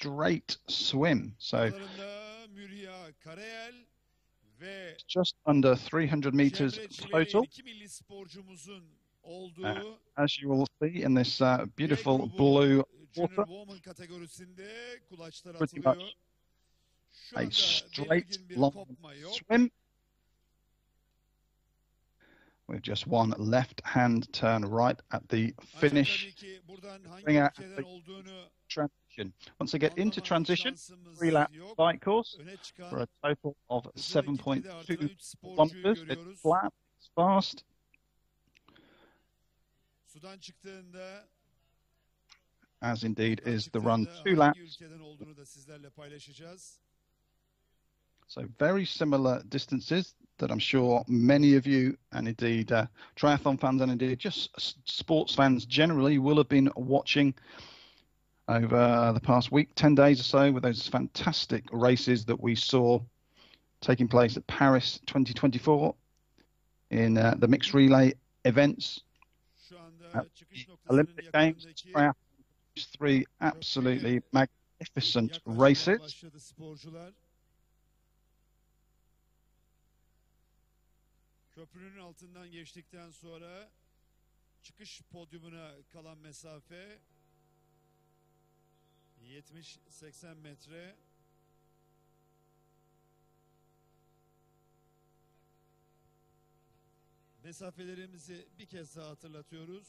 straight swim. So it's just under 300 meters total. As you will see in this beautiful blue water, pretty much a straight long swim with just one left-hand turn right at the finish. Bring out the transition. Once they get into transition, 3-lap bike course for a total of 7.2 kilometers. It's flat, it's fast. As indeed is the run 2 laps. So very similar distances that I'm sure many of you, and indeed triathlon fans and indeed just sports fans generally, will have been watching over the past week, 10 days or so, with those fantastic races that we saw taking place at Paris 2024 in the mixed relay events. At the Olympic Games, 3 absolutely magnificent races. Köprünün altından geçtikten sonra çıkış podyumuna kalan mesafe 70-80 metre. Mesafelerimizi bir kez daha hatırlatıyoruz.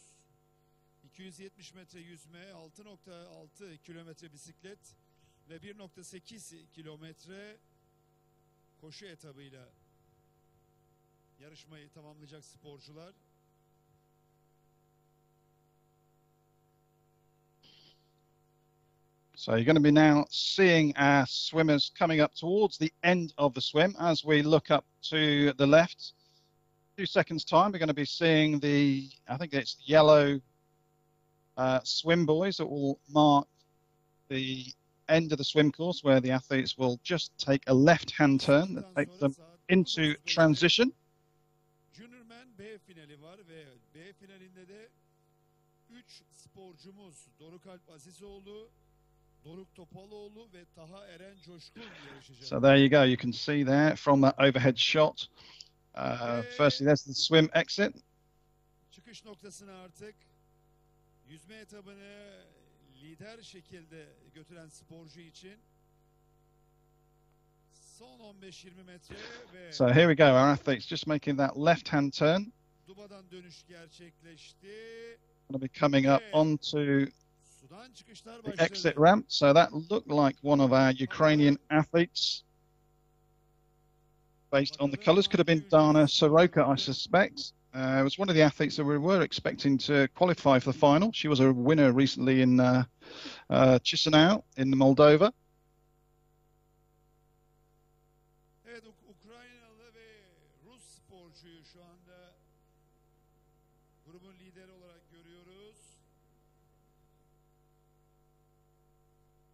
270 metre yüzme, 6.6 kilometre bisiklet ve 1.8 kilometre koşu etabıyla yarışmayı tamamlayacak sporcular. So you're going to be now seeing our swimmers coming up towards the end of the swim. As we look up to the left, 2 seconds time, we're going to be seeing the, I think it's yellow swim buoys that will mark the end of the swim course, where the athletes will just take a left-hand turn that takes them into transition. Juniorman B finali var ve B finalinde de 3 sporcumuz Doruk Alp Azizoğlu, Doruk Topaloğlu ve Taha Eren Coşkun yarışacak. So there you go. You can see there from that overhead shot. Firstly, there's the swim exit. Çıkış noktasına artık yüzme etabını lider şekilde götüren sporcu için son 15-20 metre ve so here we go. Our athletes just making that left-hand turn. Dubadan dönüş gerçekleşti. Going to be coming up onto the exit ramp. So that looked like one of our Ukrainian athletes. Based on the colours, could have been Dana Soroka, I suspect. It was one of the athletes that we were expecting to qualify for the final. She was a winner recently in Chisinau in Moldova. Evet, Ukraynalı ve Rus sporcuyu şu anda grubun lideri olarak görüyoruz.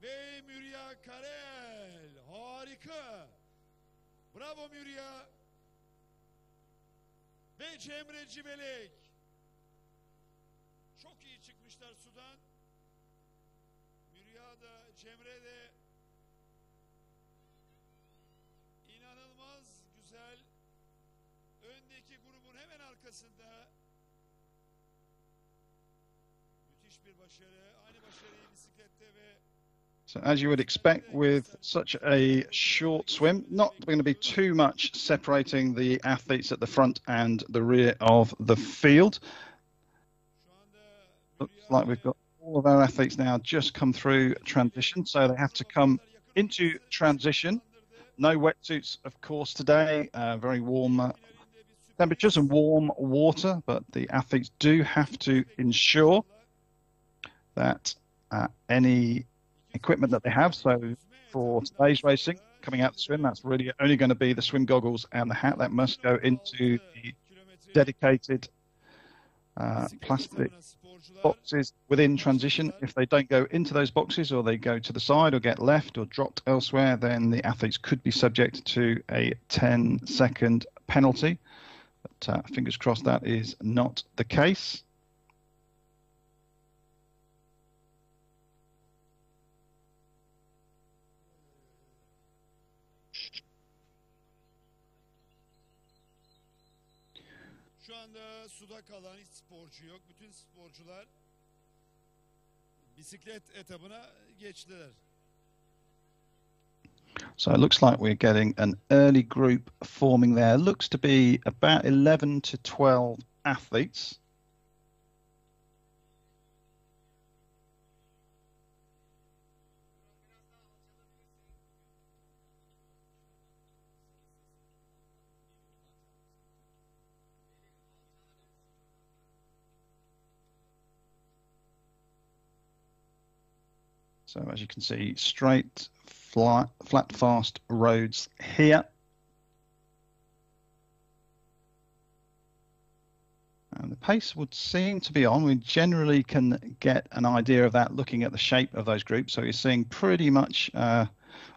Ve Mürya Karel, harika. Bravo Mürya. Ve Cemre Civelek. Çok iyi çıkmışlar sudan. Mürya da Cemre de inanılmaz güzel. Öndeki grubun hemen arkasında. Müthiş bir başarı. Aynı başarıyı bisiklette ve So as you would expect with such a short swim, not going to be too much separating the athletes at the front and the rear of the field. Looks like we've got all of our athletes now just come through transition, so they have to come into transition. No wetsuits, of course, today. Very warm temperatures and warm water, but the athletes do have to ensure that any equipment that they have, so for today's racing, coming out the swim, that's really only going to be the swim goggles and the hat that must go into the dedicated plastic boxes within transition. If they don't go into those boxes, or they go to the side or get left or dropped elsewhere, then the athletes could be subject to a 10-second penalty. But fingers crossed that is not the case. Şu anda suda kalan hiç sporcu yok. Bütün sporcular bisiklet etabına geçtiler. So it looks like we're getting an early group forming there. Looks to be about 11 to 12 athletes. So as you can see, straight, flat, fast roads here. And the pace would seem to be on. We generally can get an idea of that looking at the shape of those groups. So you're seeing pretty much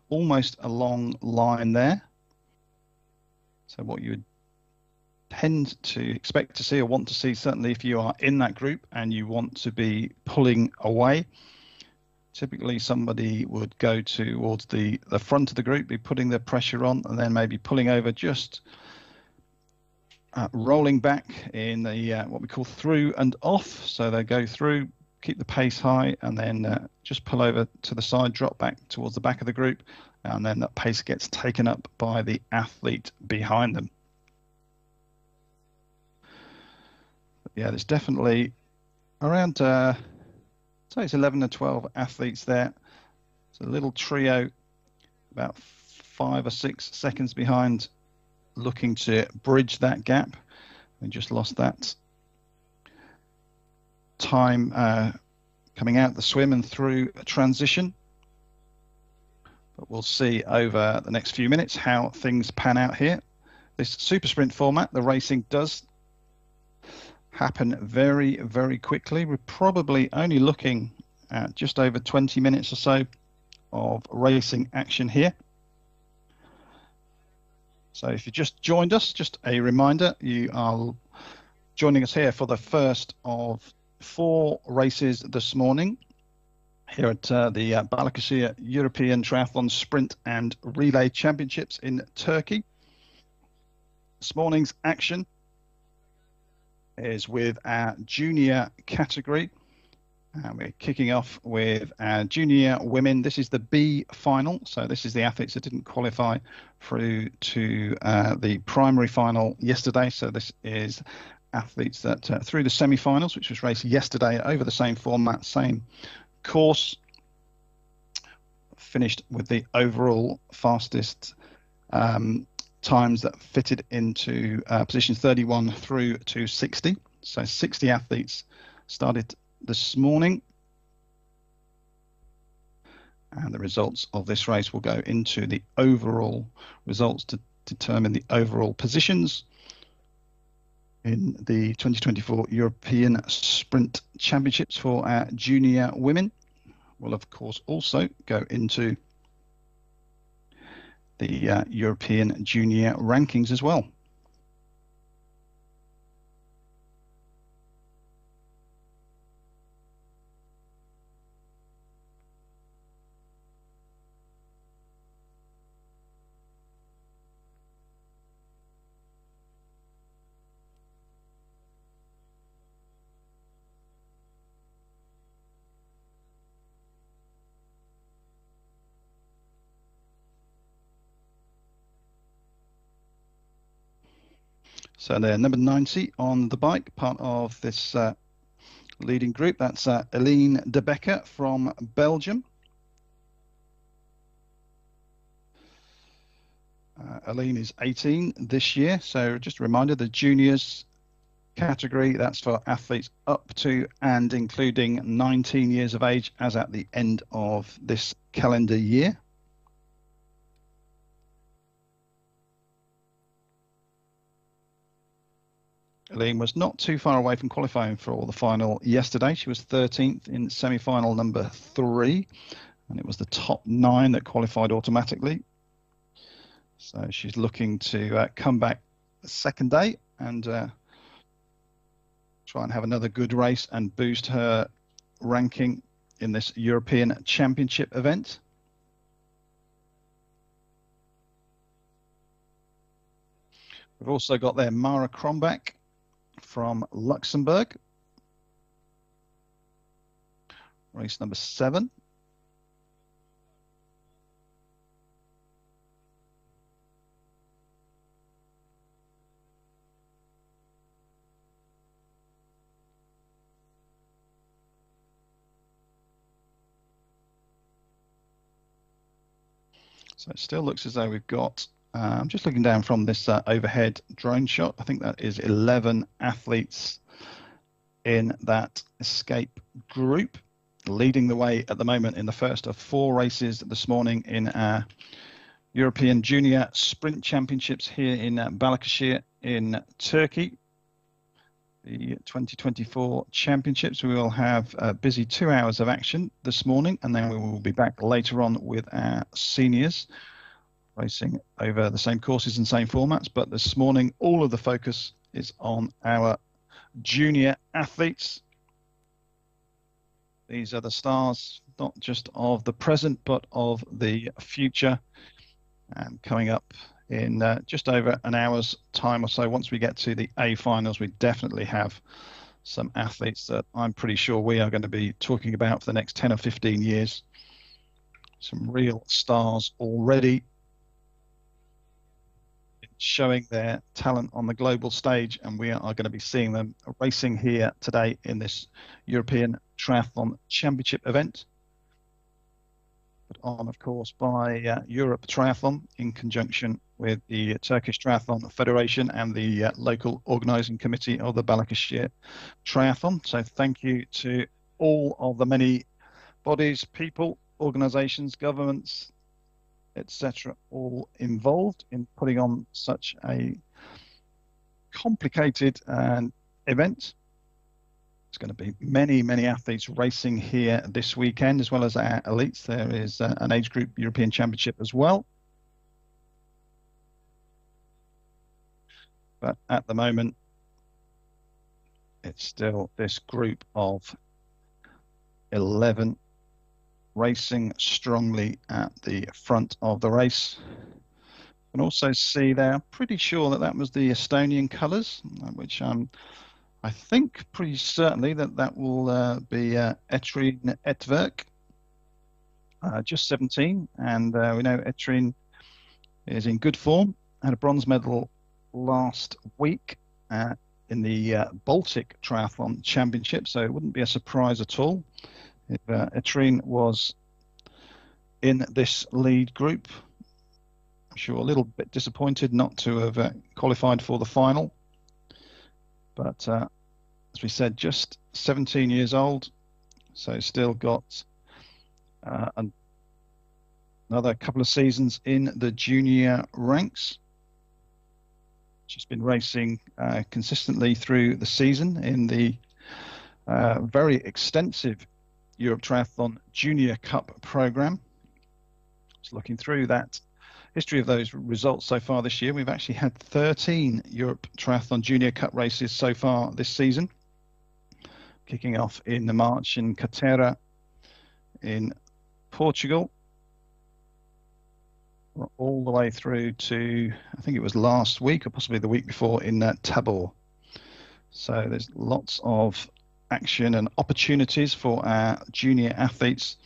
almost a long line there. So what you would tend to expect to see or want to see, certainly if you are in that group and you want to be pulling away, typically somebody would go towards the front of the group, be putting the pressure on, and then maybe pulling over, just rolling back in the what we call through and off. So they go through, keep the pace high, and then just pull over to the side, drop back towards the back of the group, and then that pace gets taken up by the athlete behind them. But yeah, there's definitely around so it's 11 or 12 athletes there. It's a little trio, about 5 or 6 seconds behind, looking to bridge that gap. We just lost that time coming out the swim and through a transition. But we'll see over the next few minutes how things pan out here. This super sprint format, the racing does happen very, very quickly. We're probably only looking at just over 20 minutes or so of racing action here. So if you just joined us, just a reminder, you are joining us here for the first of 4 races this morning here at the Balikesir European Triathlon Sprint and Relay Championships in Turkey. This morning's action is with our junior category, and we're kicking off with our junior women. This is the B final, so this is the athletes that didn't qualify through to the primary final yesterday. So this is athletes that through the semi-finals, which was raced yesterday over the same format, same course, finished with the overall fastest times that fitted into positions 31 through to 60. So 60 athletes started this morning, and the results of this race will go into the overall results to determine the overall positions in the 2024 European Sprint Championships for our junior women. Will of course also go into the European junior rankings as well. So they're number 90 on the bike, part of this leading group. That's Eline de Becker from Belgium. Eline is 18 this year. So just a reminder, the juniors category, that's for athletes up to and including 19 years of age as at the end of this calendar year. Eline was not too far away from qualifying for the final yesterday. She was 13th in semi-final number 3, and it was the top 9 that qualified automatically. So she's looking to come back the second day and try and have another good race and boost her ranking in this European Championship event. We've also got there Mara Kronbach from Luxembourg. Race number 7. So it still looks as though we've got, I'm just looking down from this overhead drone shot. I think that is 11 athletes in that escape group, leading the way at the moment in the first of 4 races this morning in our European Junior Sprint Championships here in Balikesir in Turkey. The 2024 Championships. We will have a busy 2 hours of action this morning, and then we will be back later on with our seniors racing over the same courses and same formats. But this morning, all of the focus is on our junior athletes. These are the stars, not just of the present, but of the future. And coming up in just over an hour's time or so, once we get to the A finals, we definitely have some athletes that I'm pretty sure we are going to be talking about for the next 10 or 15 years. Some real stars already showing their talent on the global stage, and we are going to be seeing them racing here today in this European Triathlon Championship event. Put on, of course, by Europe Triathlon in conjunction with the Turkish Triathlon Federation and the local organising committee of the Balikesir Triathlon. So thank you to all of the many bodies, people, organisations, governments, etc., all involved in putting on such a complicated event. It's going to be many, many athletes racing here this weekend, as well as our elites. There is an age group European Championship as well. But at the moment, it's still this group of 11 racing strongly at the front of the race. You can also see there, I'm pretty sure that that was the Estonian colours, which I think pretty certainly that will be Etrin Etverk, just 17. And we know Etrin is in good form, had a bronze medal last week in the Baltic Triathlon Championship, so it wouldn't be a surprise at all if Etrin was in this lead group. I'm sure a little bit disappointed not to have qualified for the final. But as we said, just 17 years old, so still got another couple of seasons in the junior ranks. She's been racing consistently through the season in the very extensive Europe Triathlon Junior Cup program. Just looking through that history of those results so far this year, we've actually had 13 Europe Triathlon Junior Cup races so far this season, kicking off in the March in Catera in Portugal, all the way through to, I think it was last week or possibly the week before, in Tabor. So there's lots of action and opportunities for our junior athletes,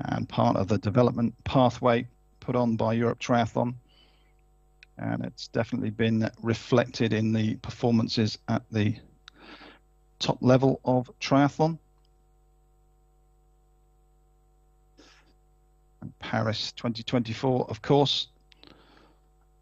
and part of the development pathway put on by Europe Triathlon. And it's definitely been reflected in the performances at the top level of triathlon. And Paris 2024, of course,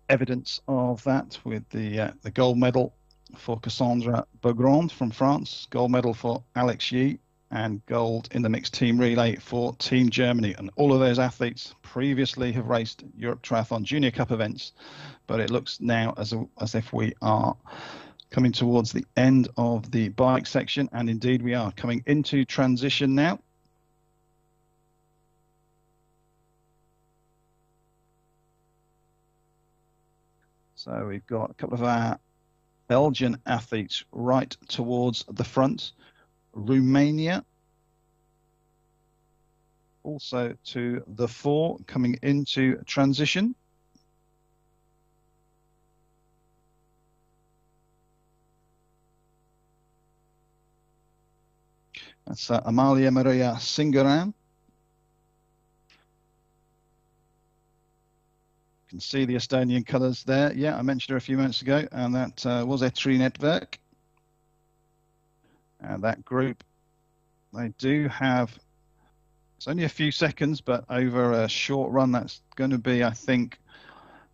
evidence of that with the gold medal for Cassandra Beaugrand from France, gold medal for Alex Yee, and gold in the mixed team relay for Team Germany. And all of those athletes previously have raced Europe Triathlon Junior Cup events, but it looks now as if we are coming towards the end of the bike section, and indeed we are coming into transition now. So we've got a couple of our Belgian athletes right towards the front. Romania also to the fore, coming into transition. That's Amalia Maria Singaran. You can see the Estonian colours there. Yeah, I mentioned her a few minutes ago, and that was Etri Network. And that group, they do have, it's only a few seconds, but over a short run, that's going to be, I think,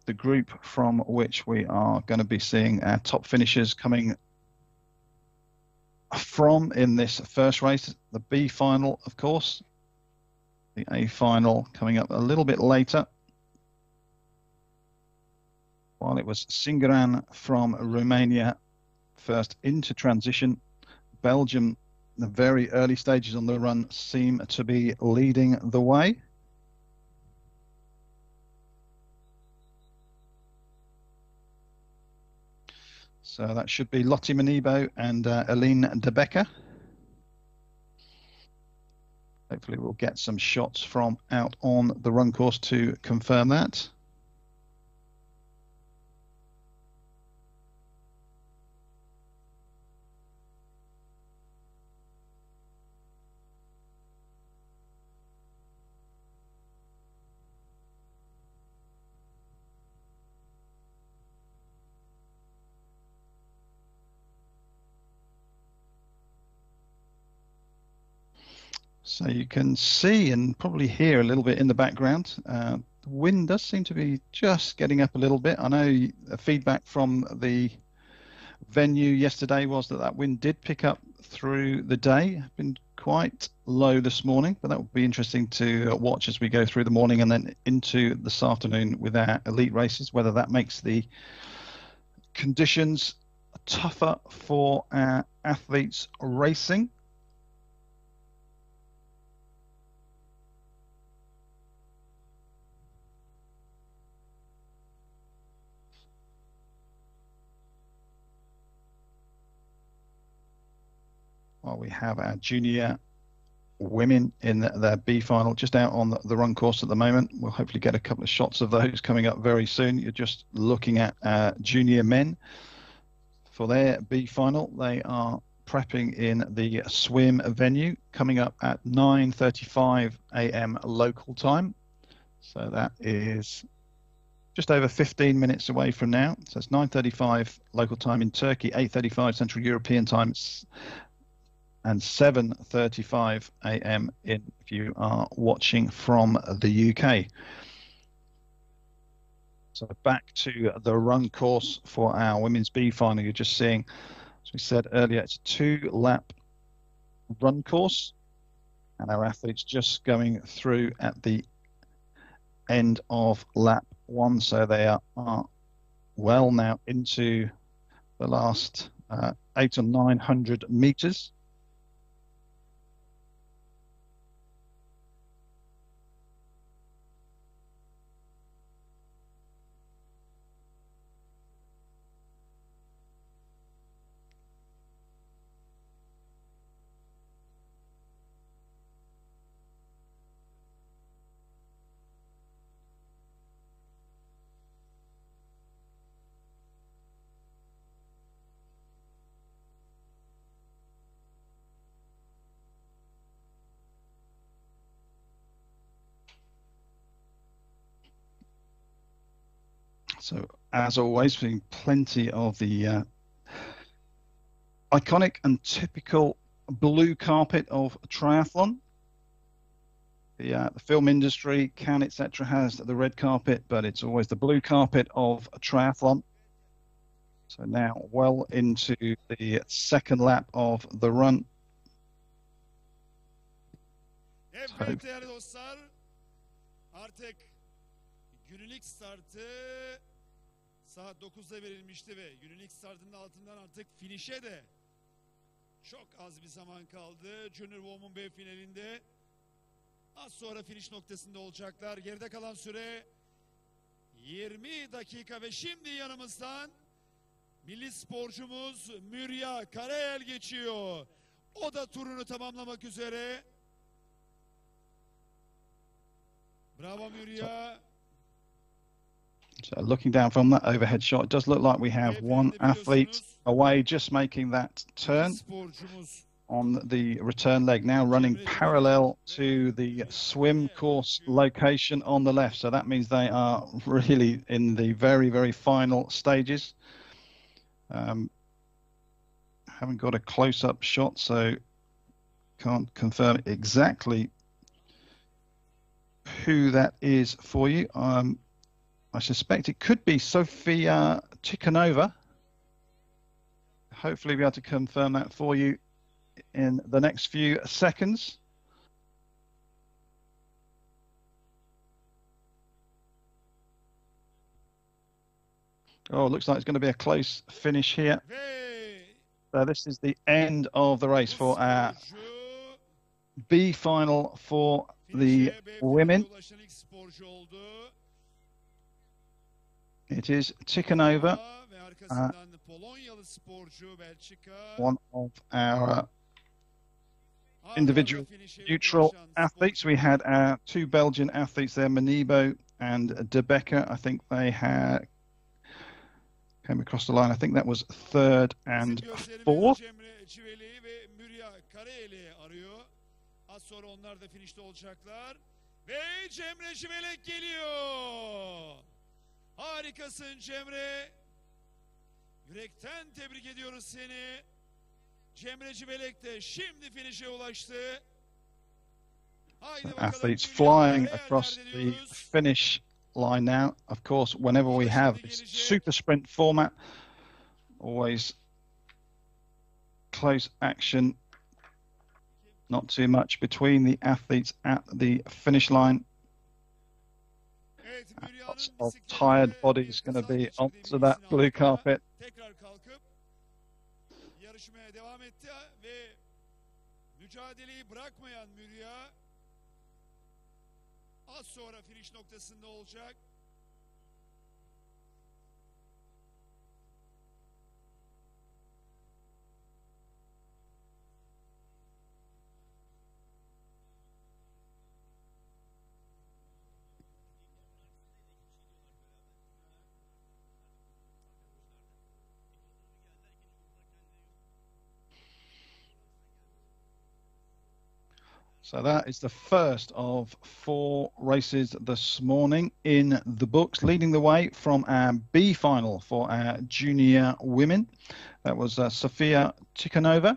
the group from which we are going to be seeing our top finishers coming from in this first race. The B final, of course, the A final coming up a little bit later. While it was Singaran from Romania first into transition, Belgium, the very early stages on the run, seem to be leading the way. So that should be Lottie Manibo and Aline De Becker. Hopefully we'll get some shots from out on the run course to confirm that. So you can see and probably hear a little bit in the background. The wind does seem to be just getting up a little bit. I know the feedback from the venue yesterday was that that wind did pick up through the day. Been quite low this morning, but that will be interesting to watch as we go through the morning and then into this afternoon with our elite races, whether that makes the conditions tougher for our athletes racing. Well, we have our junior women in their B final just out on the run course at the moment. We'll hopefully get a couple of shots of those coming up very soon. You're just looking at junior men for their B final. They are prepping in the swim venue coming up at 9:35 a.m. local time. So that is just over 15 minutes away from now. So it's 9:35 local time in Turkey, 8:35 Central European time, and 7:35 a.m. if you are watching from the UK. So back to the run course for our women's B final. You're just seeing, as we said earlier, it's a 2-lap run course, and our athletes just going through at the end of lap 1. So they are well now into the last 800 or 900 meters. So, as always, we've plenty of the iconic and typical blue carpet of triathlon. The film industry, Cannes, etc., has the red carpet, but it's always the blue carpet of triathlon. So now well into the second lap of the run. Evet değerli dostlar, artık günlük startı saat 9'da verilmişti ve günlük startının altından artık finişe de çok az bir zaman kaldı. Junior Women B finalinde az sonra finish noktasında olacaklar. Geride kalan süre 20 dakika ve şimdi yanımızdan milli sporcumuz Mürya Karayel geçiyor. O da turunu tamamlamak üzere. Bravo Mürya. So looking down from that overhead shot, it does look like we have one athlete away just making that turn. Sporcumuz on the return leg, now running parallel to the swim course location on the left. So that means they are really in the very, very final stages. Haven't got a close-up shot, so can't confirm exactly who that is for you. I suspect it could be Sofia Tikhanova. Hopefully be able to confirm that for you in the next few seconds. Oh, it looks like it's going to be a close finish here. So this is the end of the race for our B final for the women. It is Tikhanova, one of our individual neutral athletes. We had our two Belgian athletes there, Manibo and De Becker. I think they had came across the line. I think that was third and fourth. Az sonra onlar da finişte olacaklar. Ve Cemre Civelek geliyor. Harikasın Cemre. Yürekten tebrik ediyoruz seni. Cemre Civelek de şimdi finişe ulaştı. Athletes flying across the finish line now. Of course, whenever we have this super sprint format, always close action. Not too much between the athletes at the finish line. Lots of tired bodies going to be onto that blue carpet. Yarışmaya devam etti ve mücadeleyi bırakmayan Mürya az sonra finish noktasında olacak. So that is the first of 4 races this morning in the books, leading the way from our B final for our junior women. That was Sofia Tikhanova,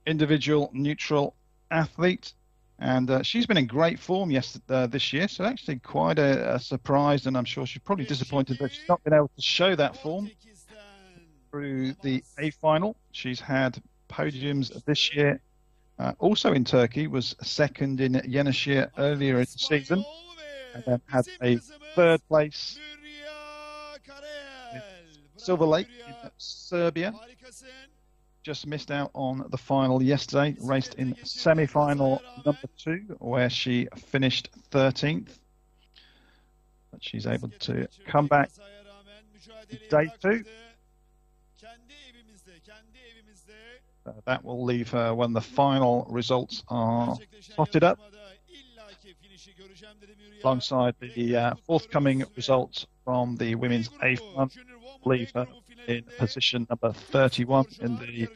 individual neutral athlete, and she's been in great form this year, so actually quite a surprise, and I'm sure she's probably disappointed that she's not been able to show that form through the A final. She's had podiums this year, also in Turkey, was second in Yenişehir earlier in the season, and then had a third place in Silver Lake in Serbia. Just missed out on the final yesterday, raced in semi-final number 2, where she finished 13th. But she's able to come back day 2. That will leave her when the final results are plotted up, alongside the forthcoming results from the women's A1, leave her in position number 31 in the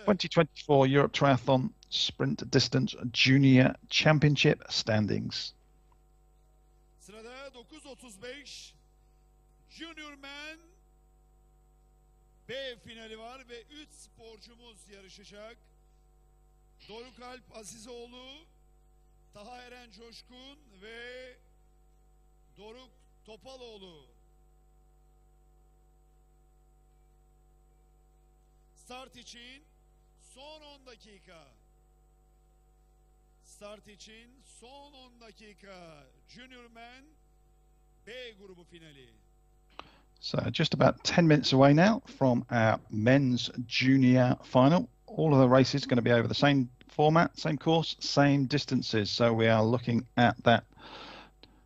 2024 Europe Triathlon Sprint Distance Junior Championship standings. Sırada 9.35 Junior Man B finali var ve 3 sporcumuz yarışacak. Doruk Alp Azizoğlu, Taha Eren Coşkun ve Doruk Topaloğlu. Start için son 10 dakika. Start için son 10 dakika. Junior Man B grubu finali. So just about 10 minutes away now from our men's junior final. All of the races are going to be over the same format, same course, same distances. So we are looking at that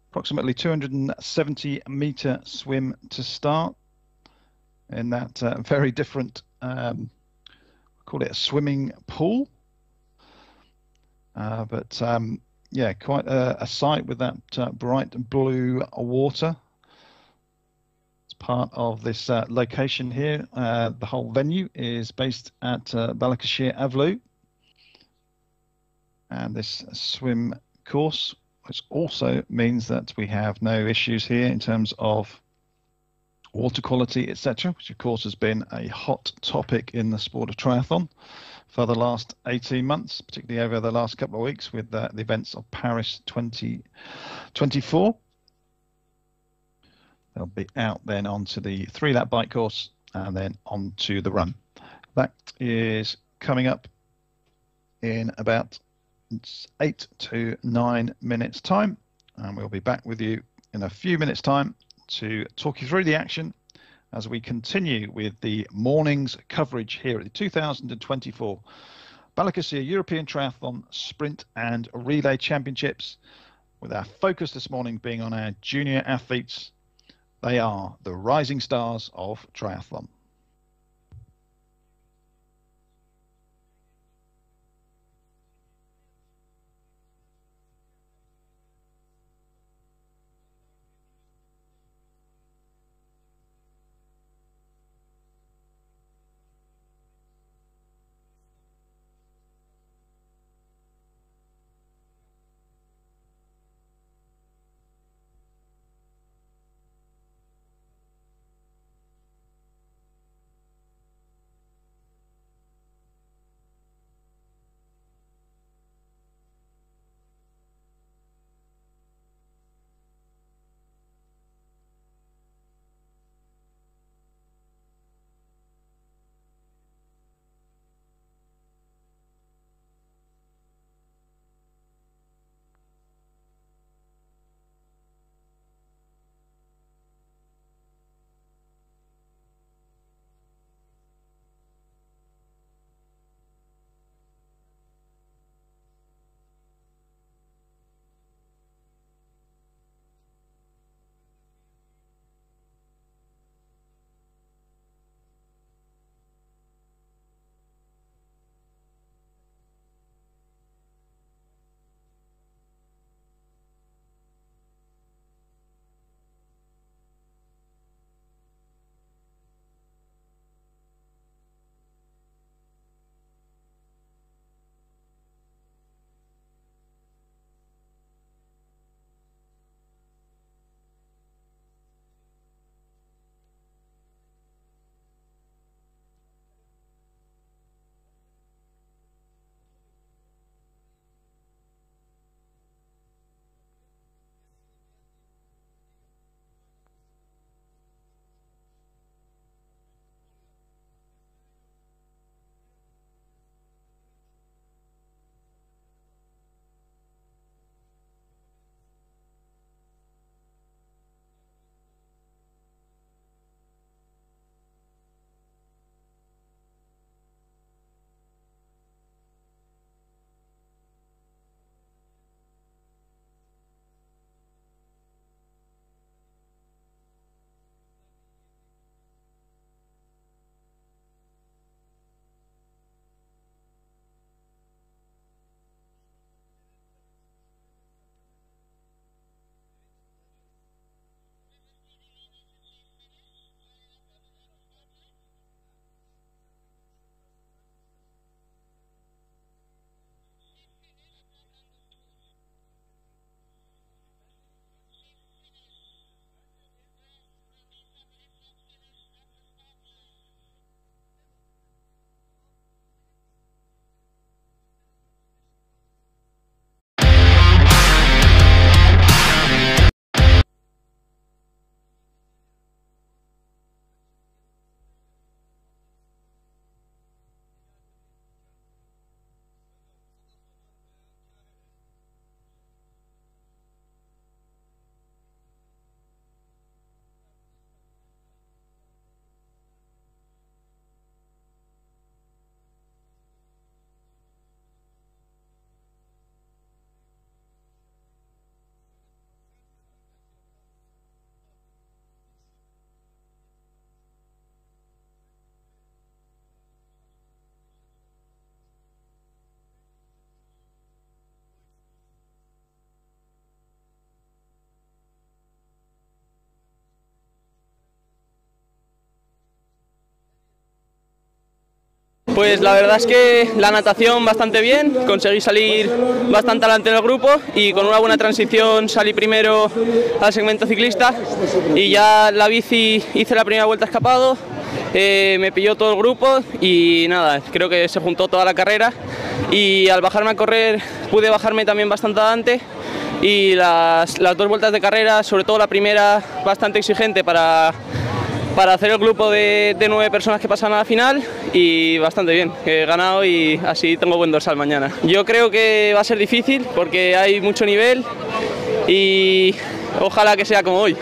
approximately 270 meter swim to start in that very different, call it a swimming pool. Yeah, quite a sight with that bright blue water. part of this location here. The whole venue is based at Balikesir Avlu, and this swim course, which also means that we have no issues here in terms of water quality, etc., which of course has been a hot topic in the sport of triathlon for the last 18 months, particularly over the last couple of weeks with the events of Paris 2024. They'll be out then onto the 3-lap bike course and then onto the run. That is coming up in about 8 to 9 minutes time, and we'll be back with you in a few minutes time to talk you through the action as we continue with the morning's coverage here at the 2024 Balikesir European Triathlon Sprint and Relay Championships, with our focus this morning being on our junior athletes. They are the rising stars of triathlon. Pues la verdad es que la natación bastante bien, conseguí salir bastante adelante del grupo y con una buena transición salí primero al segmento ciclista y ya la bici hice la primera vuelta escapado, me pilló todo el grupo y nada, creo que se juntó toda la carrera y al bajarme a correr pude bajarme también bastante adelante y las dos vueltas de carrera, sobre todo la primera bastante exigente para hacer el grupo de 9 personas que pasan a la final y bastante bien, he ganado y así tengo buen dorsal mañana. Yo creo que va a ser difícil porque hay mucho nivel y ojalá que sea como hoy.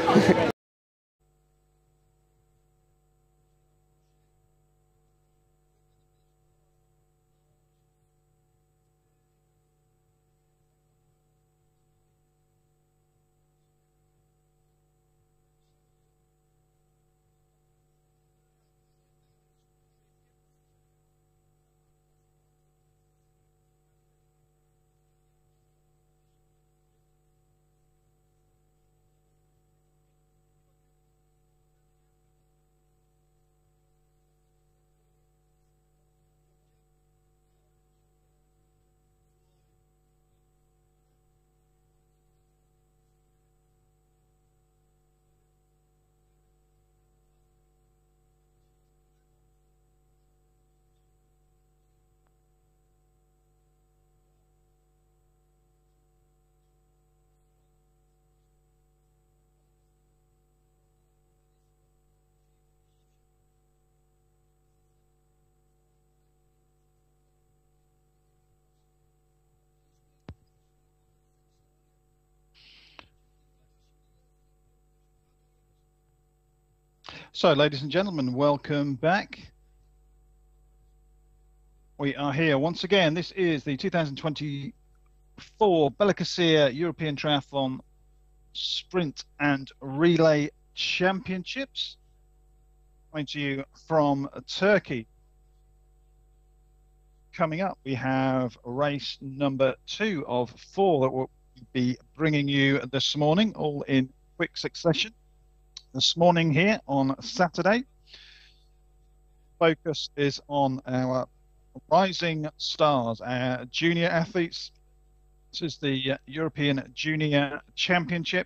So, ladies and gentlemen, welcome back. We are here once again. This is the 2024 Balikesir European Triathlon Sprint and Relay Championships. Coming to you from Turkey. Coming up, we have race number 2 of 4 that we'll be bringing you this morning, all in quick succession. This morning here on Saturday, focus is on our rising stars, our junior athletes. This is the European Junior Championship.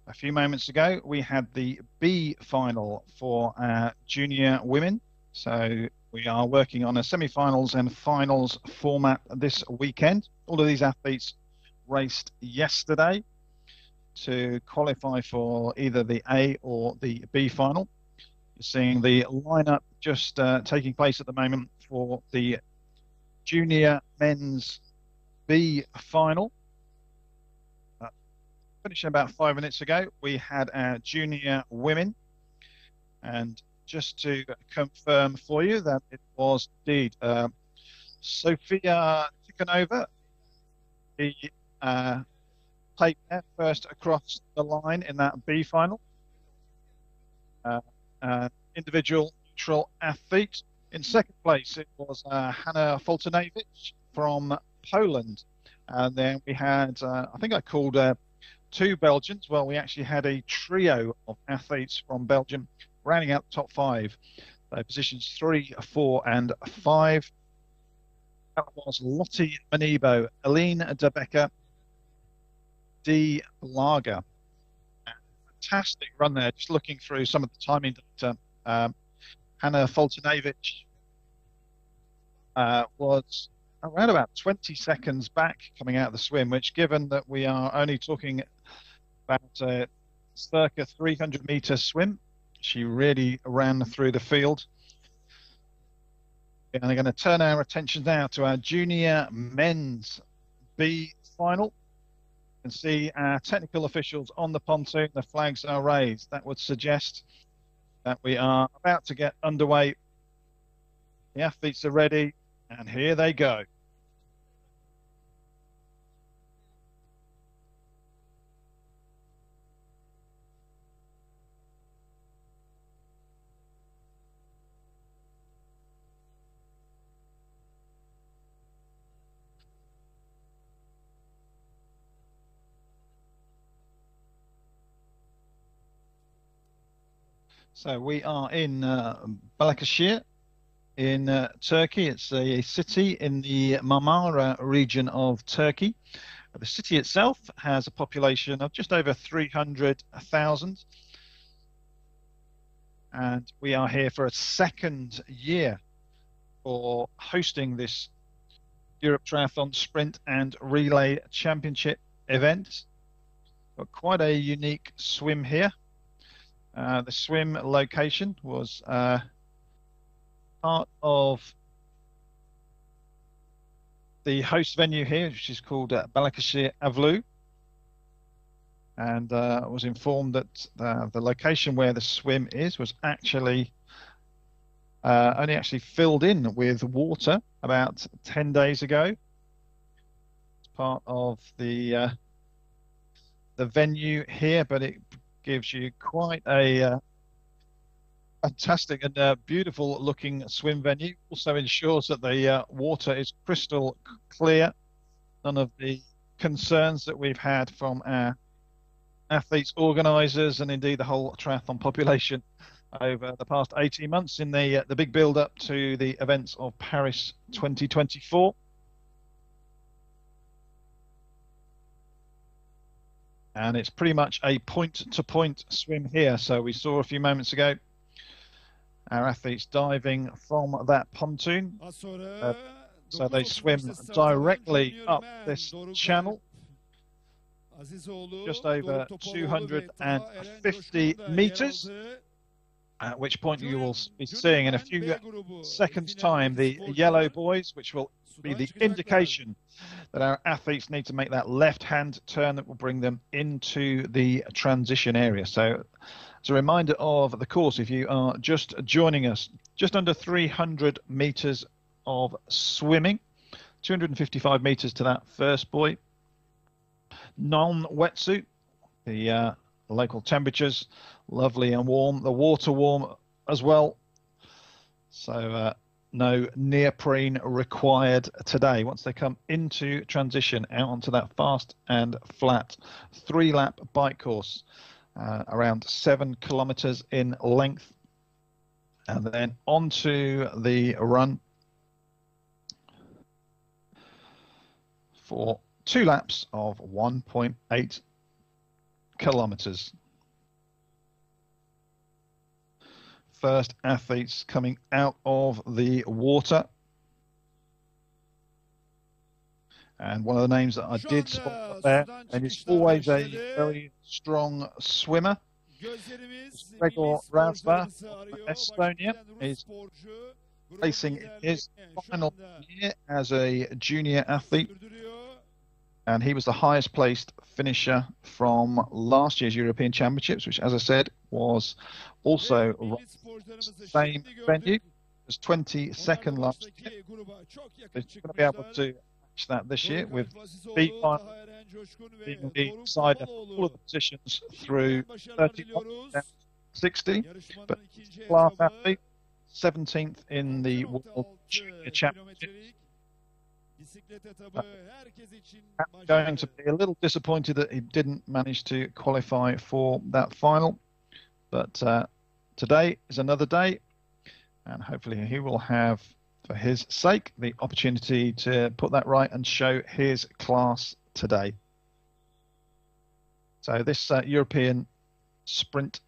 A few moments ago, we had the B final for our junior women. So we are working on a semi-finals and finals format this weekend. All of these athletes raced yesterday to qualify for either the A or the B final. You're seeing the lineup just taking place at the moment for the junior men's B final. Finishing about 5 minutes ago, we had our junior women, and just to confirm for you that it was indeed Sofia Tikhonova, the take there first across the line in that B final. Individual neutral athlete. In second place, it was Hanna Foltynewicz from Poland. And then we had, I think I called 2 Belgians. Well, we actually had a trio of athletes from Belgium rounding out the top 5. Positions 3, 4, and 5. That was Lottie Manibo, Aline De Becker, D. Lager. Fantastic run there. Just looking through some of the timing data. Hanna Foltynewicz was around about 20 seconds back coming out of the swim, which, given that we are only talking about a circa 300-meter swim, she really ran through the field. And we're going to turn our attention now to our junior men's B final. You can see our technical officials on the pontoon. The flags are raised. That would suggest that we are about to get underway. The athletes are ready, and here they go. So we are in Balikesir, in Turkey. It's a city in the Marmara region of Turkey. The city itself has a population of just over 300,000. And we are here for a second year for hosting this Europe Triathlon Sprint and Relay Championship event. Got quite a unique swim here. The swim location was part of the host venue here, which is called Balikesir Avlu. And I was informed that the location where the swim is was actually only actually filled in with water about 10 days ago. It's part of the venue here, but it gives you quite a fantastic and beautiful looking swim venue. Also ensures that the water is crystal clear. None of the concerns that we've had from our athletes, organisers, and indeed the whole triathlon population over the past 18 months in the big build-up to the events of Paris 2024. And it's pretty much a point-to-point swim here. So we saw a few moments ago our athletes diving from that pontoon. So they swim directly up this channel, just over 250 meters, at which point you will be seeing in a few seconds' time the yellow buoys, which will be the indication that our athletes need to make that left-hand turn that will bring them into the transition area. So as a reminder of the course, if you are just joining us, just under 300 meters of swimming, 255 meters to that first buoy. Non-wetsuit, the local temperatures lovely and warm, the water warm as well, so no neoprene required today. Once they come into transition out onto that fast and flat 3-lap bike course, around 7 kilometers in length, and then onto the run for 2 laps of 1.8 kilometers. First athletes coming out of the water. And one of the names that I did spot up there, and he's always a very strong swimmer, Gregor Razva of Estonia, is racing his final year as a junior athlete. And he was the highest placed finisher from last year's European Championships, which, as I said, was also the same venue. It was 22nd last year. He's going to be able to match that this year with B final being the side of all of the positions through 31 down to 60. But class athlete, 17th in the World Junior Championships. I'm going to be a little disappointed that he didn't manage to qualify for that final, but today is another day, and hopefully he will have, for his sake, the opportunity to put that right and show his class today. So this European Sprint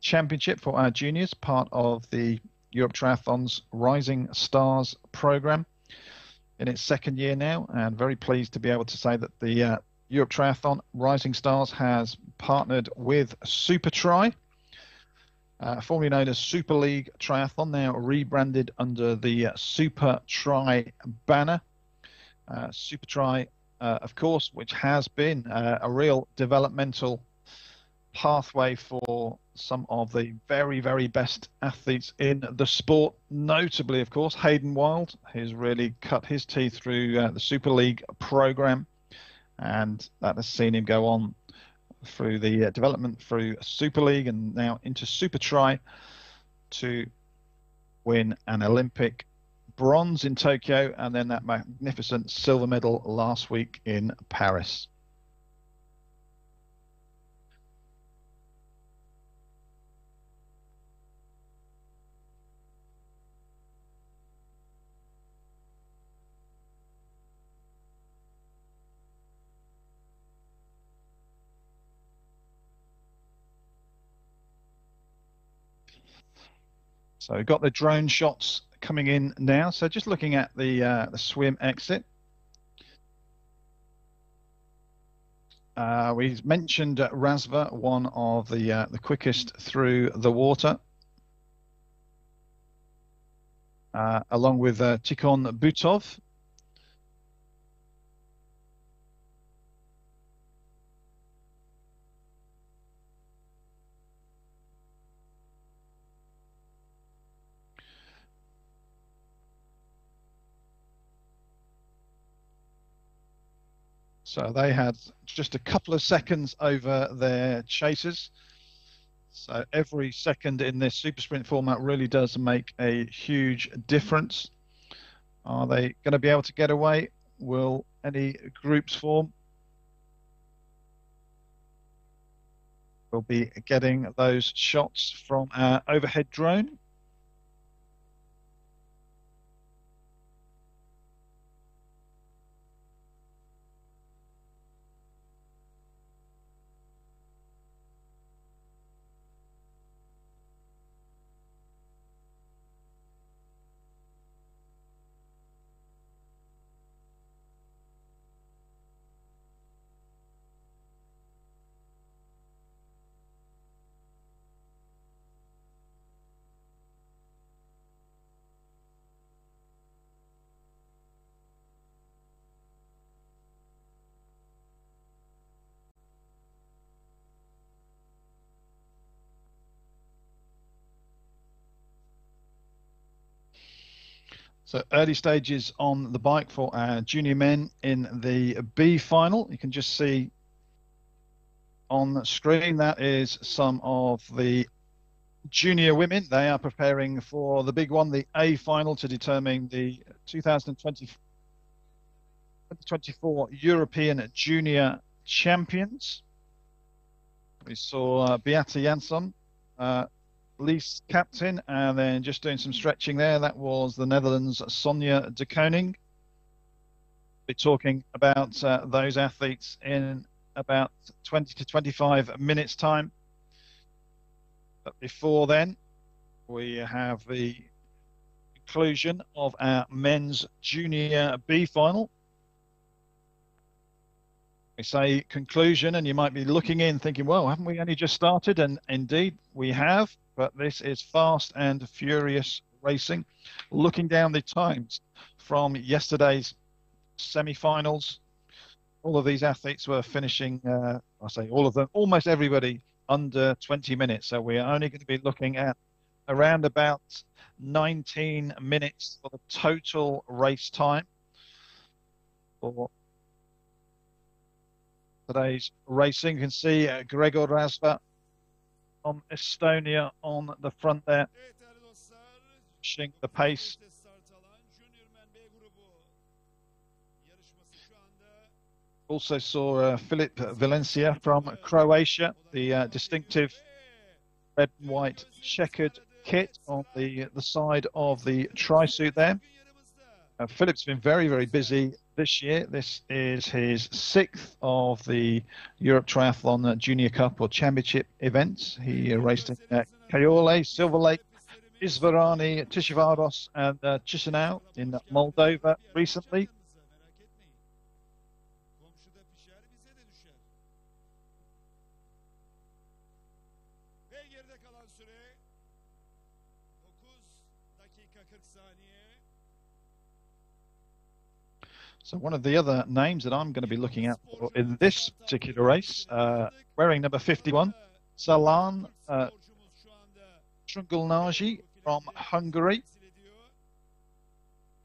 Championship for our juniors, part of the Europe Triathlon's Rising Stars program, in its second year now, and very pleased to be able to say that the Europe Triathlon Rising Stars has partnered with SuperTri, formerly known as Super League Triathlon, now rebranded under the SuperTri banner. SuperTri, of course, which has been a real developmental pathway for some of the very, very best athletes in the sport, notably, of course, Hayden Wild. He's really cut his teeth through the Super League program, and that has seen him go on through the development through Super League and now into SuperTri to win an Olympic bronze in Tokyo and then that magnificent silver medal last week in Paris. So we've got the drone shots coming in now. So just looking at the swim exit. We mentioned Razva, one of the quickest through the water, along with Tikhon Butov. So they had just a couple of seconds over their chasers. So every second in this super sprint format really does make a huge difference. Are they going to be able to get away? Will any groups form? We'll be getting those shots from our overhead drone. So early stages on the bike for our junior men in the B final. You can just see on the screen that is some of the junior women. They are preparing for the big one, the A final, to determine the 2024 European Junior Champions. We saw Beate Jansson, Lease captain, and then just doing some stretching there. That was the Netherlands' Sonja de Koning. We're talking about those athletes in about 20 to 25 minutes time. But before then, we have the conclusion of our men's junior B final. We say conclusion, and you might be looking in thinking, well, haven't we only just started? And indeed we have. But this is fast and furious racing. Looking down the times from yesterday's semi-finals, all of these athletes were finishing, I say all of them, almost everybody under 20 minutes. So we are only going to be looking at around about 19 minutes for the total race time for today's racing. You can see Gregor Razva from Estonia on the front there, pushing the pace. Also saw Filip Valencia from Croatia, the distinctive red and white checkered kit on the side of the tri-suit there. Philip's been very, very busy this year. This is his 6th of the Europe Triathlon Junior Cup or Championship events. He raced in Caiole, Silver Lake, Izvorani, Tishivaros and Chisinau in Moldova recently. So one of the other names that I'm going to be looking at for in this particular race, wearing number 51, Salan Trungulnagi from Hungary.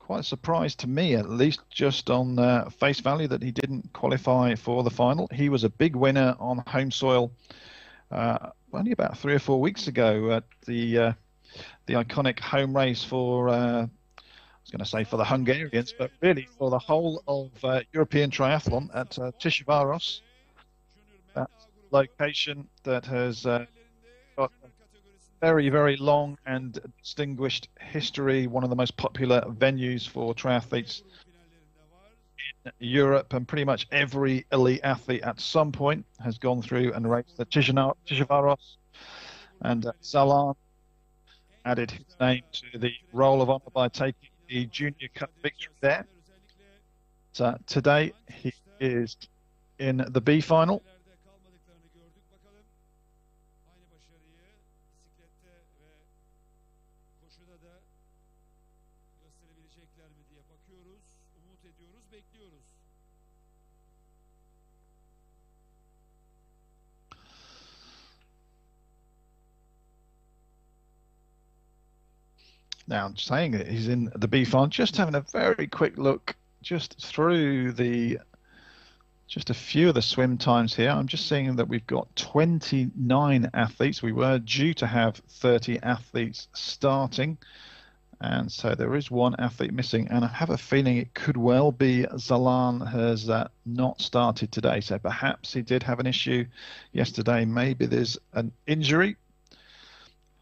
Quite a surprise to me, at least, just on face value, that he didn't qualify for the final. He was a big winner on home soil only about 3 or 4 weeks ago at the iconic home race for I was going to say for the Hungarians, but really for the whole of European triathlon at Tishivaros. That location that has got a very, very long and distinguished history, one of the most popular venues for triathletes in Europe, and pretty much every elite athlete at some point has gone through and raced at Tishivaros and Salan. added his name to the roll of honour by taking the Junior Cup victory there. So today he is in the B final. Now, I'm saying that he's in the B final, just having a very quick look just through just a few of the swim times here. I'm just seeing that we've got 29 athletes. We were due to have 30 athletes starting, and so there is one athlete missing, and I have a feeling it could well be Zalan has not started today. So perhaps he did have an issue yesterday. Maybe there's an injury.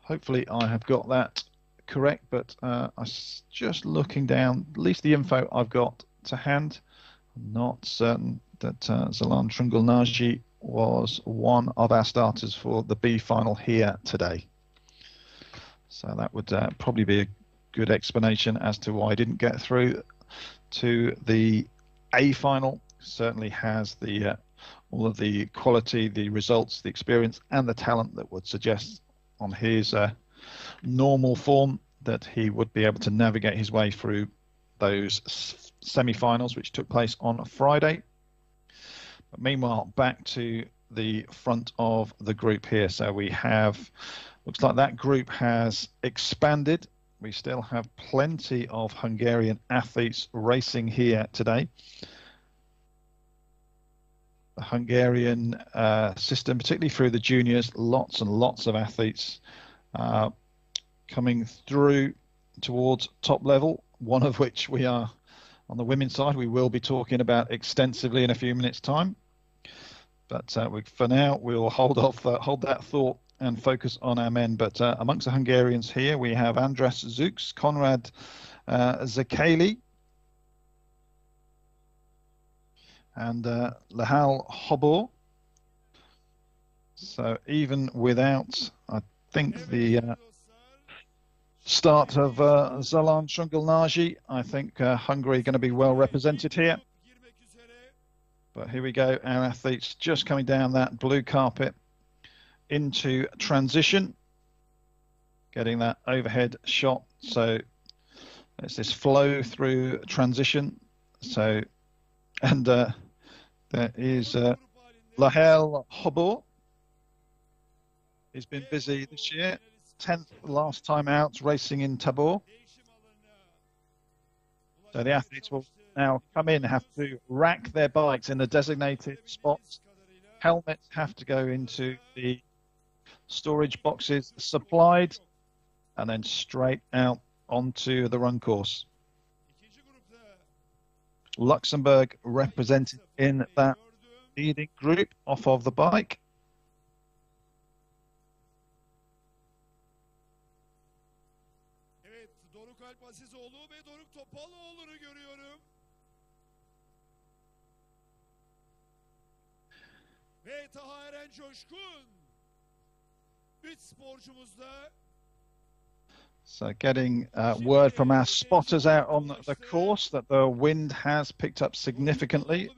Hopefully I have got that correct, but I was just looking down, at least the info I've got to hand. I'm not certain that Zalan Trungulnaji was one of our starters for the B final here today. So that would probably be a good explanation as to why he didn't get through to the A final. Certainly has the all of the quality, the results, the experience, and the talent that would suggest on his normal form that he would be able to navigate his way through those semi-finals, which took place on Friday. But meanwhile, back to the front of the group here. So we have, looks like that group has expanded. We still have plenty of Hungarian athletes racing here today. The Hungarian system, particularly through the juniors, lots and lots of athletes coming through towards top level, one of which we are on the women's side. We will be talking about extensively in a few minutes' time. But for now, we'll hold that thought and focus on our men. But amongst the Hungarians here, we have Andras Zux, Konrad Zakeli, and Lehal Hobor. So even without, I think, the start of Zalan Trungulnaji, I think Hungary are going to be well represented here. But here we go, our athletes just coming down that blue carpet into transition, getting that overhead shot. So it's this flow through transition. So, and there is Lehal Hobor. He's been busy this year. 10th last time out racing in Tabor. So the athletes will now come in, have to rack their bikes in the designated spots. Helmets have to go into the storage boxes supplied, and then straight out onto the run course. Luxembourg represented in that leading group off of the bike. Ve Taha Eren Coşkun 3 sporcumuz da. So getting word from our spotters out on the course that the wind has picked up significantly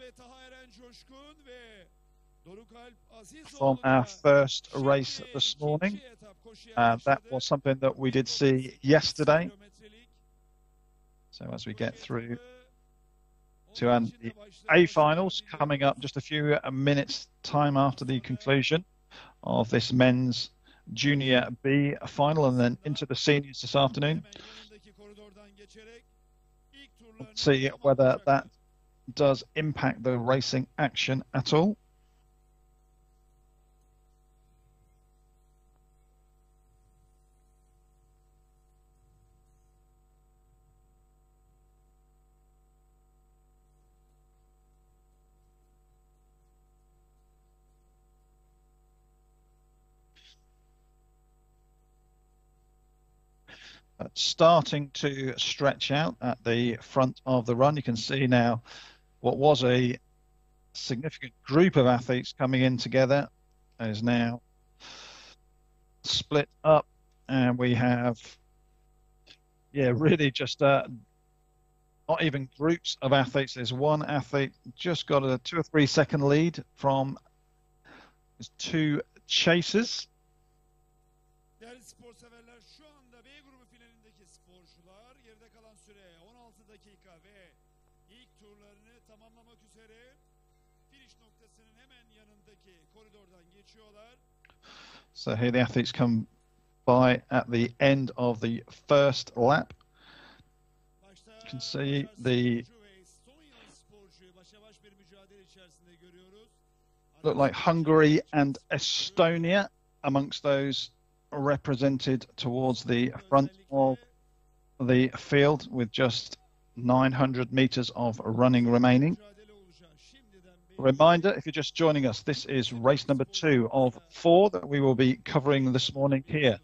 from our first race this morning. That was something that we did see yesterday. So as we get through to the A finals coming up just a few minutes time after the conclusion of this men's junior B final, and then into the seniors this afternoon. Let's see whether that does impact the racing action at all. Starting to stretch out at the front of the run. You can see now what was a significant group of athletes coming in together is now split up And we have, yeah, really just not even groups of athletes. There's one athlete just got a 2 or 3 second lead from his 2 chasers. Değerli spor severler, şu anda B grubu finalindeki sporcular geride kalan süre 16 dakika ve ilk turlarını tamamlamak üzere finish noktasının hemen yanındaki koridordan geçiyorlar. So here the athletes come by at the end of the first lap. You can see the look like Hungary and Estonia amongst those represented towards the front of the field with just 900 meters of running remaining. Reminder, if you're just joining us, this is race number 2 of 4 that we will be covering this morning here.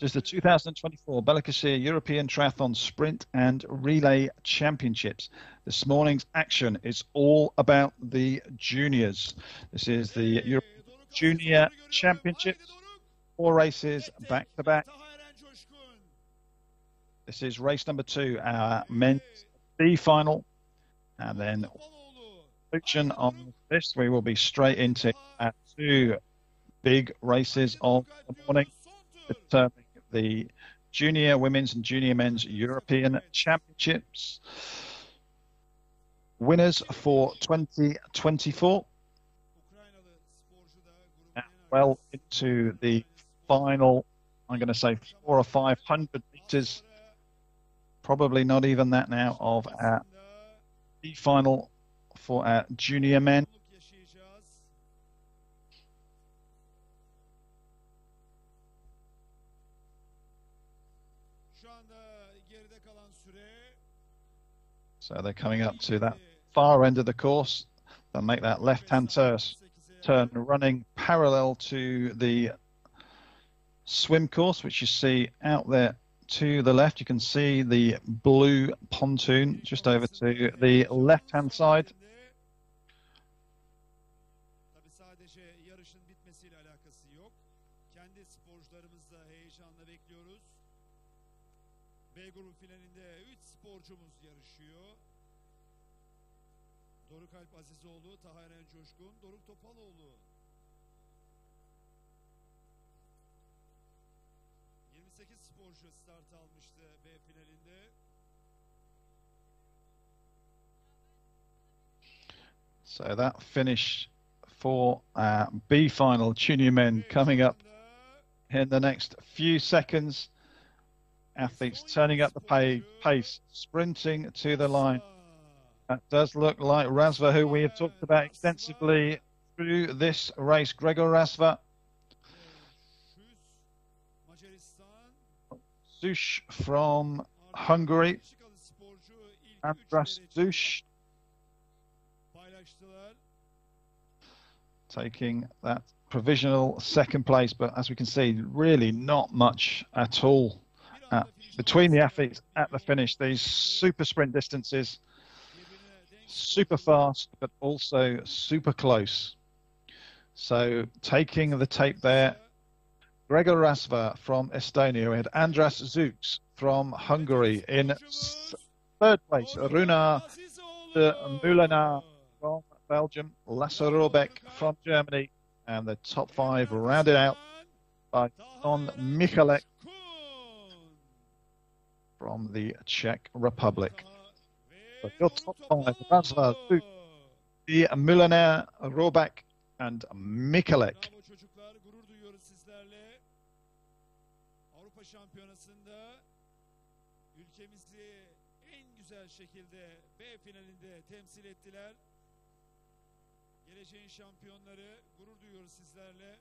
This is the 2024 Balikesir European Triathlon Sprint and Relay Championships. This morning's action is all about the juniors. This is the European Junior Championships, 4 races back to back. This is race number 2, our men's B final, and then on this we will be straight into our 2 big races of the morning, determining the Junior Women's and Junior Men's European Championships. Winners for 2024. And well into the final, I'm going to say 400 or 500 meters, probably not even that now, of our B final for our junior men. So they're coming up to that far end of the course. They'll make that left-hand turn running parallel to the swim course, which you see out there to the left. You can see the blue pontoon just over to the left-hand side. B grubu finalinde 3 sporcumuz yarışıyor. Doruk Alp Azizoğlu, Taha Eren Coşkun, Doruk Topaloğlu. 28 sporcu start almıştı B finalinde. So that finish for B final junior men coming up in the next few seconds. Athletes turning up the pace, sprinting to the line. That does look like Razva, who we have talked about extensively through this race. Gregor Razva. Zush from Hungary. Andras Zush taking that provisional second place, but as we can see, really not much at all between the athletes at the finish. These super sprint distances, super fast, but also super close. So taking the tape there, Gregor Razva from Estonia. We had Andras Zuks from Hungary. In third place, Runar de Mouliner from Belgium, Lasse Robeck from Germany, and the top 5 rounded out by Don Michalek from the Czech Republic. So your top 5, Razva, Zuks, Mouliner, Robeck, and Michalek. Avrupa Şampiyonası'nda ülkemizi en güzel şekilde B finalinde temsil ettiler. Geleceğin şampiyonları, gurur duyuyoruz sizlerle.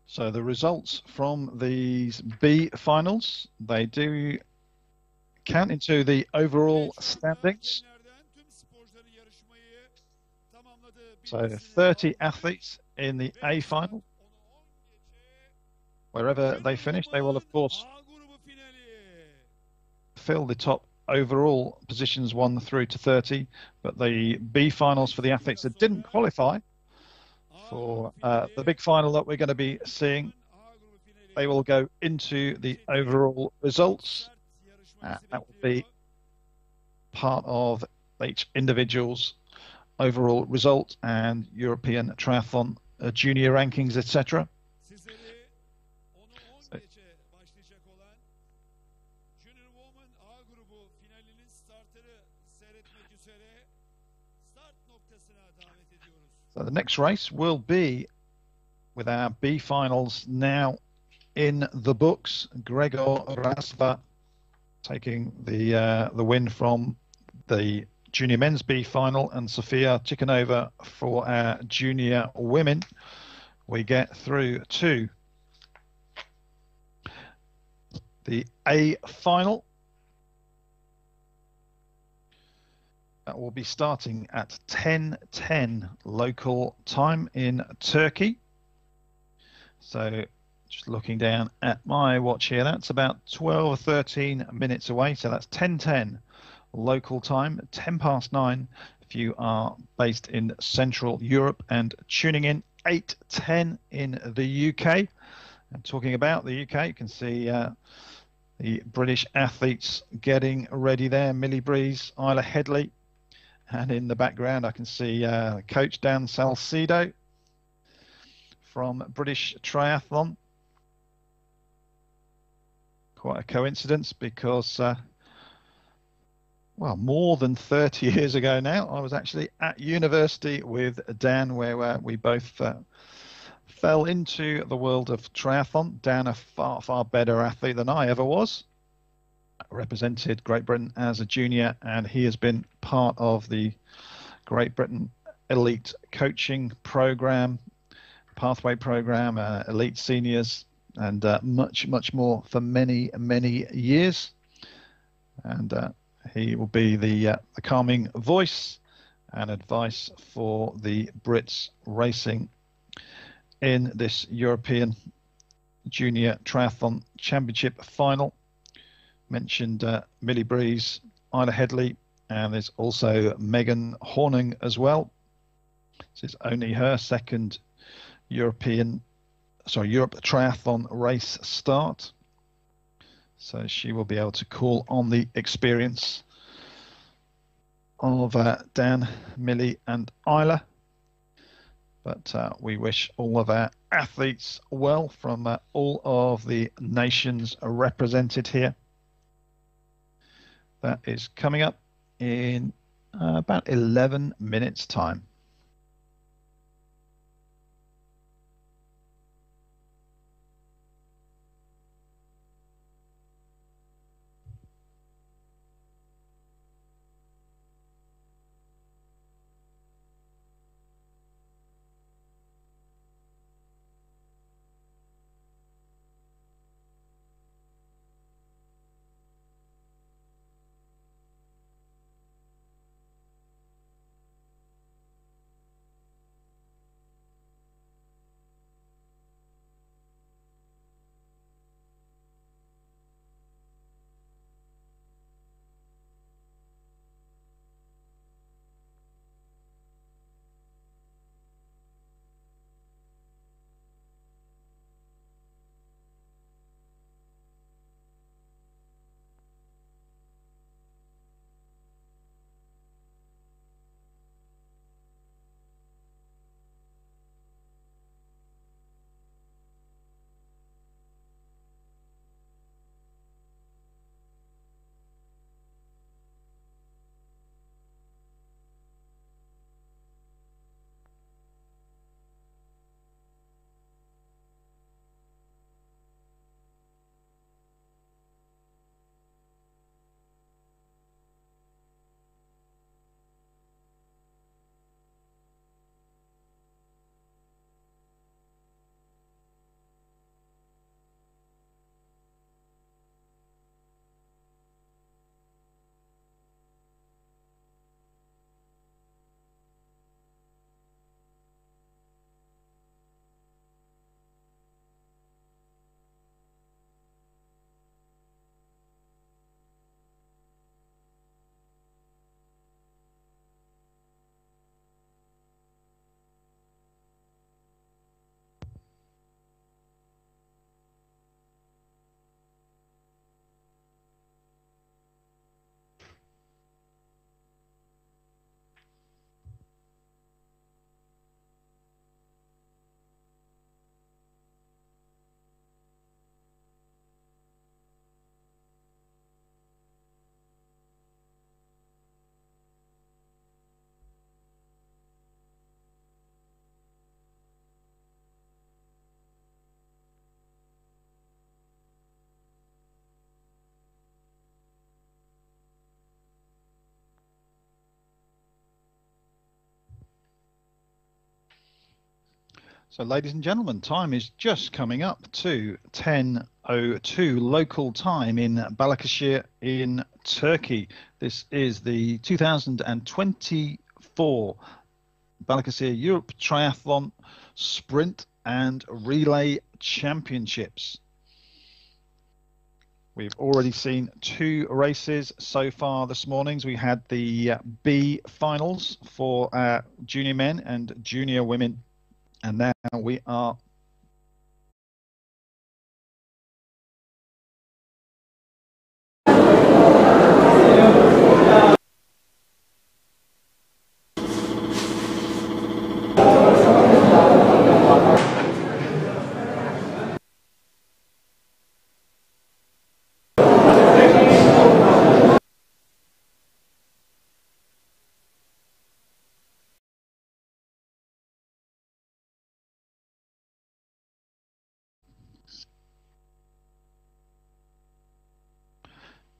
So the results from these B finals, they do count into the overall standings. So 30 athletes in the A final. Wherever they finish, they will, of course, fill the top overall positions 1 through to 30. But the B finals for the athletes that didn't qualify for the big final that we're going to be seeing, they will go into the overall results. That will be part of each individual's overall result and European Triathlon junior rankings, etc. So the next race will be with our B finals now in the books. Gregor Rasva taking the win from the junior men's B final, and Sofia Tikhanova for our junior women. We get through to the A final. That will be starting at 10:10 local time in Turkey. So just looking down at my watch here, that's about 12 or 13 minutes away. So that's 10:10 local time, 10 past 9 if you are based in Central Europe, and tuning in 8:10 in the UK. And talking about the UK, you can see the British athletes getting ready there. Millie Breeze, Isla Headley, and in the background I can see coach Dan Salcedo from British Triathlon. Quite a coincidence, because well, more than 30 years ago now, I was actually at university with Dan, where we both fell into the world of triathlon. Dan, a far better athlete than I ever was, represented Great Britain as a junior, and he has been part of the Great Britain elite coaching program, pathway program, elite seniors, and much more for many years. And he will be the calming voice and advice for the Brits racing in this European Junior Triathlon Championship final. Mentioned Millie Breeze, Isla Headley, and there's also Megan Horning as well. This is only her second Europe Triathlon race start, so she will be able to call on the experience of Dan, Millie, and Isla. But we wish all of our athletes well from all of the nations represented here. That is coming up in about 11 minutes time. So, ladies and gentlemen, time is just coming up to 10:02 local time in Balikesir in Turkey. This is the 2024 Balikesir Europe Triathlon Sprint and Relay Championships. We've already seen 2 races so far this morning. We had the B finals for junior men and junior women. And now we are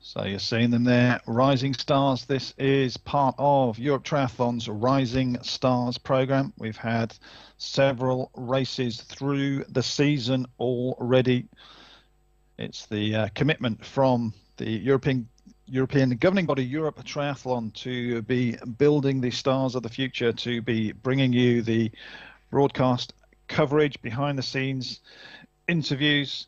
So you're seeing them there, Rising Stars. This is part of Europe Triathlon's Rising Stars program. We've had several races through the season already. It's the commitment from the European governing body, Europe Triathlon, to be building the stars of the future, to be bringing you the broadcast coverage, behind the scenes, interviews,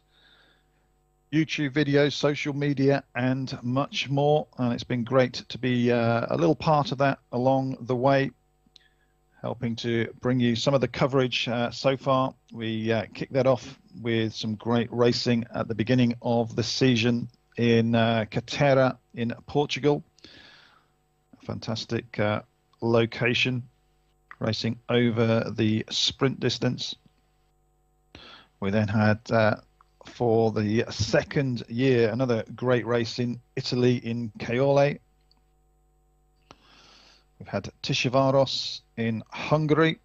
YouTube videos, social media, and much more. And it's been great to be a little part of that along the way, helping to bring you some of the coverage so far. We kicked that off with some great racing at the beginning of the season in Catera in Portugal. A fantastic location, racing over the sprint distance. We then had for the second year another great race in Italy in Caole. We've had Tiszaváros in Hungary.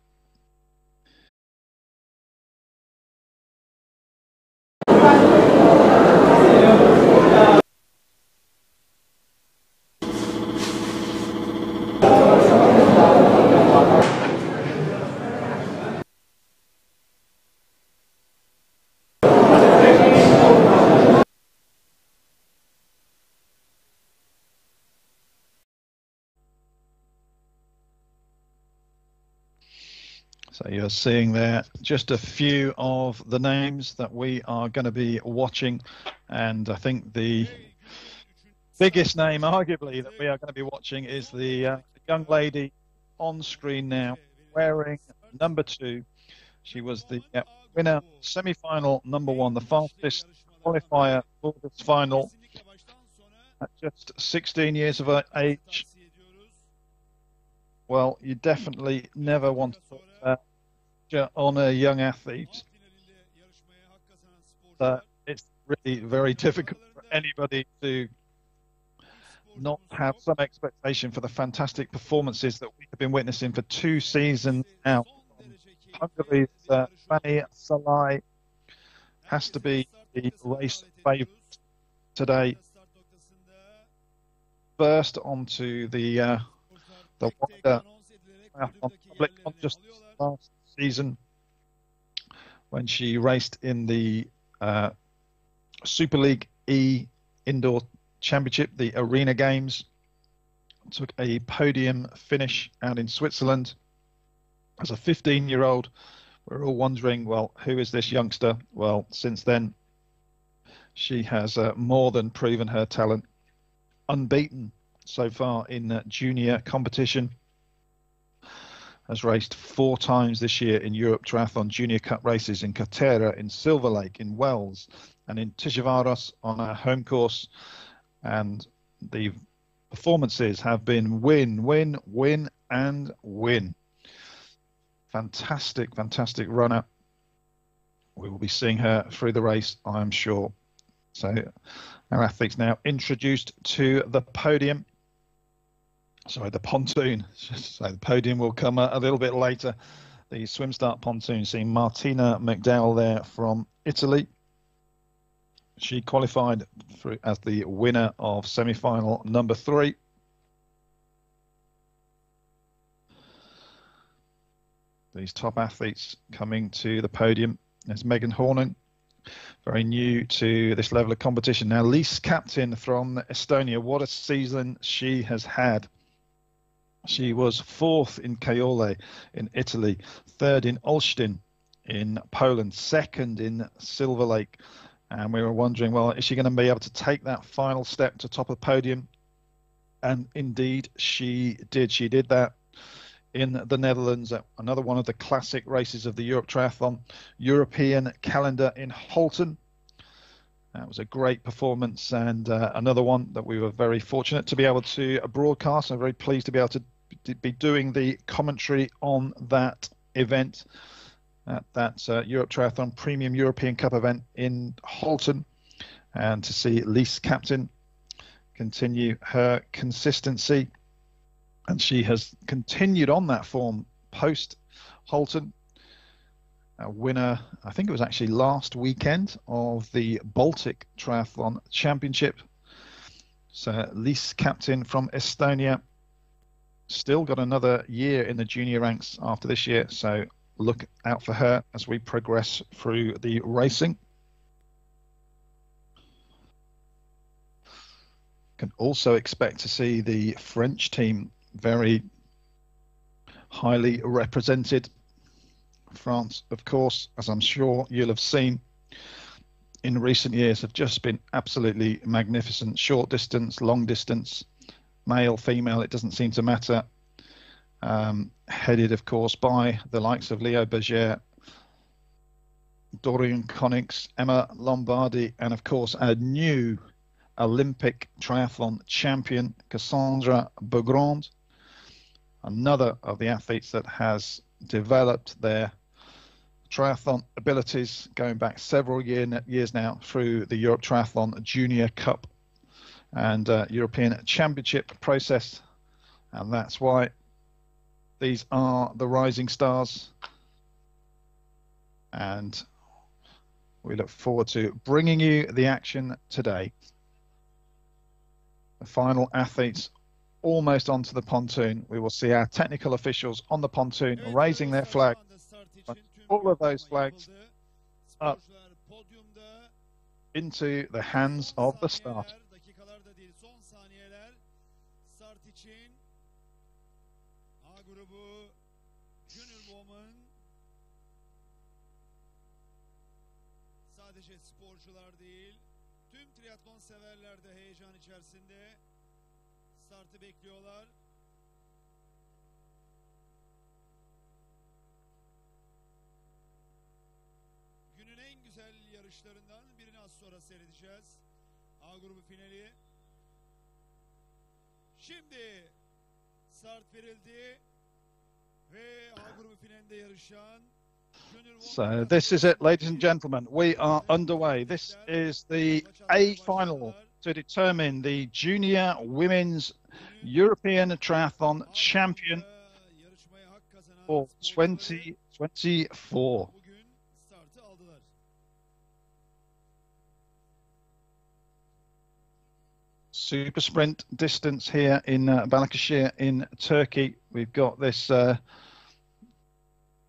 So you're seeing there just a few of the names that we are going to be watching. And I think the biggest name, arguably, that we are going to be watching is the young lady on screen now, wearing number 2. She was the winner, semi-final number 1, the fastest qualifier for this final at just 16 years of age. Well, you definitely never want to put on a young athlete. It's really very difficult for anybody to not have some expectation for the fantastic performances that we have been witnessing for 2 seasons now. Hungary's Fanny Salai has to be the race favourite today. Burst onto the wider public consciousness last season when she raced in the Super League E Indoor Championship, the Arena Games. Took a podium finish out in Switzerland as a 15-year-old. We're all wondering, well, who is this youngster? Well, since then, she has more than proven her talent. Unbeaten so far in junior competition. Has raced 4 times this year in Europe Triathlon Junior Cup races in Catera, in Silver Lake, in Wells, and in Tiszaváros on our home course. And the performances have been win, win, win, and win. Fantastic, fantastic runner. We will be seeing her through the race, I'm sure. So our athletes now introduced to the podium. Sorry, the pontoon. So the podium will come a little bit later. The swim start pontoon, seeing Martina McDowell there from Italy. She qualified as the winner of semi-final number 3. these top athletes coming to the podium. There's Megan Hornan, very new to this level of competition. Now, Lise Captain from Estonia, what a season she has had. She was 4th in Caiole in Italy, 3rd in Olsztyn in Poland, 2nd in Silver Lake. And we were wondering, well, is she going to be able to take that final step to top of the podium? And indeed, she did. She did that in the Netherlands at another one of the classic races of the Europe Triathlon European calendar in Holten. That was a great performance, and another one that we were very fortunate to be able to broadcast. I'm very pleased to be able to be doing the commentary on that event, at that Europe Triathlon Premium European Cup event in Holten, and to see Lise Captain continue her consistency. And she has continued on that form post Holten. A winner, I think it was actually last weekend, of the Baltic Triathlon Championship. So Lise Captain from Estonia still got another year in the junior ranks after this year. So look out for her as we progress through the racing. Can also expect to see the French team very highly represented. France, of course, as I'm sure you'll have seen in recent years, have just been absolutely magnificent. Short distance, long distance, male, female, it doesn't seem to matter. Headed, of course, by the likes of Leo Berger, Dorian Connix, Emma Lombardi, and of course a new Olympic triathlon champion, Cassandra Beaugrand, another of the athletes that has developed their triathlon abilities going back several years now through the Europe Triathlon Junior Cup and European Championship process. And that's why these are the rising stars. And we look forward to bringing you the action today. The final athletes almost onto the pontoon. We will see our technical officials on the pontoon raising their flag. All of those flags up into the hands of the start. Sadece sporcular değil, tüm triatlon severler de heyecan içerisinde startı bekliyorlar. Günün en güzel yarışlarından birini az sonra seyredeceğiz. A grubu finali. Şimdi start verildi ve A grubu finalinde yarışan So this is it, ladies and gentlemen. We are underway. This is the A final to determine the Junior Women's European Triathlon Champion for 2024. Super sprint distance here in Balikesir in Turkey. We've got this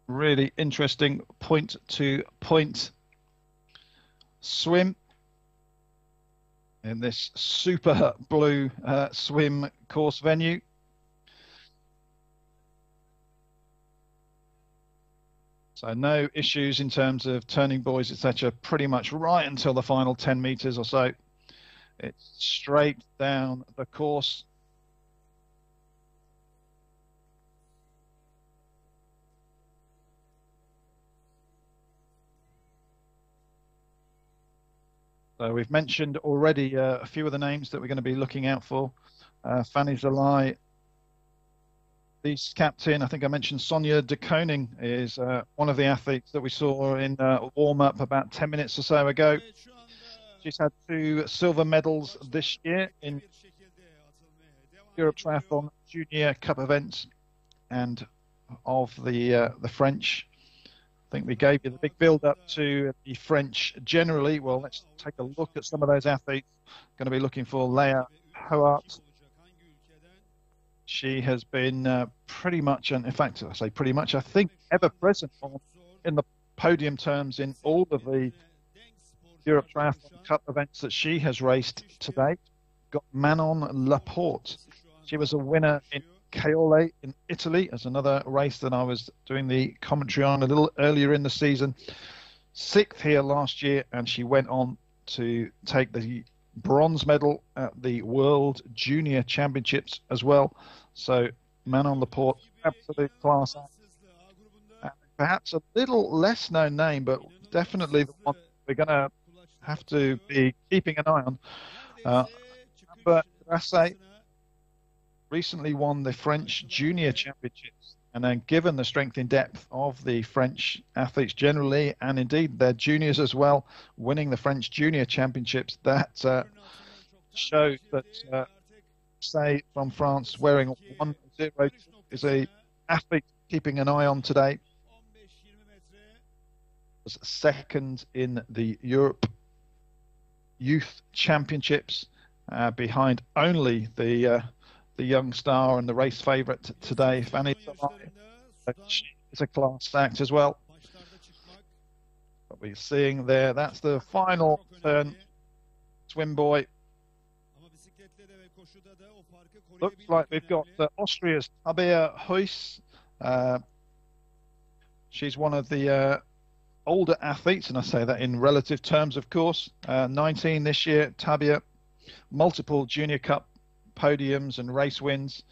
really interesting point-to-point swim in this super blue swim course venue. So no issues in terms of turning buoys, etc. Pretty much right until the final 10 meters or so. It's straight down the course. So we've mentioned already a few of the names that we're going to be looking out for. Fanny Zalai, Lise Captain. I think I mentioned Sonia de Koning is one of the athletes that we saw in warm-up about 10 minutes or so ago. She's had 2 silver medals this year in Europe Triathlon Junior Cup events and of the French. I think we gave you the big build-up to the French generally. Well, let's take a look at some of those athletes. Going to be looking for Leah Hoart, She has been pretty much, and in fact, I say pretty much, I think ever present in the podium terms in all of the Europe Triathlon Cup events that she has raced to date. Got Manon Laporte. She was a winner in Caole in Italy as another race that I was doing the commentary on a little earlier in the season. 6th here last year, and she went on to take the bronze medal at the World Junior Championships as well. So Manon Laporte, absolute class act. And perhaps a little less known name, but definitely the one we're going to have to be keeping an eye on. Amber Grasset recently won the French Junior Championships, and then given the strength in depth of the French athletes generally, and indeed their juniors as well, winning the French Junior Championships, that shows that say from France wearing 1-0 is a athlete keeping an eye on today. Was second in the Europe Youth Championships, behind only the young star and the race favourite today, Fanny Salai. She is a class act as well. What we're seeing there, that's the final turn. Swim boy. Looks like we've got Austria's Tabea Huys. She's one of the older athletes, and I say that in relative terms, of course. 19 this year, Tabea. Multiple Junior Cup podiums and race wins,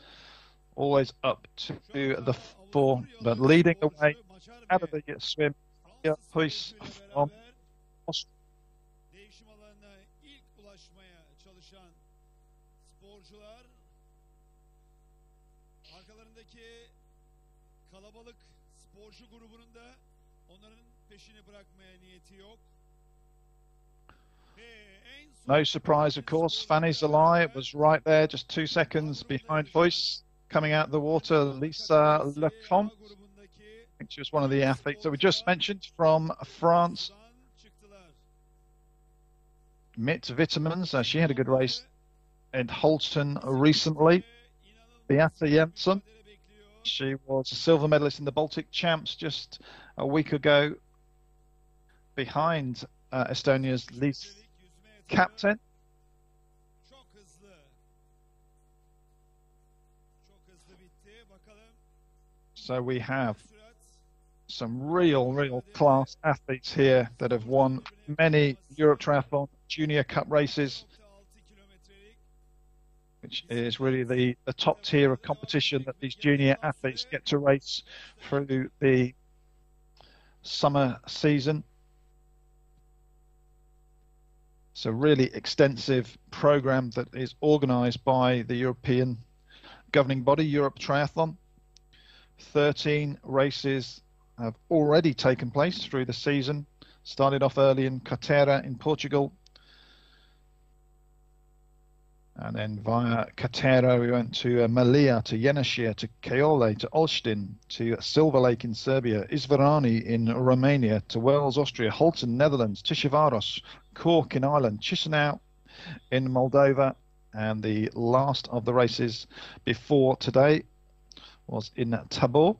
always up to the fore, but leading the way out of the swim. Huys from Austria. Değişim alanına ilk ulaşmaya çalışan sporcular, arkalarındaki kalabalık sporcu grubunun da onların peşini bırakmaya niyeti yok. No surprise, of course, Fanny Salai was right there, just 2 seconds behind Huys. Coming out of the water, Lisa Lecomte. I think she was one of the athletes that we just mentioned from France. Mitt Vitamins, she had a good race in Holton recently. Beata Jensen, she was a silver medalist in the Baltic Champs just a week ago, behind Estonia's Lise Captain. So we have some real class athletes here that have won many Europe Triathlon Junior Cup races, which is really the top tier of competition that these junior athletes get to race through the summer season. It's a really extensive program that is organised by the European governing body, Europe Triathlon. 13 races have already taken place through the season. Started off early in Caterra in Portugal. And then via Caterra we went to Malia, to Yenisheir, to Caole, to Olsztyn, to Silver Lake in Serbia, Izvorani in Romania, to Wales, Austria, Holton, Netherlands, Tiszaváros, Cork in Ireland, Chisinau in Moldova, and the last of the races before today was in Tabor.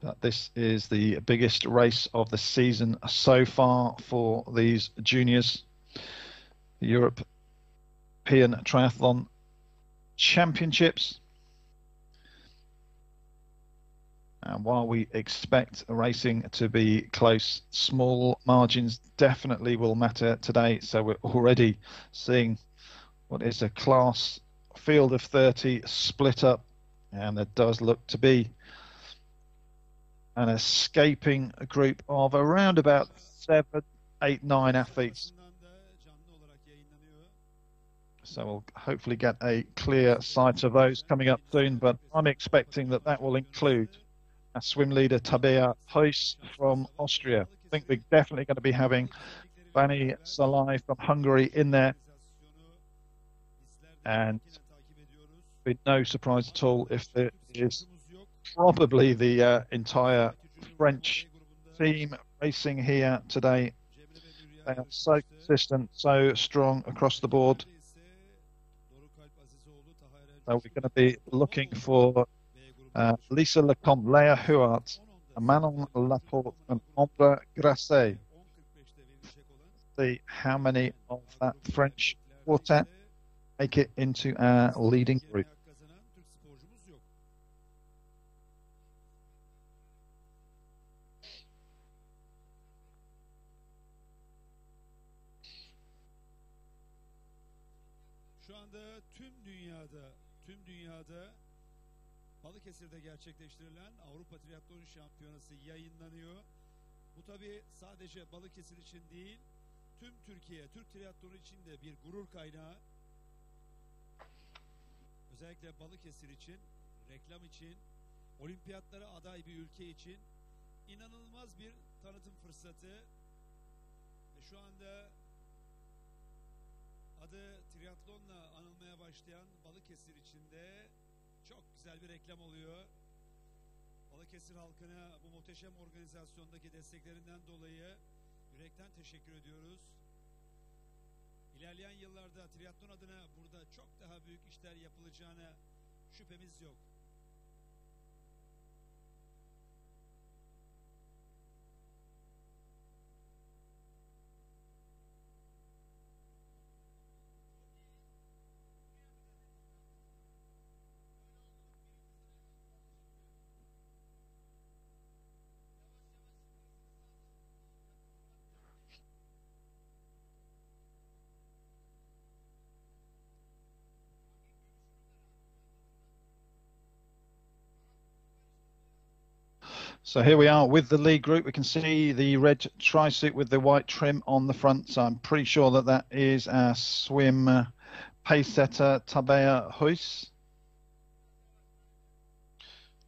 But this is the biggest race of the season so far for these juniors. The European Triathlon Championships. And while we expect racing to be close, small margins definitely will matter today. So we're already seeing what is a class field of 30 split up, and there does look to be an escaping group of around about 7, 8, 9 athletes. So we'll hopefully get a clear sight of those coming up soon, but I'm expecting that will include a swim leader, Tabea Huys from Austria. I think we're definitely going to be having Fanny Salai from Hungary in there. And with no surprise at all if there is probably the entire French team racing here today. They are so consistent, so strong across the board. So we're going to be looking for Lisa Lecomte, Léa Huart, Manon Laporte, and Ambre Grasset. See how many of that French quartet make it into our leading group. Şu anda tüm dünyada Balıkesir'de gerçekleştirilen Avrupa Triatlon Şampiyonası yayınlanıyor. Bu tabi sadece Balıkesir için değil, tüm Türkiye, Türk triatlonu için de bir gurur kaynağı. Özellikle Balıkesir için, reklam için, olimpiyatlara aday bir ülke için inanılmaz bir tanıtım fırsatı. Ve şu anda adı Triatlon'la anılmaya başlayan Balıkesir için de çok güzel bir reklam oluyor. Balıkesir halkına bu muhteşem organizasyondaki desteklerinden dolayı yürekten teşekkür ediyoruz. İlerleyen yıllarda triatlon adına burada çok daha büyük işler yapılacağına şüphemiz yok. So here we are with the lead group. We can see the red tri-suit with the white trim on the front. So I'm pretty sure that that is our swim pace setter, Tabea Huis.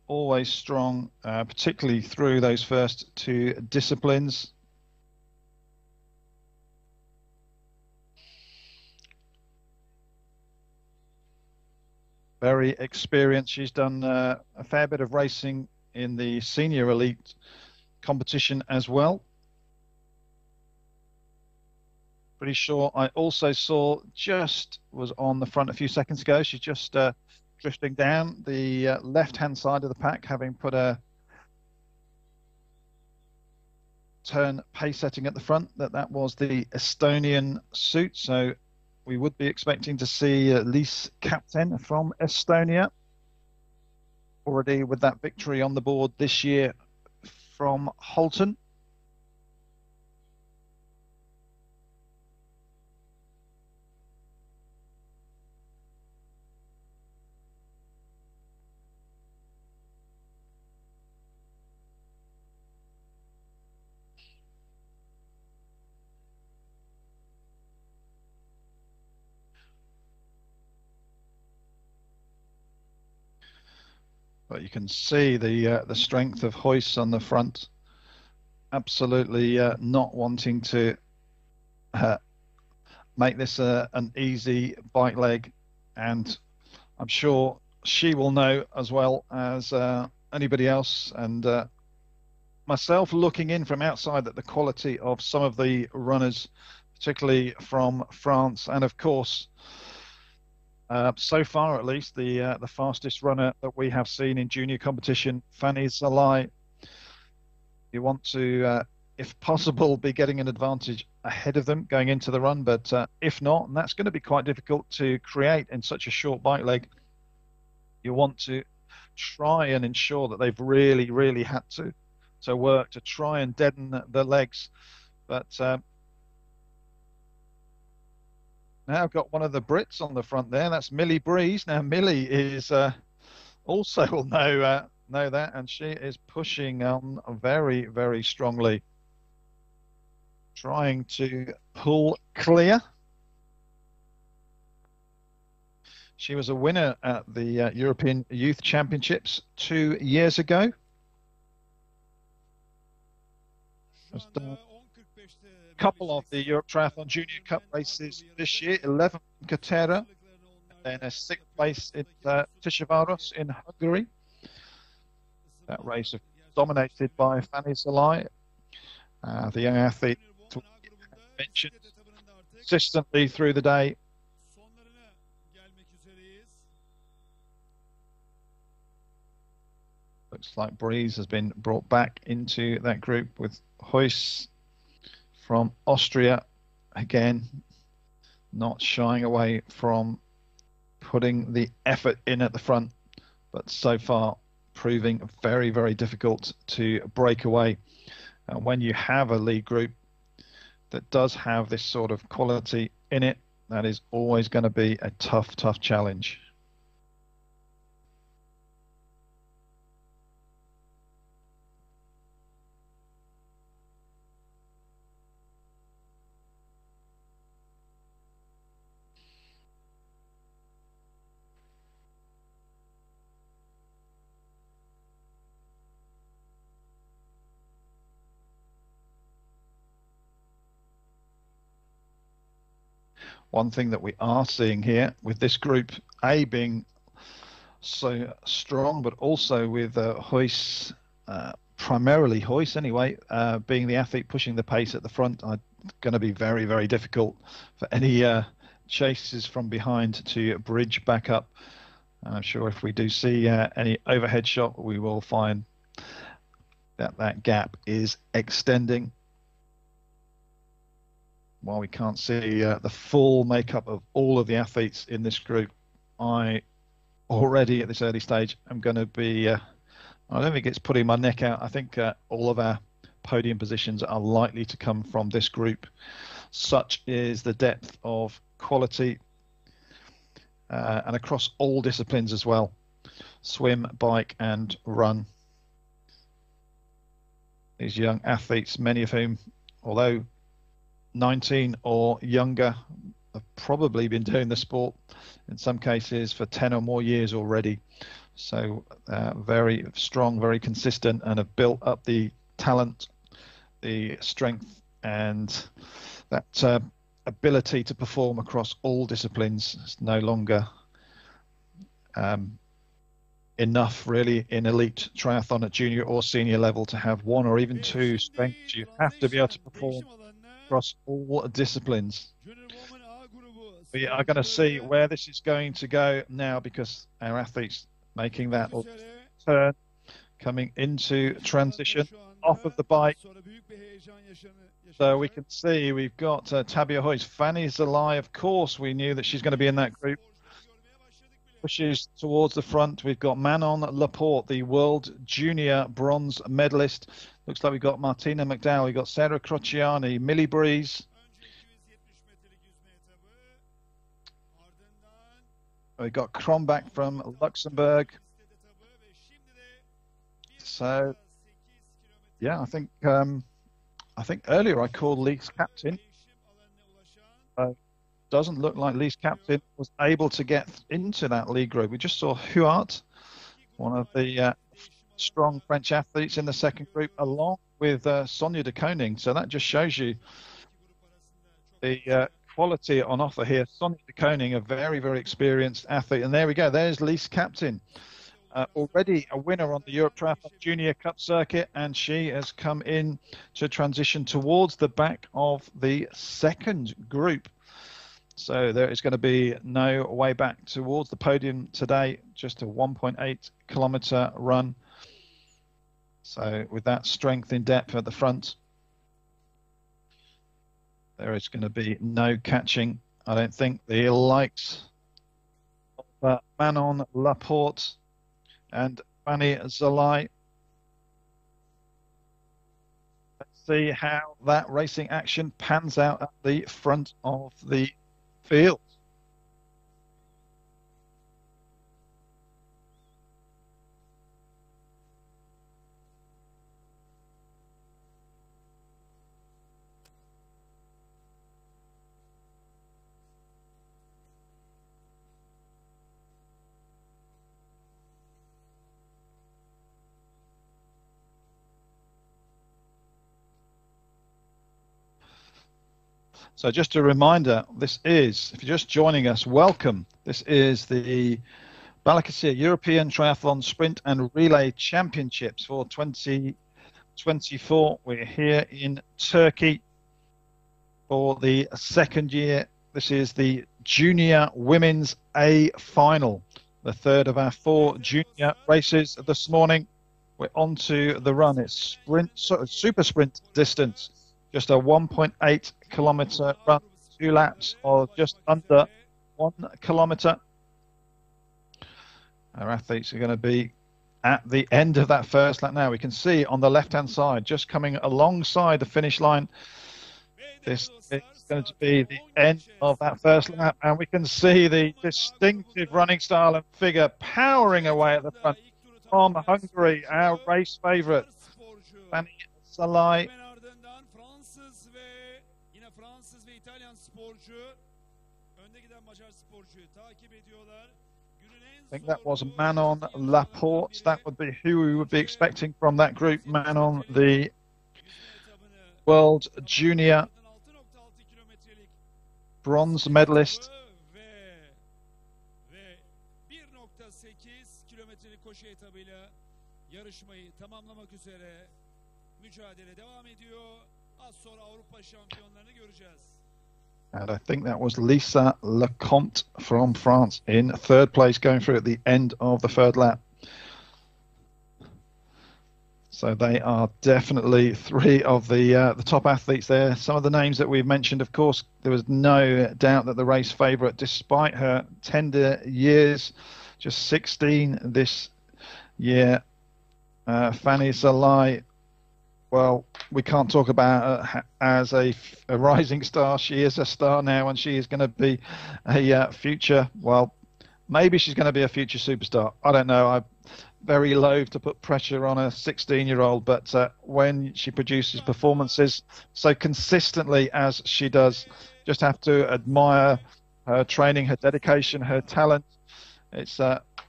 Always strong, particularly through those first two disciplines. Very experienced. She's done a fair bit of racing in the senior elite competition as well. Pretty sure I also saw was on the front a few seconds ago. She's just drifting down the left-hand side of the pack, having put a turn pace setting at the front. That was the Estonian suit. So we would be expecting to see Liis Captain from Estonia, already with that victory on the board this year from Halton. But you can see the strength of Huis on the front. Absolutely not wanting to make this an easy bike leg, and I'm sure she will know as well as anybody else, and myself looking in from outside, that the quality of some of the runners, particularly from France, and of course so far at least the fastest runner that we have seen in junior competition, Fanny Zalai. You want to, if possible, be getting an advantage ahead of them going into the run, but if not, and that's going to be quite difficult to create in such a short bike leg, you want to try and ensure that they've really had to work to try and deaden the legs. But now I've got one of the Brits on the front there. That's Millie Breeze. Now Millie is also will know that, and she is pushing on very strongly, trying to pull clear. She was a winner at the European Youth Championships 2 years ago. Just a couple of the Europe Triathlon Junior Cup races this year, 11 in Katera, and then a 6th place in Tiszaváros in Hungary. That race dominated by Fanny Zalai, the young athlete mentioned, consistently through the day. Sonlarına gelmek üzereyiz. Looks like Breeze has been brought back into that group with Huys from Austria. Again, not shying away from putting the effort in at the front, but so far proving very, very difficult to break away. And when you have a lead group that does have this sort of quality in it, that is always going to be a tough, tough challenge. One thing that we are seeing here with this group A being so strong, but also with Huys, primarily Huys anyway, being the athlete pushing the pace at the front, going to be very, very difficult for any chases from behind to bridge back up. I'm sure if we do see any overhead shot, we will find that that gap is extending. While we can't see the full makeup of all of the athletes in this group, I already at this early stage am going to be, I don't think it's putting my neck out. I think all of our podium positions are likely to come from this group. Such is the depth of quality and across all disciplines as well. Swim, bike and run. These young athletes, many of whom, although 19 or younger, have probably been doing the sport in some cases for 10 or more years already. So very strong, very consistent, and have built up the talent, the strength and that ability to perform across all disciplines. It's no longer enough really in elite triathlon at junior or senior level to have one or even two strengths. You have to be able to perform across all disciplines. We are going to see where this is going to go now, because our athletes making that turn, coming into transition off of the bike. So we can see we've got Tabia Huys. Fanny Zalai, of course, we knew that she's going to be in that group. Pushes towards the front. We've got Manon Laporte, the world junior bronze medalist. Looks like we've got Martina McDowell, we've got Sarah Crociani, Millie Breeze. We've got Kronbach from Luxembourg. So, yeah, I think earlier I called Lee's captain. Doesn't look like Lee's captain was able to get into that league group. We just saw Huart, one of the strong French athletes in the second group, along with Sonia de Koning. So that just shows you the quality on offer here. Sonia de Koning, a very, very experienced athlete. And there we go. There's Lee's captain, already a winner on the Europe Triathlon Junior Cup circuit. And she has come in to transition towards the back of the second group. So there is going to be no way back towards the podium today, just a 1.8 kilometer run. So with that strength in depth at the front, there is going to be no catching. I don't think the likes of Manon Laporte and Fanny Zalai. Let's see how that racing action pans out at the front of the field. So just a reminder, this is, if you're just joining us, welcome. This is the Balikesir European Triathlon Sprint and Relay Championships for 2024. We're here in Turkey for the second year. This is the Junior Women's A Final, the third of our 4 junior races this morning. We're on to the run. It's super sprint distance, just a 1.8 kilometer run, 2 laps of just under 1 kilometer. Our athletes are going to be at the end of that first lap now. We can see on the left-hand side, just coming alongside the finish line, this is going to be the end of that first lap, and we can see the distinctive running style and figure powering away at the front from Hungary, our race favourite, Fanny Salai. I think that was Manon Laporte. That would be who we would be expecting from that group. Manon, the World Junior bronze medalist. Yarışmayı tamamlamak üzere mücadele devam ediyor. Az sonra Avrupa şampiyonlarını göreceğiz. And I think that was Lisa Lecomte from France in third place, going through at the end of the third lap. So they are definitely 3 of the top athletes there. Some of the names that we've mentioned, of course, there was no doubt that the race favourite, despite her tender years, just 16 this year, Fanny Salai, well, we can't talk about her as a rising star. She is a star now, and she is going to be a future, well, maybe she's going to be a future superstar. I don't know. I'm very loath to put pressure on a 16-year-old, but when she produces performances so consistently as she does, just have to admire her training, her dedication, her talent. It's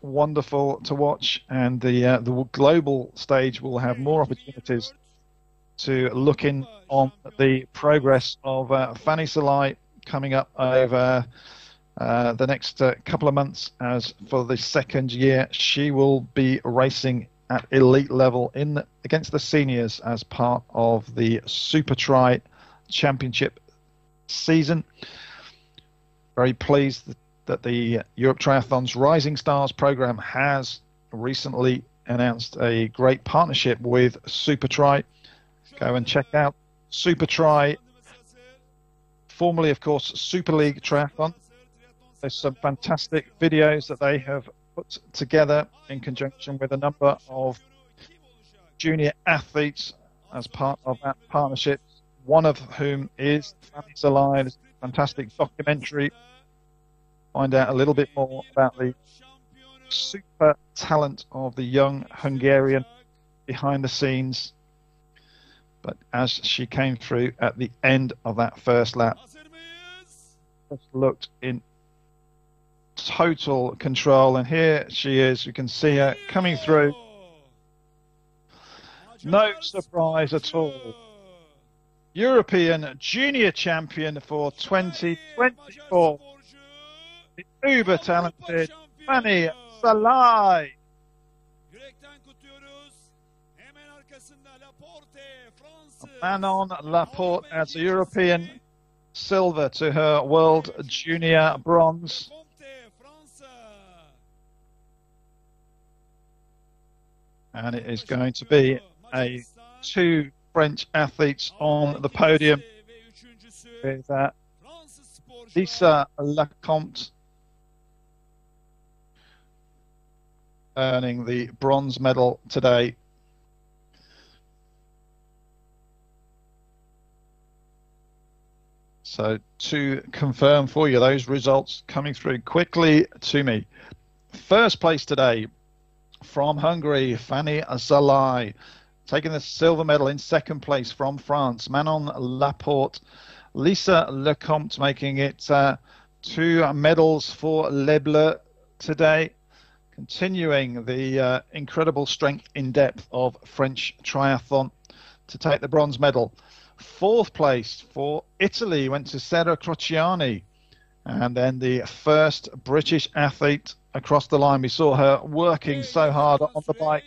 wonderful to watch, and the global stage will have more opportunities to look in on the progress of Fanny Salai coming up over the next couple of months, as for the second year she will be racing at elite level against the seniors as part of the Super Tri Championship season. Very pleased that the Europe Triathlon's Rising Stars program has recently announced a great partnership with Super Tri. Go and check out Super Tri, formerly, of course, Super League Triathlon. There's some fantastic videos that they have put together in conjunction with a number of junior athletes as part of that partnership, one of whom is Fanny Salai. There's a fantastic documentary. Find out a little bit more about the super talent of the young Hungarian behind the scenes. But as she came through at the end of that first lap, just looked in total control. And here she is. You can see her coming through. No surprise at all. European Junior Champion for 2024. The uber talented Fanny Salai. Manon Laporte adds a European silver to her World Junior bronze. And it is going to be 2 French athletes on the podium, with Lisa Lecomte earning the bronze medal today. So to confirm for you, those results coming through quickly to me. First place today from Hungary, Fanny Salai. Taking the silver medal. In second place from France, Manon Laporte. Lisa Lecomte making it 2 medals for Les Bleus today. Continuing the incredible strength in depth of French triathlon to take the bronze medal. Fourth place for Italy went to Sarah Crociani, and then the first British athlete across the line. We saw her working so hard on the bike,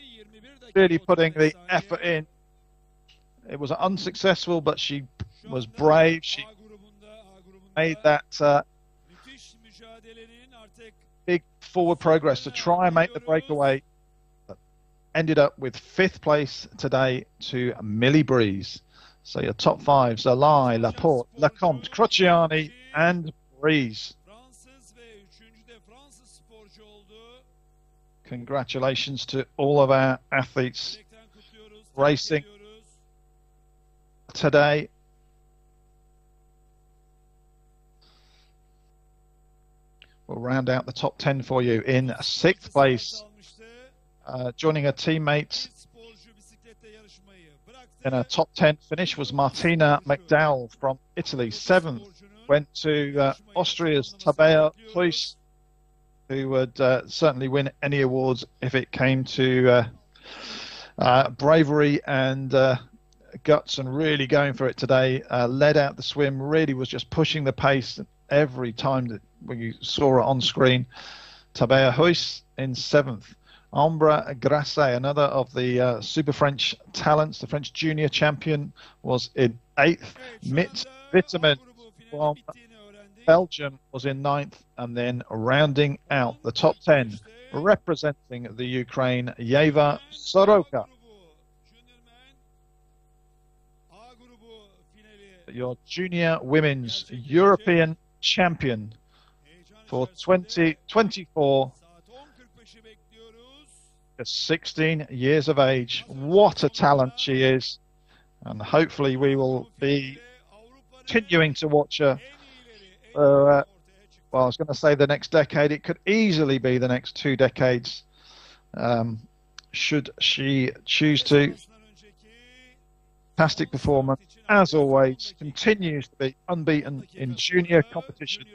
really putting the effort in. It was unsuccessful, but she was brave. She made that Müthiş mücadelenin artık big forward progress to try and make the breakaway. Ended up with 5th place today to Millie Breeze. So your top 5, Zalai, Laporte, Lecomte, Crociani and Breeze. Fransız ve 3. de Fransız sporcu oldu. Congratulations to all of our athletes Yürekten kutluyoruz. racing tebrik ediyoruz. today. We'll round out the top 10 for you. In 6th place, joining her teammates Sporcu bisiklette yarışmayı bıraktı. in a top 10 finish was Martina McDowell from Italy. 7th went to Austria's Tabea Huis, who would certainly win any awards if it came to bravery and guts and really going for it today. Led out the swim, really was just pushing the pace every time that when you saw her on screen. Tabea Huis in 7th. Ambra Grasset, another of the Super French talents, the French junior champion, was in 8th. Mit Vitamin from Belgium was in 9th. And then rounding out the top 10, representing the Ukraine, Yeva Soroka. Your junior women's European champion for 2024. 16 years of age. What a talent she is. And hopefully we will be continuing to watch her for, well, I was going to say the next decade. It could easily be the next 2 decades, should she choose to. Fantastic performance, as always, continues to be unbeaten in junior competition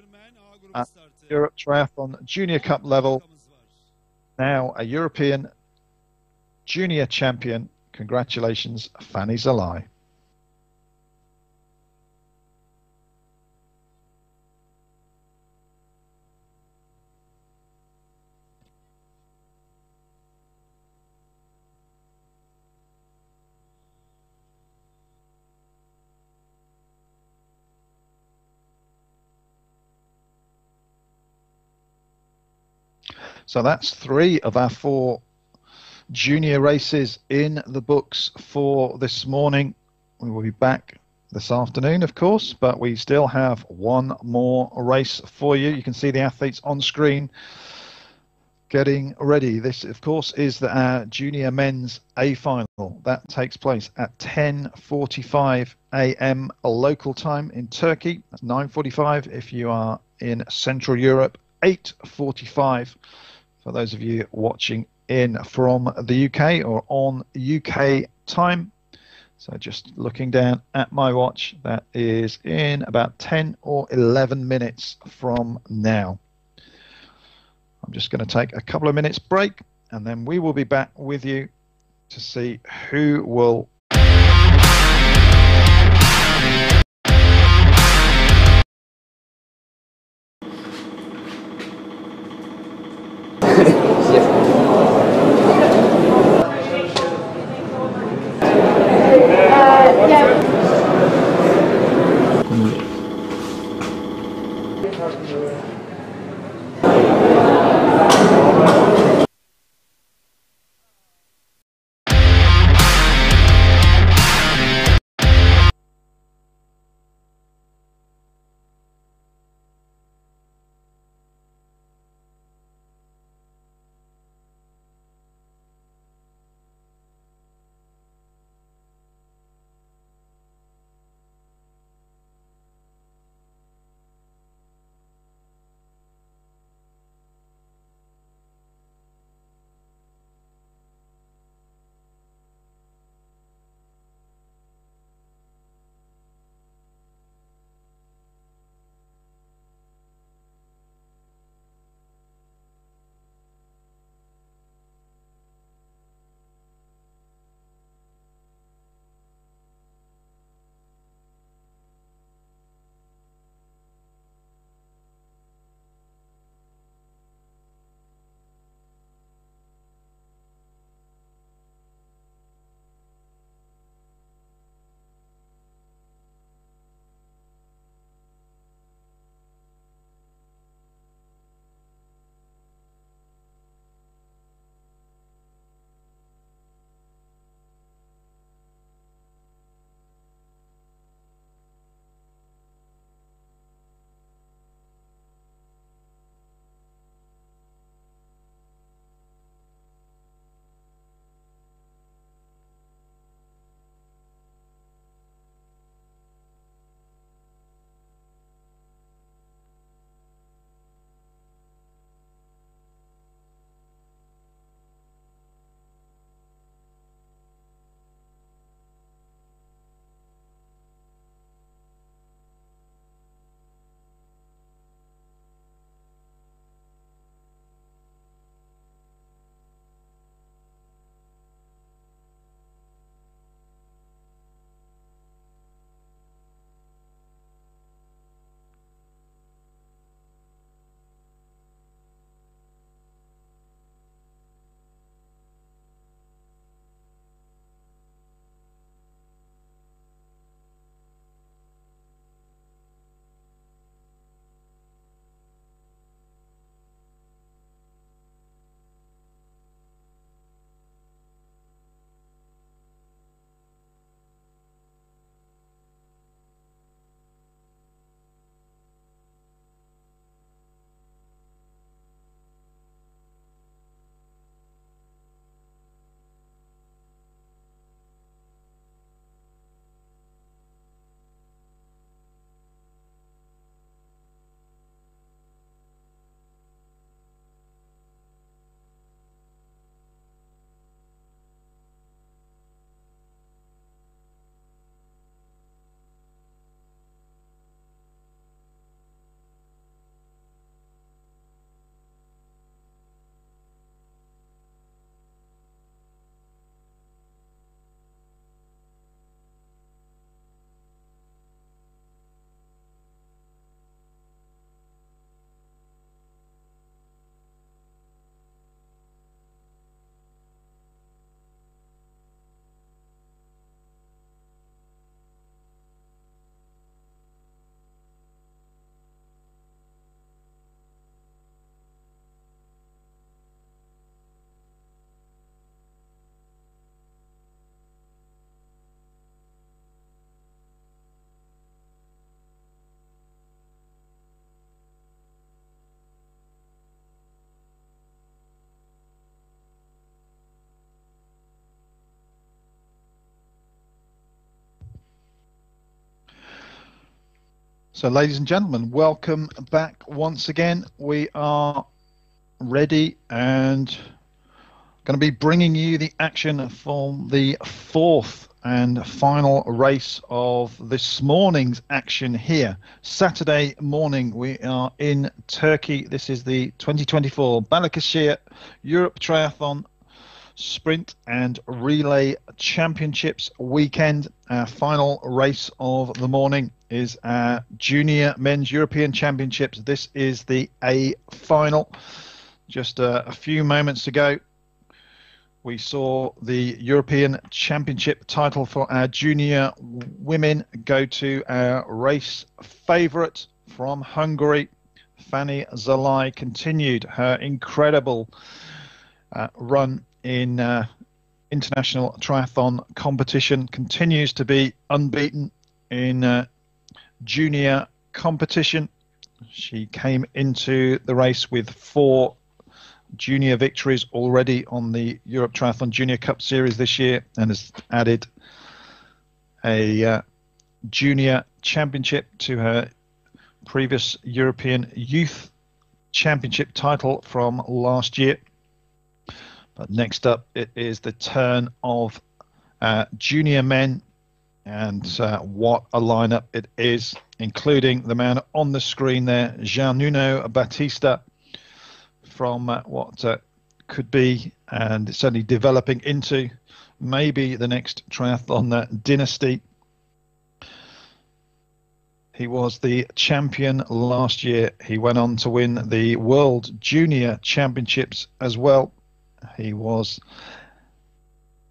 at Europe Triathlon Junior Cup level. Now a European junior champion. Congratulations, Fanny Zalai. So that's 3 of our 4 junior races in the books for this morning. We will be back this afternoon, of course, but we still have 1 more race for you. You can see the athletes on screen getting ready. This, of course, is our junior men's A final. That takes place at 10:45 a.m. local time in Turkey. That's 9:45 if you are in Central Europe, 8:45 for those of you watching in from the UK or on UK time. So just looking down at my watch, that is in about 10 or 11 minutes from now. I'm just going to take a couple of minutes break and then we will be back with you to see who will So, ladies and gentlemen, welcome back once again. We are ready and going to be bringing you the action from the fourth and final race of this morning's action here. Saturday morning, we are in Turkey. This is the 2024 Balikesir Europe Triathlon Sprint and Relay Championships weekend. Our final race of the morning is our Junior Men's European Championships. This is the A final. Just a few moments ago, we saw the European Championship title for our junior women go to our race favourite from Hungary. Fanny Zalai continued her incredible run in international triathlon competition, continues to be unbeaten in junior competition. She came into the race with 4 junior victories already on the Europe Triathlon Junior Cup Series this year, and has added a junior championship to her previous European Youth Championship title from last year. But next up, it is the turn of junior men, and what a lineup it is, including the man on the screen there, Jean-Nuno Batista, from what could be, and it's certainly developing into, maybe the next triathlon dynasty. He was the champion last year. He went on to win the World Junior Championships as well. He was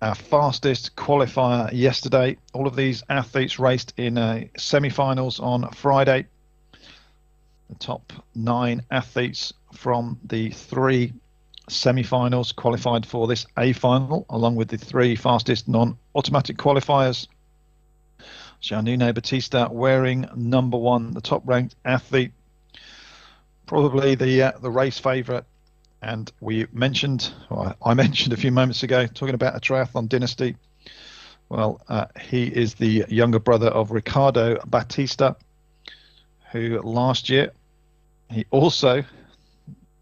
our fastest qualifier yesterday. All of these athletes raced in semi-finals on Friday. The top 9 athletes from the 3 semi-finals qualified for this A final, along with the 3 fastest non-automatic qualifiers. Jean-Nuno Batista wearing number 1, the top-ranked athlete, probably the race favourite. And we mentioned, or I mentioned a few moments ago, talking about a triathlon dynasty. Well, he is the younger brother of Ricardo Batista, who last year, he also,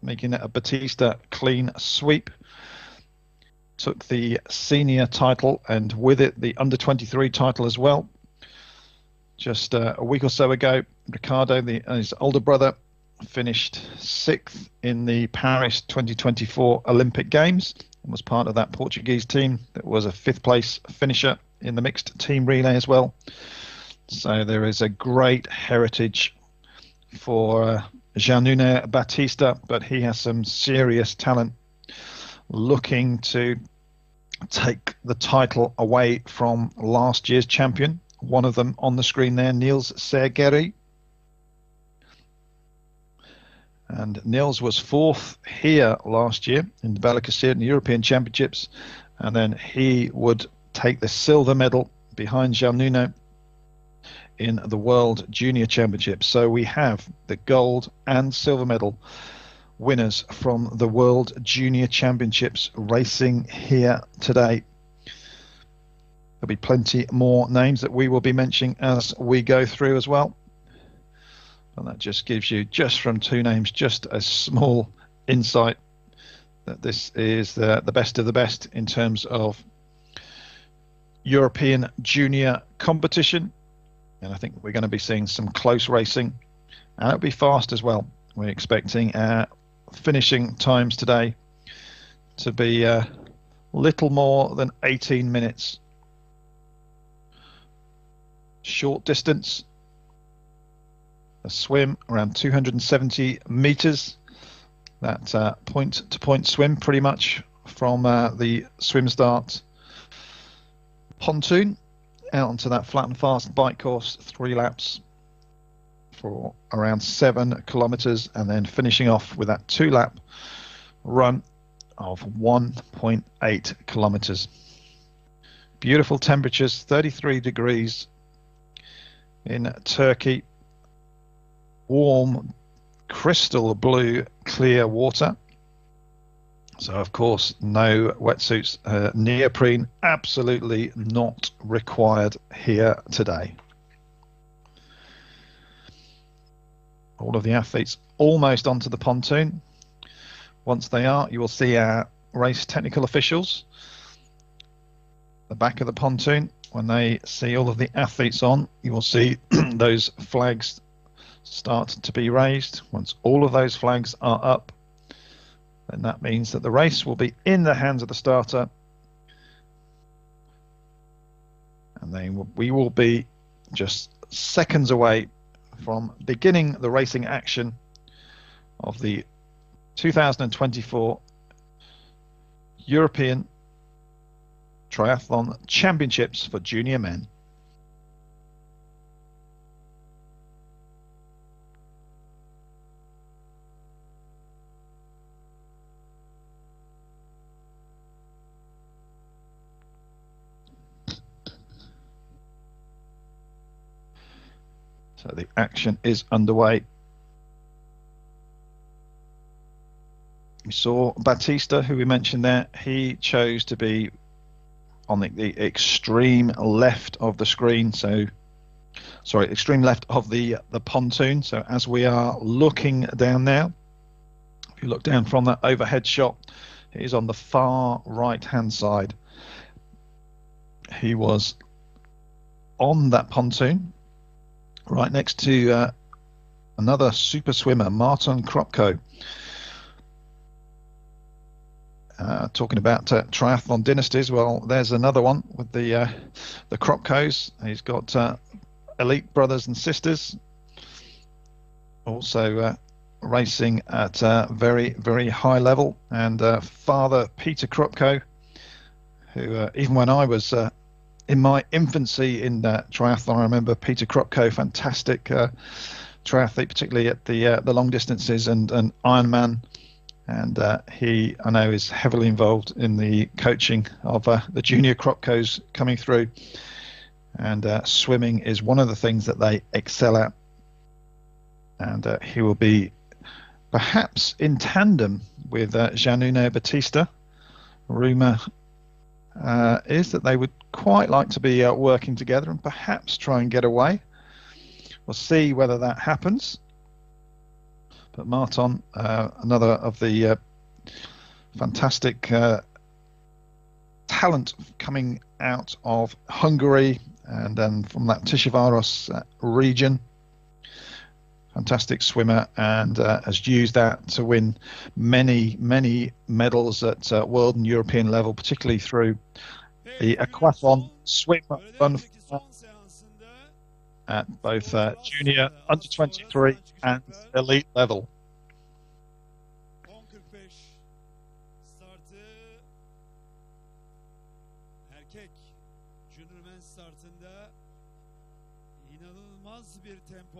making it a Batista clean sweep, took the senior title, and with it the under-23 title as well. Just a week or so ago, Ricardo, his older brother, finished 6th in the Paris 2024 Olympic Games and was part of that Portuguese team that was a 5th place finisher in the mixed team relay as well. So there is a great heritage for Jean-Nuno Batista, but he has some serious talent, looking to take the title away from last year's champion. One of them on the screen there, Niels Sergeri. And Niels was 4th here last year in the Balikesir in the European Championships, and then he would take the silver medal behind Jean-Nuno in the World Junior Championships. So we have the gold and silver medal winners from the World Junior Championships racing here today. There'll be plenty more names that we will be mentioning as we go through as well. And that just gives you, just from 2 names, just a small insight that this is the best of the best in terms of European junior competition. And I think we're going to be seeing some close racing, and it'll be fast as well. We're expecting our finishing times today to be little more than 18 minutes. Short distance, a swim around 270 meters. That point-to-point swim, pretty much from the swim start pontoon out onto that flat and fast bike course, 3 laps for around 7 kilometers, and then finishing off with that 2-lap run of 1.8 kilometers. Beautiful temperatures, 33 degrees in Turkey. Warm, crystal blue, clear water. So, of course, no wetsuits. Neoprene, absolutely not required here today. all of the athletes almost onto the pontoon. Once they are, you will see our race technical officials at the back of the pontoon. When they see all of the athletes on, you will see those flags start to be raised. Once all of those flags are up, then that means that the race will be in the hands of the starter, and then we will be just seconds away from beginning the racing action of the 2024 European Triathlon Championships for junior men. So the action is underway. We saw Batista, who we mentioned there. He chose to be on the extreme left of the screen. So, sorry, extreme left of the pontoon. So as we are looking down now, if you look down from that overhead shot, he is on the far right-hand side. He was on that pontoon, right next to another super swimmer, Martin Kropko. Talking about triathlon dynasties, well, there's another one with the Kropkos. He's got elite brothers and sisters, also racing at a very, very high level. And father Peter Kropko, who even when I was in my infancy in triathlon, I remember Peter Kropko, fantastic triathlete, particularly at the long distances and Ironman. And he, I know, is heavily involved in the coaching of the junior Kropkos coming through. And swimming is one of the things that they excel at. And he will be perhaps in tandem with Giannuno Battista. Rumour is that they would quite like to be working together and perhaps try and get away. We'll see whether that happens. But Martin, another of the fantastic talent coming out of Hungary and then from that Tiszaváros region. Fantastic swimmer, and has used that to win many, many medals at world and European level, particularly through the aquathlon swim run at both junior, under 23 and elite level.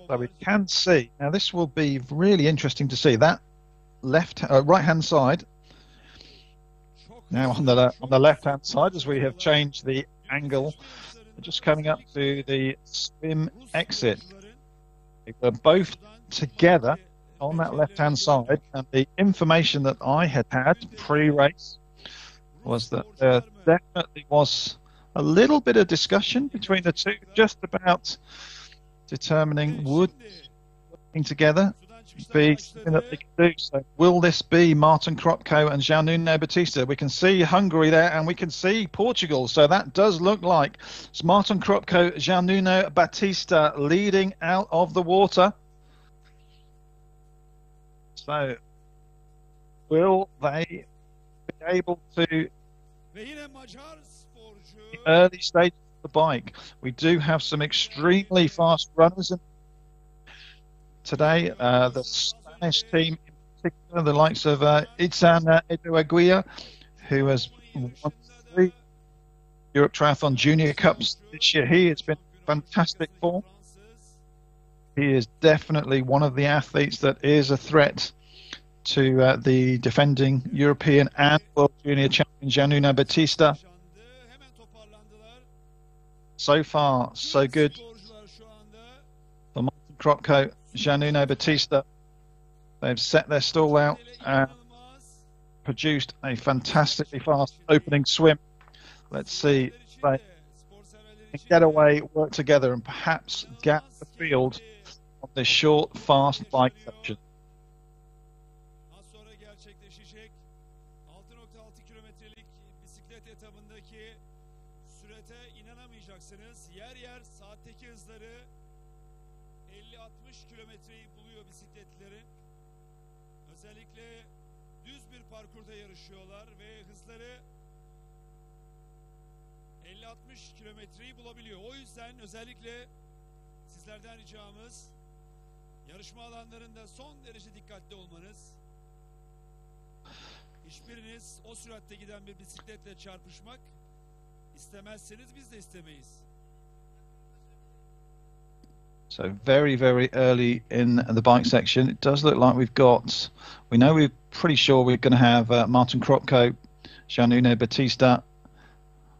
So we can see, now this will be really interesting to see, that right hand side now on the left hand side, as we have changed the angle, just coming up to the swim exit. We're both together on that left hand side, and the information that I had pre-race was that there definitely was a little bit of discussion between the two, just about determining would working together be something that they can do. So will this be Martin Kropko and Giannuno Battista? We can see Hungary there, and we can see Portugal. So that does look like it's Martin Kropko, Giannuno Battista leading out of the water. So will they be able to, the early stages of the bike? We do have some extremely fast runners today. The Spanish team in particular, the likes of Itzan Edoaguirre, who has won 3 Europe Triathlon Junior Cups this year. He has been fantastic form. He is definitely one of the athletes that is a threat to the defending European and World Junior champion Giannuno Battista. So far, so good for Martin Kropko, Giannuno Battista. They've set their stall out and produced a fantastically fast opening swim. Let's see if they can get away, work together, and perhaps gap the field on this short, fast bike section. Az sonra gerçekleşecek 6.6 kilometrelik bisiklet etabındaki sürete inanamayacaksınız. Yer yer saatteki hızları 50-60 kilometreyi buluyor bisikletlilerin. Özellikle düz bir parkurda yarışıyorlar ve hızları 50-60 kilometreyi bulabiliyor. O yüzden özellikle sizlerden ricamız yarışma alanlarında son derece dikkatli olmanız. Hiçbiriniz o süratte giden bir bisikletle çarpışmak istemezseniz biz de istemeyiz. So very early in the bike section. It does look like we're pretty sure we're going to have Martin Kropko, Jean-Nuno Batista.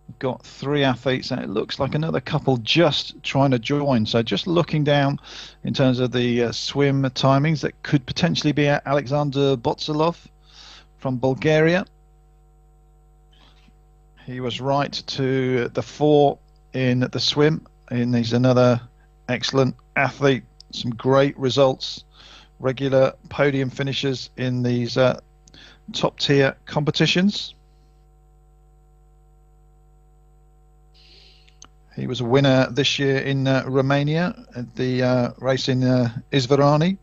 We've got 3 athletes, and it looks like another couple just trying to join. So just looking down in terms of the swim timings, that could potentially be Alexander Botsalov from Bulgaria. He was right to the 4 in the swim, and he's another excellent athlete. Some great results, regular podium finishes in these top tier competitions. He was a winner this year in Romania at the race in Izvorani.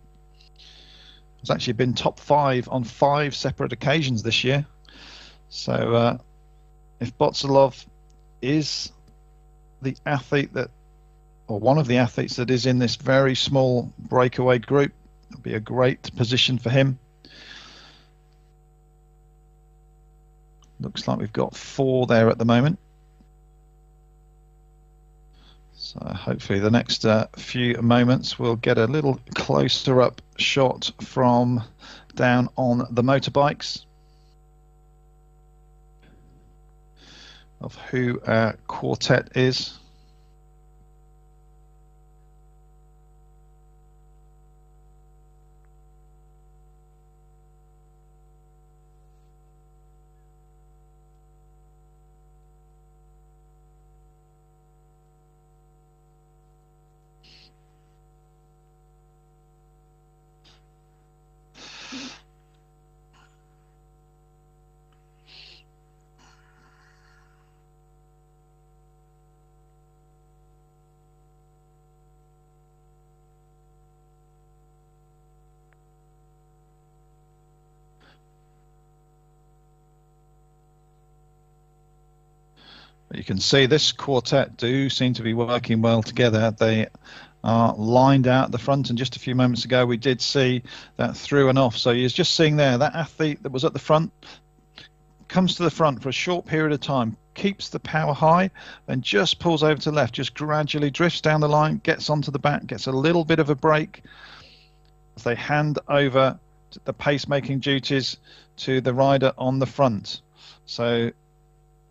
He's actually been top 5 on 5 separate occasions this year. So if Botsalov is the athlete that, or one of the athletes that is in this very small breakaway group, it'll be a great position for him. Looks like we've got 4 there at the moment. So hopefully the next few moments we'll get a little closer up shot from down on the motorbikes of who our quartet is. You can see this quartet do seem to be working well together. They are lined out at the front, and just a few moments ago we did see that through and off. So you're just seeing there that athlete that was at the front comes to the front for a short period of time, keeps the power high, then just pulls over to the left, just gradually drifts down the line, gets onto the back, gets a little bit of a break as they hand over the pacemaking duties to the rider on the front. So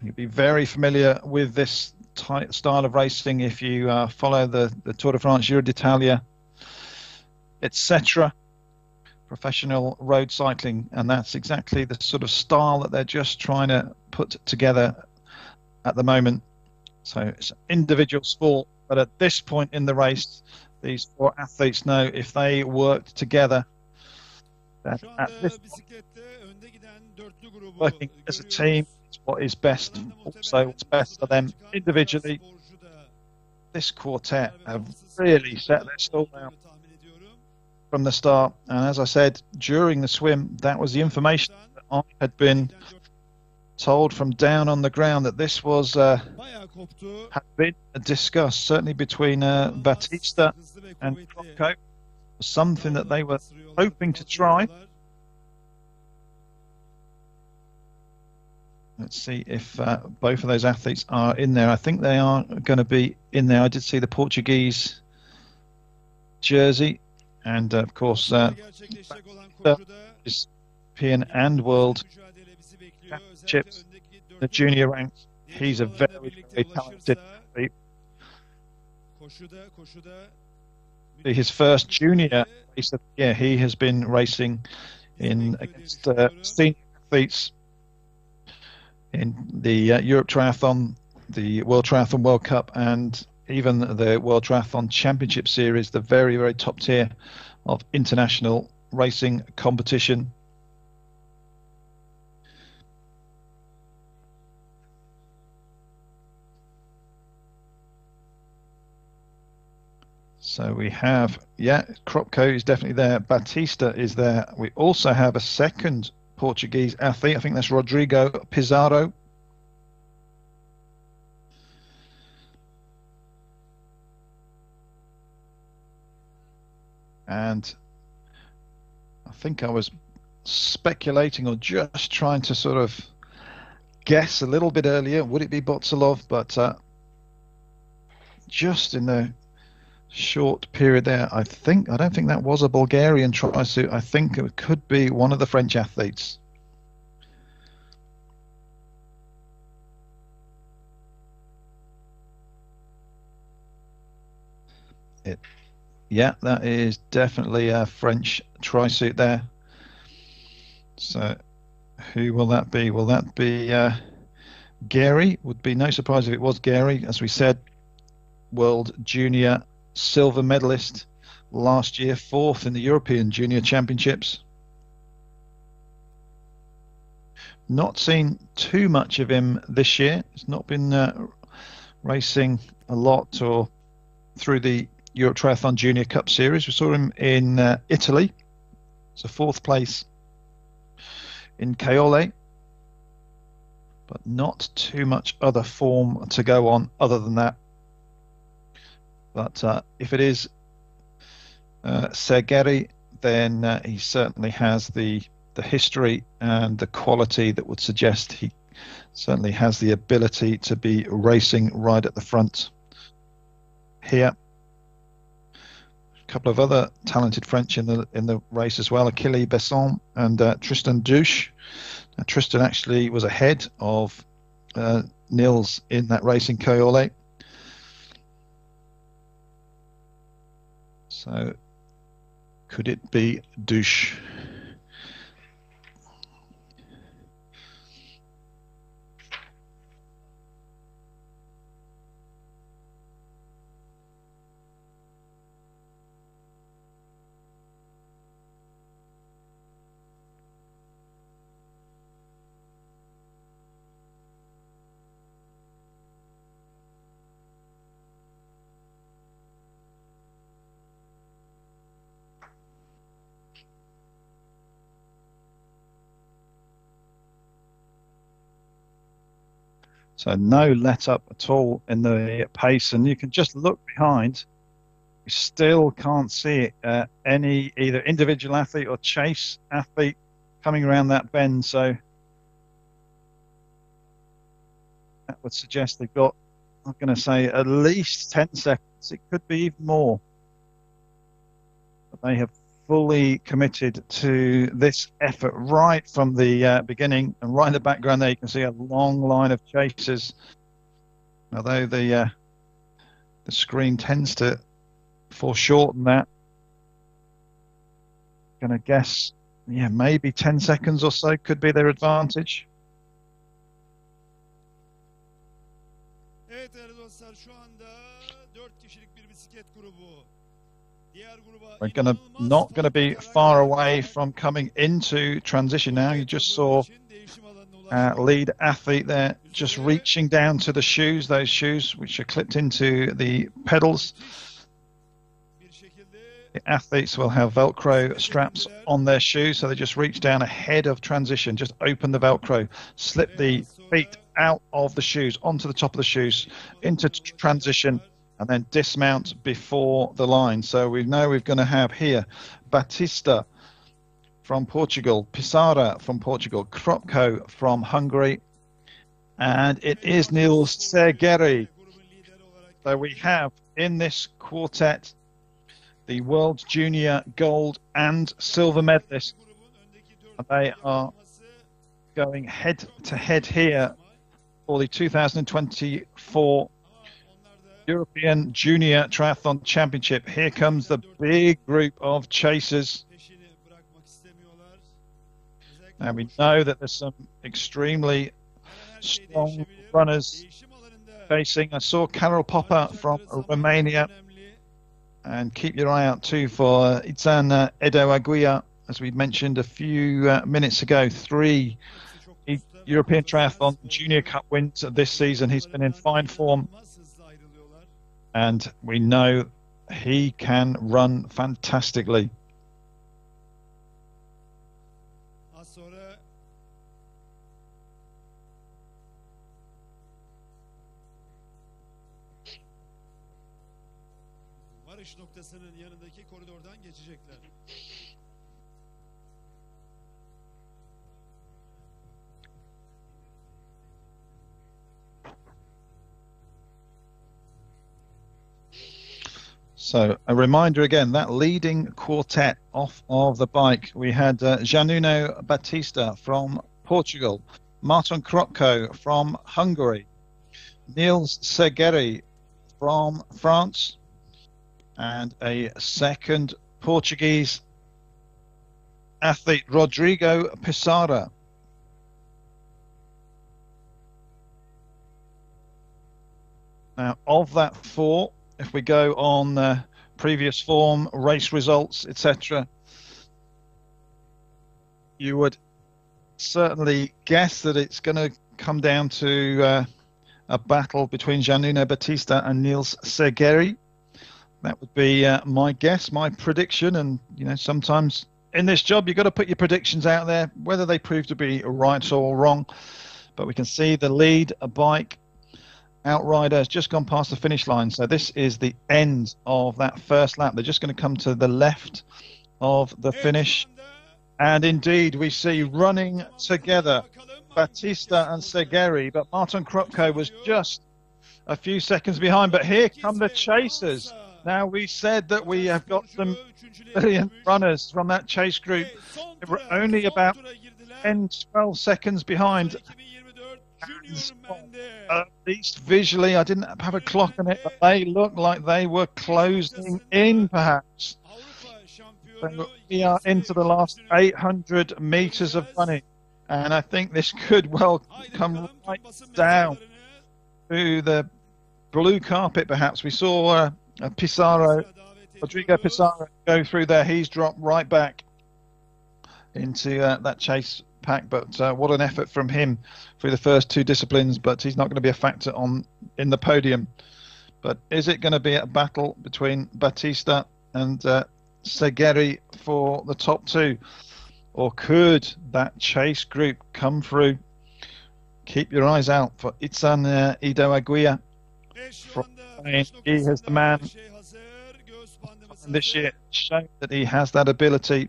you'll be very familiar with this type style of racing if you follow the Tour de France, Giro d'Italia, etc. Professional road cycling, and that's exactly the sort of style that they're just trying to put together at the moment. So it's an individual sport, but at this point in the race, these 4 athletes know if they worked together, that at this point, working as a team, what is best, also what's best for them individually. This quartet have really set their stall out from the start, and as I said during the swim, that was the information that I had been told from down on the ground, that this was had been discussed certainly between Batista and Kropko, something that they were hoping to try. Let's see if both of those athletes are in there. I think they are going to be in there. I did see the Portuguese jersey, and of course European and World Championships, the junior ranks. He's a very talented athlete. His first junior race of the year, he has been racing in against senior athletes in the Europe Triathlon, the World Triathlon World Cup, and even the World Triathlon Championship Series, the very, very top tier of international racing competition. So we have, Kropko is definitely there. Batista is there. We also have a second Portuguese athlete. I think that's Rodrigo Pizarro. And I think I was speculating or just trying to sort of guess a little bit earlier, would it be Botsalov? But just in the short period there, I don't think that was a Bulgarian tri-suit. I think it could be one of the French athletes. Yeah, that is definitely a French tri-suit there. So who will that be? Will that be Gary? Would be no surprise if it was Gary. As we said, World Junior silver medalist last year, 4th in the European Junior Championships. Not seen too much of him this year. He's not been racing a lot or through the Europe Triathlon Junior Cup Series. We saw him in Italy. It's a 4th place in Caiole, but not too much other form to go on other than that. But if it is Sergeri, then he certainly has the history and the quality that would suggest he certainly has the ability to be racing right at the front here. A couple of other talented French in the race as well, Achille Besson and Tristan Douche. Now, Tristan actually was ahead of Nils in that race in Caiole. So could it be Douche? So no let up at all in the pace, and you can just look behind. You still can't see any either individual athlete or chase athlete coming around that bend. So that would suggest they've got, I'm going to say, at least 10 seconds. It could be even more. But they have fully committed to this effort right from the beginning, and right in the background there you can see a long line of chasers, although the screen tends to foreshorten that. Gonna guess, maybe 10 seconds or so could be their advantage. Evet değerli dostlar, şu anda 4 kişilik bir bisiklet grubu. We're not going to be far away from coming into transition now. You just saw lead athlete there just reaching down to the shoes, those shoes which are clipped into the pedals. The athletes will have Velcro straps on their shoes, so they just reach down ahead of transition, just open the Velcro, slip the feet out of the shoes, onto the top of the shoes, into transition, and then dismount before the line. So we know we're going to have here Batista from Portugal, Pissarra from Portugal, Kropko from Hungary, and it is Nils Sergeri. So we have in this quartet the World Junior Gold and Silver medalists. They are going head to head here for the 2024 European Junior Triathlon Championship. Here comes the big group of chasers. And we know that there's some extremely strong runners chasing. I saw Carol Popper from Romania. And keep your eye out too for Itzan Edo Aguirre, as we mentioned a few minutes ago. 3 European Triathlon Junior Cup wins this season. He's been in fine form. And we know he can run fantastically. Varış noktasının yanındaki koridordan geçecekler. So a reminder again, that leading quartet off of the bike, we had Januno Batista from Portugal, Martin Kropko from Hungary, Niels Segeri from France, and a second Portuguese athlete, Rodrigo Pissarra. Now, of that 4, if we go on previous form, race results, etc., you would certainly guess that it's going to come down to a battle between Januno Batista and Niels Segeri. That would be my guess, my prediction. And, you know, sometimes in this job, you've got to put your predictions out there, whether they prove to be right or wrong. But we can see the lead, a bike, outrider has just gone past the finish line. So this is the end of that first lap. They're just going to come to the left of the finish. And indeed, we see running together Batista and Segeri. But Martin Kropko was just a few seconds behind. But here come the chasers. Now, we said that we have got some brilliant runners from that chase group. They were only about 10, 12 seconds behind. At least visually, I didn't have a clock on it, but they looked like they were closing in, perhaps. So we are into the last 800 meters of running, and I think this could well come right down to the blue carpet, perhaps. We saw Rodrigo Pissarra go through there. He's dropped right back into that chase pack, but what an effort from him through the first 2 disciplines. But he's not going to be a factor in the podium. But is it going to be a battle between Batista and Segeri for the top 2, or could that chase group come through? Keep your eyes out for Itzan Edo Aguirre from Spain. He is the man this year, shown that he has that ability.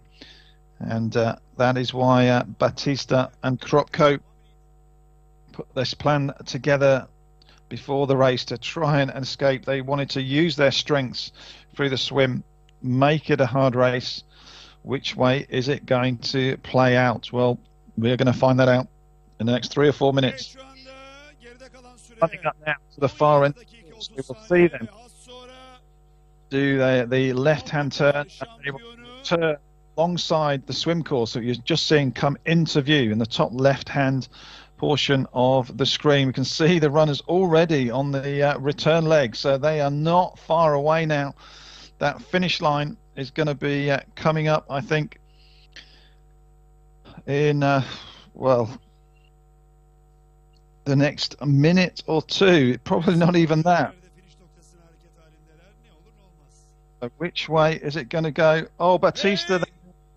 And that is why Batista and Kropko put this plan together before the race to try and escape. They wanted to use their strengths through the swim, make it a hard race. Which way is it going to play out? Well, we're going to find that out in the next 3 or 4 minutes. Running up now to the far end, we will see them do the left-hand turn, and they will turn alongside the swim course that you're just seeing come into view in the top left-hand portion of the screen. We can see the runners already on the return leg, so they are not far away now. That finish line is going to be coming up, I think, in well, the next minute or 2. Probably not even that. So which way is it going to go? Oh, Batista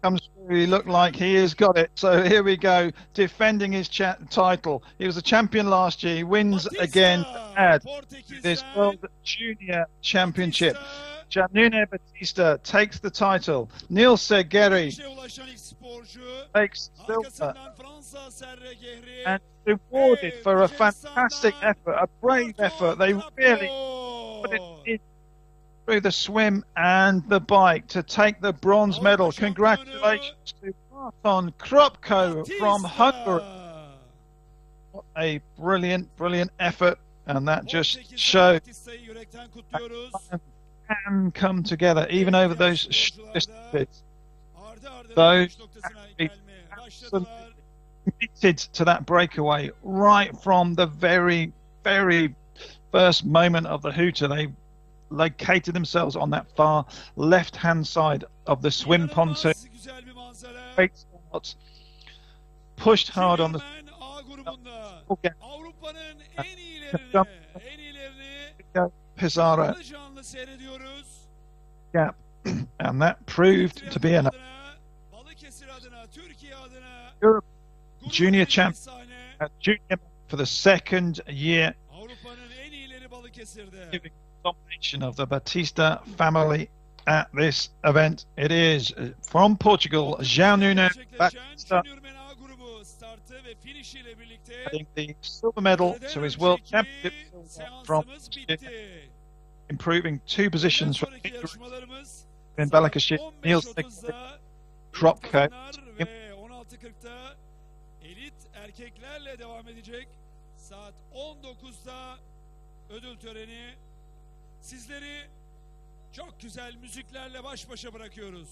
comes through. He looked like he has got it. So here we go, defending his title. He was a champion last year. He wins again to add this World Junior Championship. Januno Batista takes the title. Niels Segeri takes silver and rewarded for a fantastic effort, a brave effort. They really put it in through the swim and the bike to take the bronze medal. Congratulations to Martin Kropko from Hungary. What a brilliant, brilliant effort. And that just shows that can come together even over those distances. Those absolutely committed to that breakaway right from the very, very first moment of the hooter, they located themselves on that far left-hand side of the swim pontoon. İnanılmaz güzel bir manzara. Great start. Pushed hard on the Hemen A grubunda Okay. Avrupa'nın en iyilerini Pizarro canlı canlı seyrediyoruz. gap, and that proved to be enough. Balıkesir adına, Türkiye adına Europe gurur Junior verici bir champ sahne. junior for the second year, Avrupa'nın en iyileri Balıkesir'de. giving domination of the Batista family at this event. It is from Portugal, João Nuno Batista, Junior A grubu startı ve finişiyle birlikte getting the silver medal to his World Championship from seansımız bitti. improving 2 positions from Sonraki yarışmalarımız in Balikesir. Neil 15.30'da Crop coat. kadınlar ve 16.40'da elit erkeklerle devam edecek. Saat 19'da ödül töreni. Sizleri çok güzel müziklerle baş başa bırakıyoruz.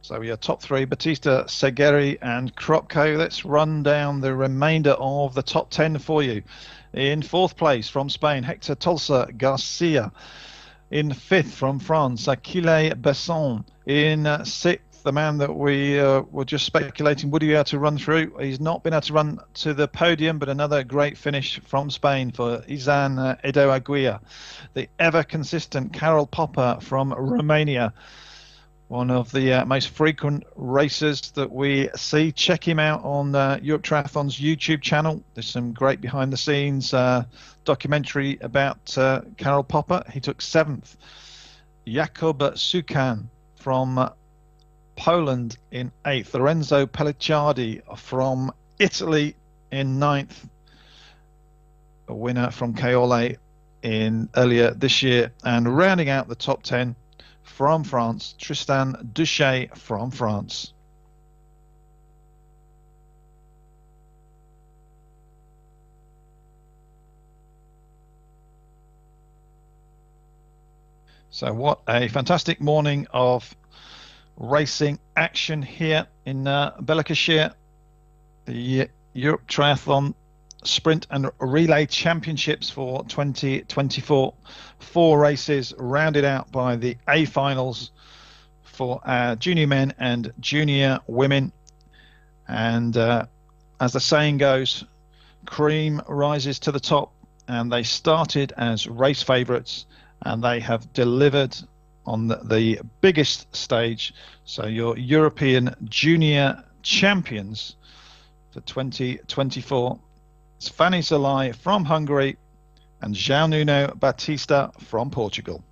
So we are top 3, Batista, Segeri and Kropko. Let's run down the remainder of the top 10 for you. In 4th place from Spain, Hector Tolsa Garcia. In 5th from France, Achille Besson. In 6th, the man that we were just speculating, would he be able to run through? He's not been able to run to the podium, but another great finish from Spain for Izan Edo Aguirre. The ever consistent Carol Popper from Romania. One of the most frequent racers that we see. Check him out on Europe Triathlon's YouTube channel. There's some great behind the scenes documentary about Karol Popper. He took 7th. Jakub Sukan from Poland in 8th. Lorenzo Pellicciardi from Italy in 9th. A winner from Caorle in earlier this year. And rounding out the top 10 from France, Tristan Duchet from France. So what a fantastic morning of racing action here in Balikesir. The Europe Triathlon Sprint and Relay Championships for 2024. 4 races rounded out by the A finals for junior men and junior women. And as the saying goes, cream rises to the top, and they started as race favourites and they have delivered on the biggest stage. So your European junior champions for 2024. It's Fanny Salai from Hungary and João Nuno Batista from Portugal.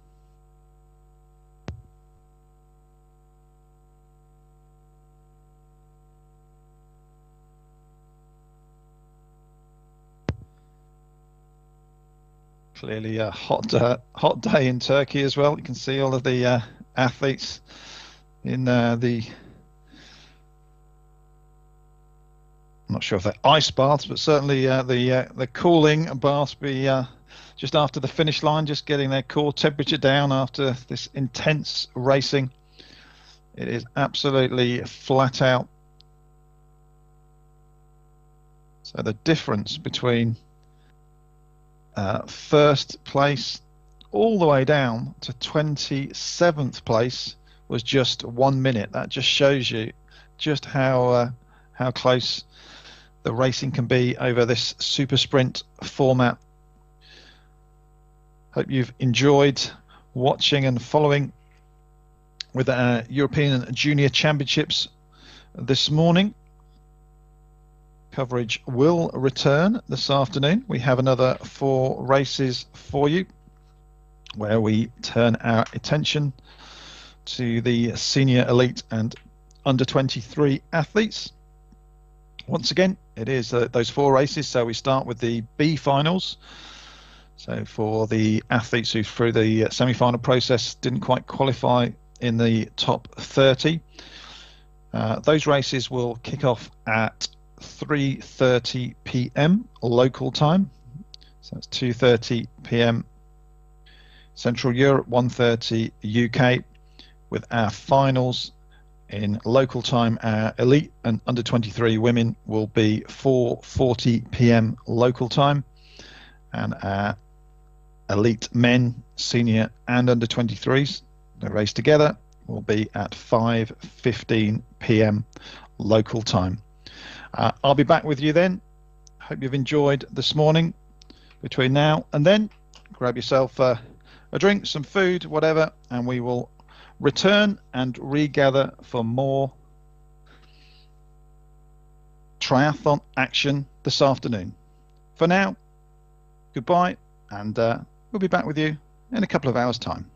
Clearly a hot day in Turkey as well. You can see all of the athletes in the, I'm not sure if they're ice baths, but certainly the cooling baths be just after the finish line, just getting their core temperature down after this intense racing. It is absolutely flat out. So the difference between first place all the way down to 27th place was just 1 minute. That just shows you just how close the racing can be over this super sprint format. Hope you've enjoyed watching and following with our European Junior Championships this morning. Coverage will return this afternoon. We have another 4 races for you where we turn our attention to the senior elite and under 23 athletes. Once again, it is those 4 races. So we start with the B finals. So for the athletes who through the semi-final process didn't quite qualify in the top 30, those races will kick off at 3:30 p.m. local time. So it's 2:30 p.m. Central Europe, 1:30 UK, with our finals in local time. Our elite and under 23 women will be 4:40 p.m. local time, and our elite men, senior and under 23s. The race together will be at 5:15 p.m. local time. I'll be back with you then. Hope you've enjoyed this morning. Between now and then, grab yourself a drink, some food, whatever, and we will return and regather for more triathlon action this afternoon. For now, goodbye, and we'll be back with you in a couple of hours' time.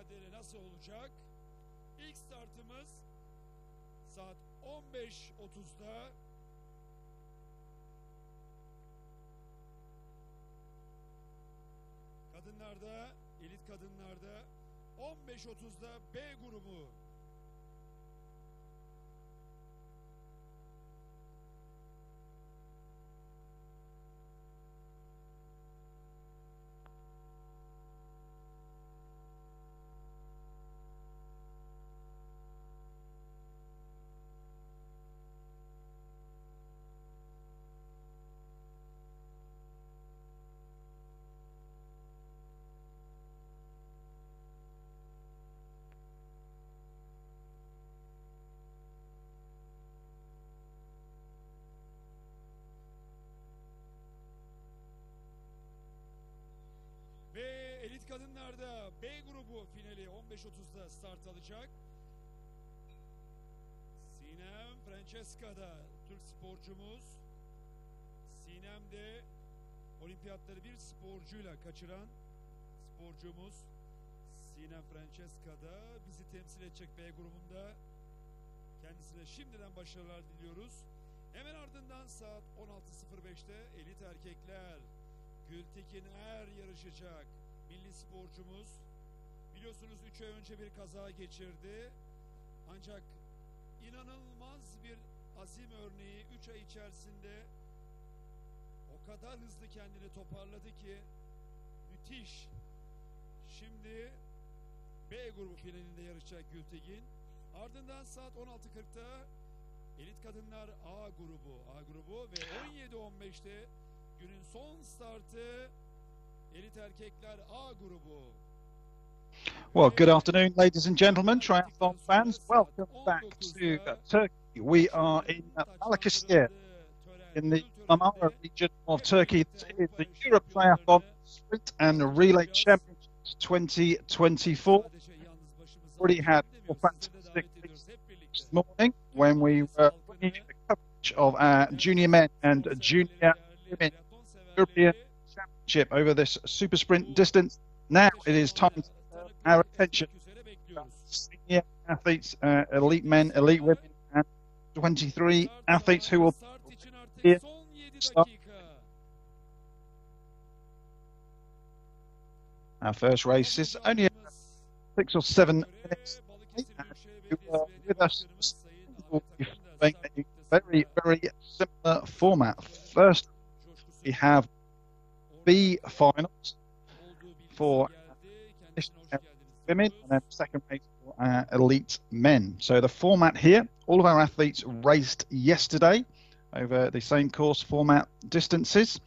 mücadele nasıl olacak? İlk startımız saat 15.30'da. Kadınlarda, elit kadınlarda 15.30'da B grubu. Ve elit kadınlarda B grubu finali 15.30'da start alacak. Sinem Francesca'da Türk sporcumuz. Sinem de olimpiyatları bir sporcuyla kaçıran sporcumuz. Sinem Francesca'da bizi temsil edecek B grubunda. Kendisine şimdiden başarılar diliyoruz. Hemen ardından saat 16.05'te elit erkekler Gültekin Er yarışacak. Milli sporcumuz. Biliyorsunuz 3 ay önce bir kaza geçirdi. Ancak inanılmaz bir azim örneği 3 ay içerisinde o kadar hızlı kendini toparladı ki müthiş. Şimdi B grubu finalinde yarışacak Gültekin. Ardından saat 16.40'da elit kadınlar A grubu ve 17.15'te günün son startı elit erkekler A grubu. Well, good afternoon, ladies and gentlemen, triathlon fans. Welcome back to Turkey. We are in Balikesir, in the Marmara region of Turkey. This is the Europe Triathlon Sprint and Relay Championships 2024. Already had a fantastic weeks this morning when we were bringing you the coverage of our junior men and junior women European Championship over this super sprint distance. Now it is time to turn our attention to senior athletes, elite men, elite women, and 23 athletes who will be here. Our first race is only 6 or 7 minutes. You were with us. We'll be following a very, very similar format. First, we have B finals for women, and then second race for elite men. So the format here, all of our athletes raced yesterday over the same course format distances.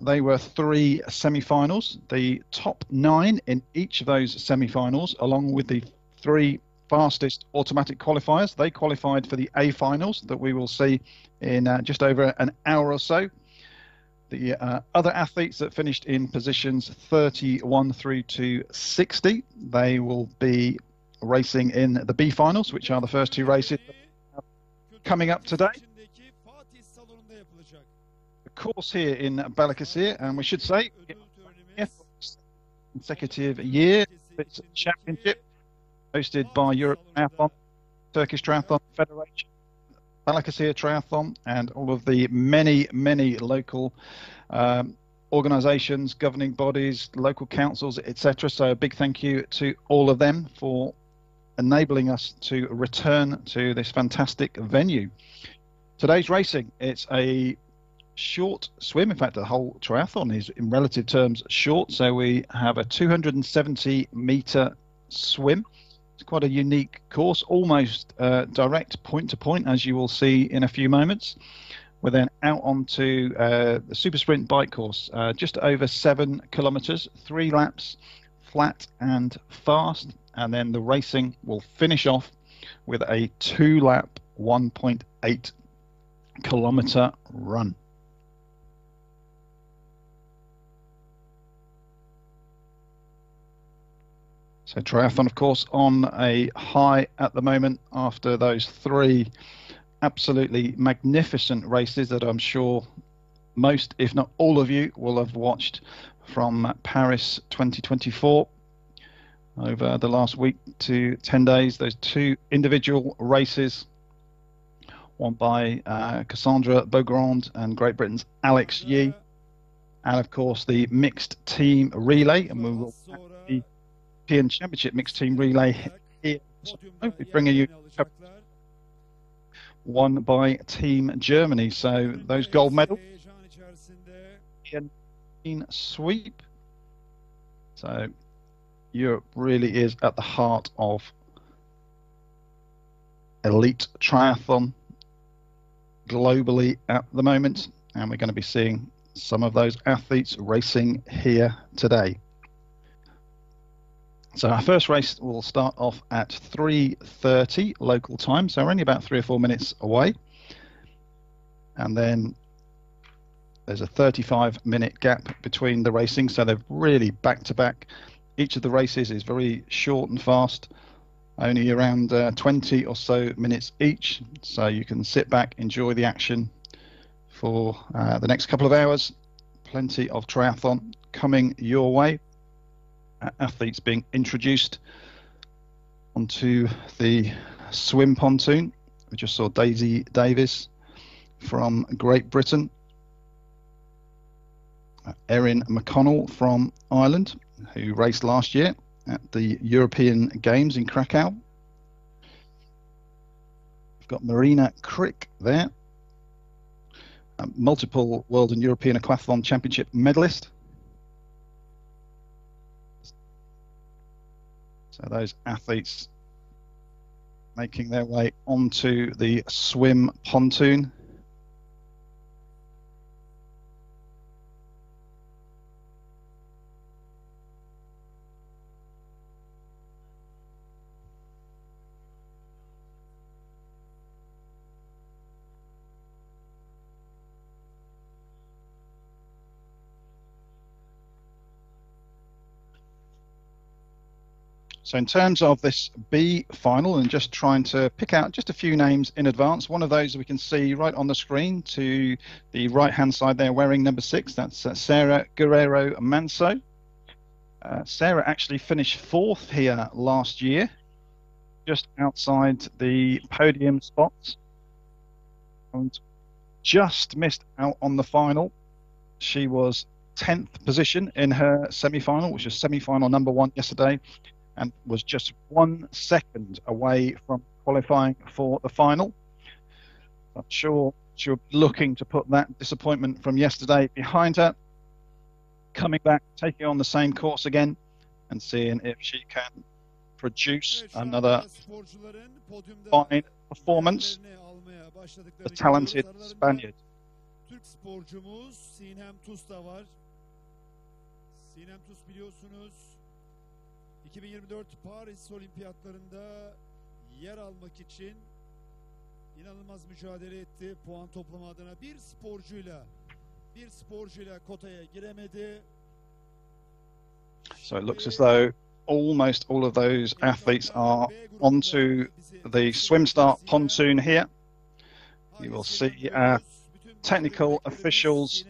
They were 3 semi-finals. The top 9 in each of those semi-finals, along with the 3 fastest automatic qualifiers, they qualified for the A finals that we will see in just over an hour or so. The other athletes that finished in positions 31 through to 60, they will be racing in the B finals, which are the first 2 races coming up today. The course here in Balikesir, and we should say, consecutive year, it's a championship hosted by Europe Triathlon, Turkish Triathlon Federation, Balikesir Triathlon, and all of the many, many local organisations, governing bodies, local councils, etc. So a big thank you to all of them for enabling us to return to this fantastic venue. Today's racing, it's a short swim. In fact, the whole triathlon is in relative terms short. So we have a 270-metre swim. It's quite a unique course, almost direct point to point, as you will see in a few moments. We're then out onto the super sprint bike course, just over 7 kilometres, 3 laps, flat and fast. And then the racing will finish off with a 2-lap, 1.8 kilometre run. So triathlon, of course, on a high at the moment after those 3 absolutely magnificent races that I'm sure most, if not all of you, will have watched from Paris 2024. over the last week to 10 days. Those two individual races, one by Cassandra Beaugrand and Great Britain's Alex Yee, and of course the mixed team relay, and we will have the European Championship mixed team relay here. Hopefully bringing you one by Team Germany. So those gold medals in sweep. So Europe really is at the heart of elite triathlon globally at the moment, and we're going to be seeing some of those athletes racing here today. So our first race will start off at 3:30 local time, so we're only about 3 or 4 minutes away, and then there's a 35-minute gap between the racing, so they're really back to back. Each of the races is very short and fast, only around 20 or so minutes each, so you can sit back, enjoy the action for the next couple of hours. Plenty of triathlon coming your way. Athletes being introduced onto the swim pontoon. We just saw Daisy Davis from Great Britain, Erin McConnell from Ireland, who raced last year at the European Games in Krakow. We've got Marina Crick there, a multiple World and European Aquathlon Championship medalist. So those athletes making their way onto the swim pontoon. So in terms of this B final, and just trying to pick out just a few names in advance, one of those we can see right on the screen to the right-hand side there, wearing number 6, that's Sarah Guerrero Manso. Sarah actually finished 4th here last year, just outside the podium spots, and just missed out on the final. She was 10th position in her semi-final, which was semi-final number 1 yesterday, and was just 1 second away from qualifying for the final. I'm sure she'll be looking to put that disappointment from yesterday behind her, coming back, taking on the same course again, and seeing if she can produce another fine performance. The talented Spaniard. Türk sporcumuz Sinem Tuz da var. Sinem Tuz biliyorsunuz 2024 Paris Olimpiyatlarında yer almak için inanılmaz mücadele etti. Puan toplama adına bir sporcuyla kotaya giremedi. So it looks as though almost all of those athletes are onto the swim start pontoon here. You will see technical officials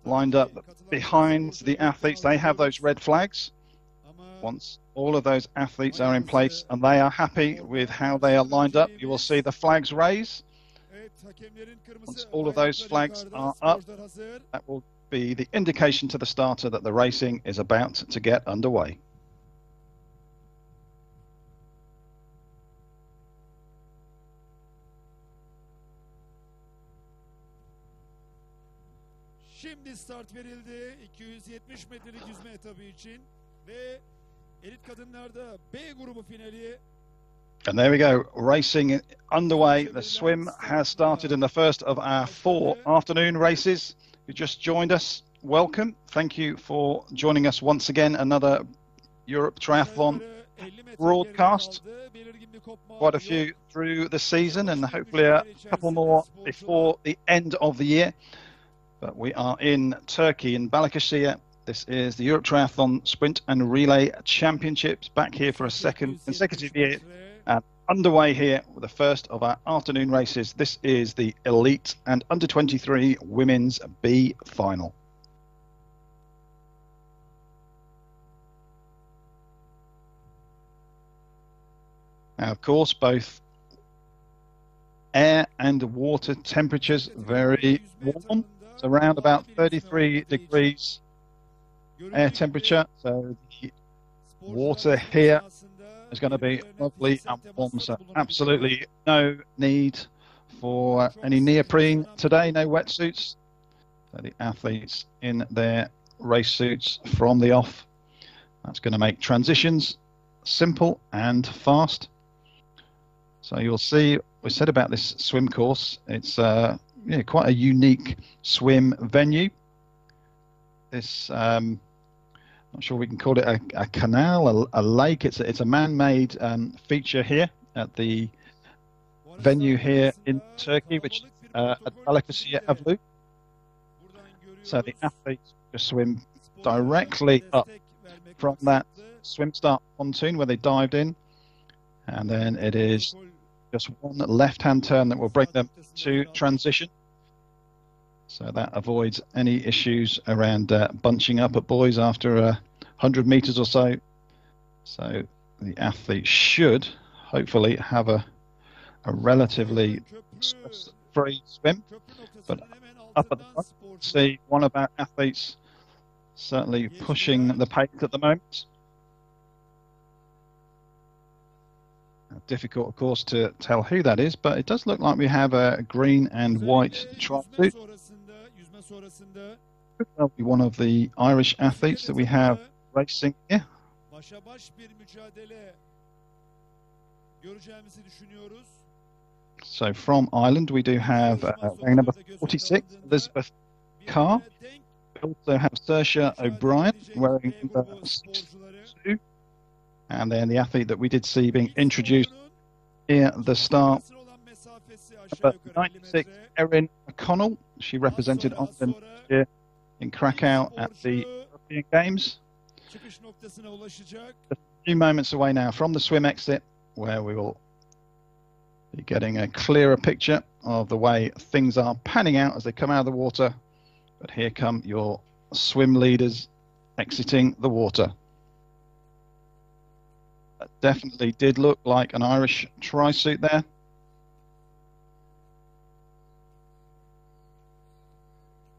lined up behind the athletes. They have those red flags. Once all of those athletes are in place and they are happy with how they are lined up, you will see the flags raise. Once all of those flags are up, that will be the indication to the starter that the racing is about to get underway. Şimdi start verildi 270 metrelik yüzme etabı için ve elit kadınlarda B grubu finali. And there we go, racing underway. The swim has started in the first of our 4 afternoon races. You just joined us, welcome. Thank you for joining us once again. Another Europe Triathlon broadcast. Quite a few through the season and hopefully a couple more before the end of the year. But we are in Turkey, in Balikesir. This is the Europe Triathlon Sprint and Relay Championships, back here for a second consecutive year. And underway here with the first of our afternoon races. This is the Elite and Under-23 Women's B Final. Now, of course, both air and water temperatures very warm. It's around about 33 degrees air temperature. So the water here is going to be lovely and warm. So absolutely no need for any neoprene today, no wetsuits. So the athletes in their race suits from the off. That's going to make transitions simple and fast. So you'll see, we said about this swim course, it's quite a unique swim venue. This, not sure we can call it a canal, a lake. It's a man-made feature here at the venue here in Turkey, which is at Balikesir. So the athletes just swim directly up from that swim start pontoon where they dived in, and then it is just one left-hand turn that will bring them to transition. So that avoids any issues around bunching up at buoys after 100 meters or so. So the athlete should hopefully have a relatively stress-free swim. But up at the front, see one of our athletes certainly pushing the pace at the moment. Difficult, of course, to tell who that is, but it does look like we have a green and white tracksuit. That'll be one of the Irish athletes that we have racing here. So from Ireland, we do have wearing number 46, Elizabeth Carr. We also have Saoirse O'Brien wearing number 62. And then the athlete that we did see being introduced here at the start, number 96, Erin McConnell. She represented Ireland here in Krakow at the European Games. Just a few moments away now from the swim exit, where we will be getting a clearer picture of the way things are panning out as they come out of the water. But here come your swim leaders exiting the water. That definitely did look like an Irish tri-suit there.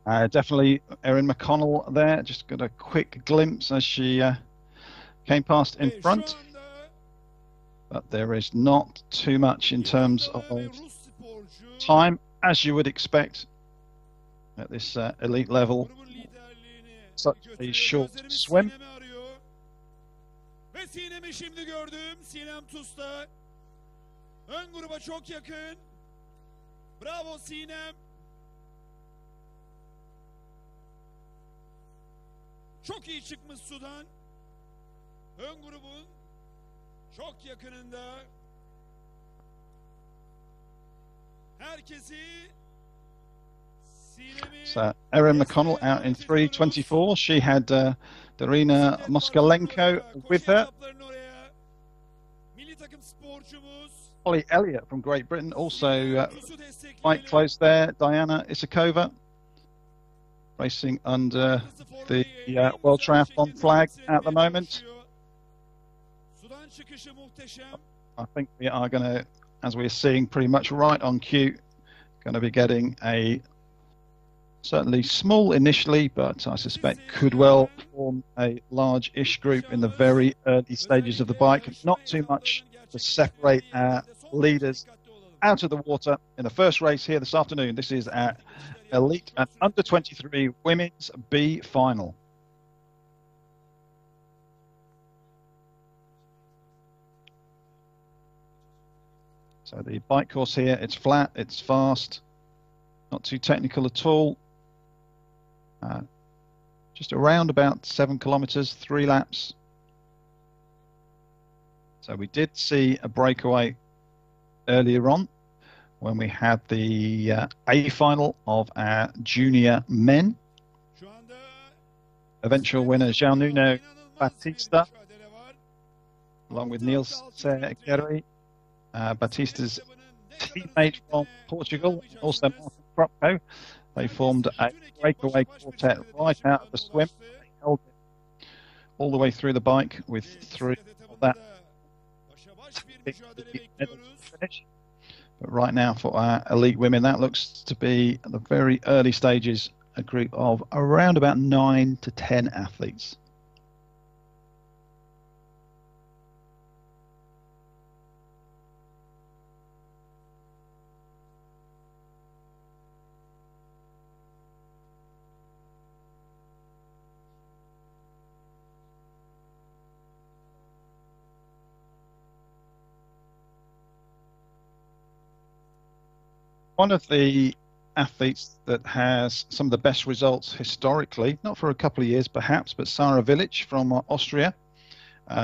Definitely Erin McConnell there. Just got a quick glimpse as she came past in front. But there is not too much in terms of time, as you would expect at this elite level. Such a short swim. Ve Sinem'i şimdi gördüm. Sinem Tusta. Ön gruba çok yakın. Bravo Sinem. Çok iyi çıkmış sudan. Ön grubun çok yakınında. Herkesi So Erin McConnell out in 3:24. She had Darina Moskalenko with her. Holly Elliott from Great Britain also quite close there. Diana Isakova racing under the World Triathlon flag at the moment. I think we are going to, as we're seeing pretty much right on cue, going to be getting a certainly small initially, but I suspect could well form a large-ish group in the very early stages of the bike. Not too much to separate our leaders out of the water in the first race here this afternoon. This is our elite and under 23 women's B final. So the bike course here, it's flat, it's fast, not too technical at all. Just around about 7 kilometers, 3 laps. So we did see a breakaway earlier on when we had the A final of our junior men. Eventual winner João Nuno Batista, along with Niels Sergeri, Batista's teammate from Portugal, also Martin Kropko. They formed a breakaway quartet right out of the swim. They held it all the way through the bike with 3 of that. Savaş bir pick mücadele the medals bekliyoruz. to finish. But right now for our elite women, that looks to be at the very early stages, a group of around about 9 to 10 athletes. One of the athletes that has some of the best results historically, not for a couple of years perhaps, but Sarah Village from Austria.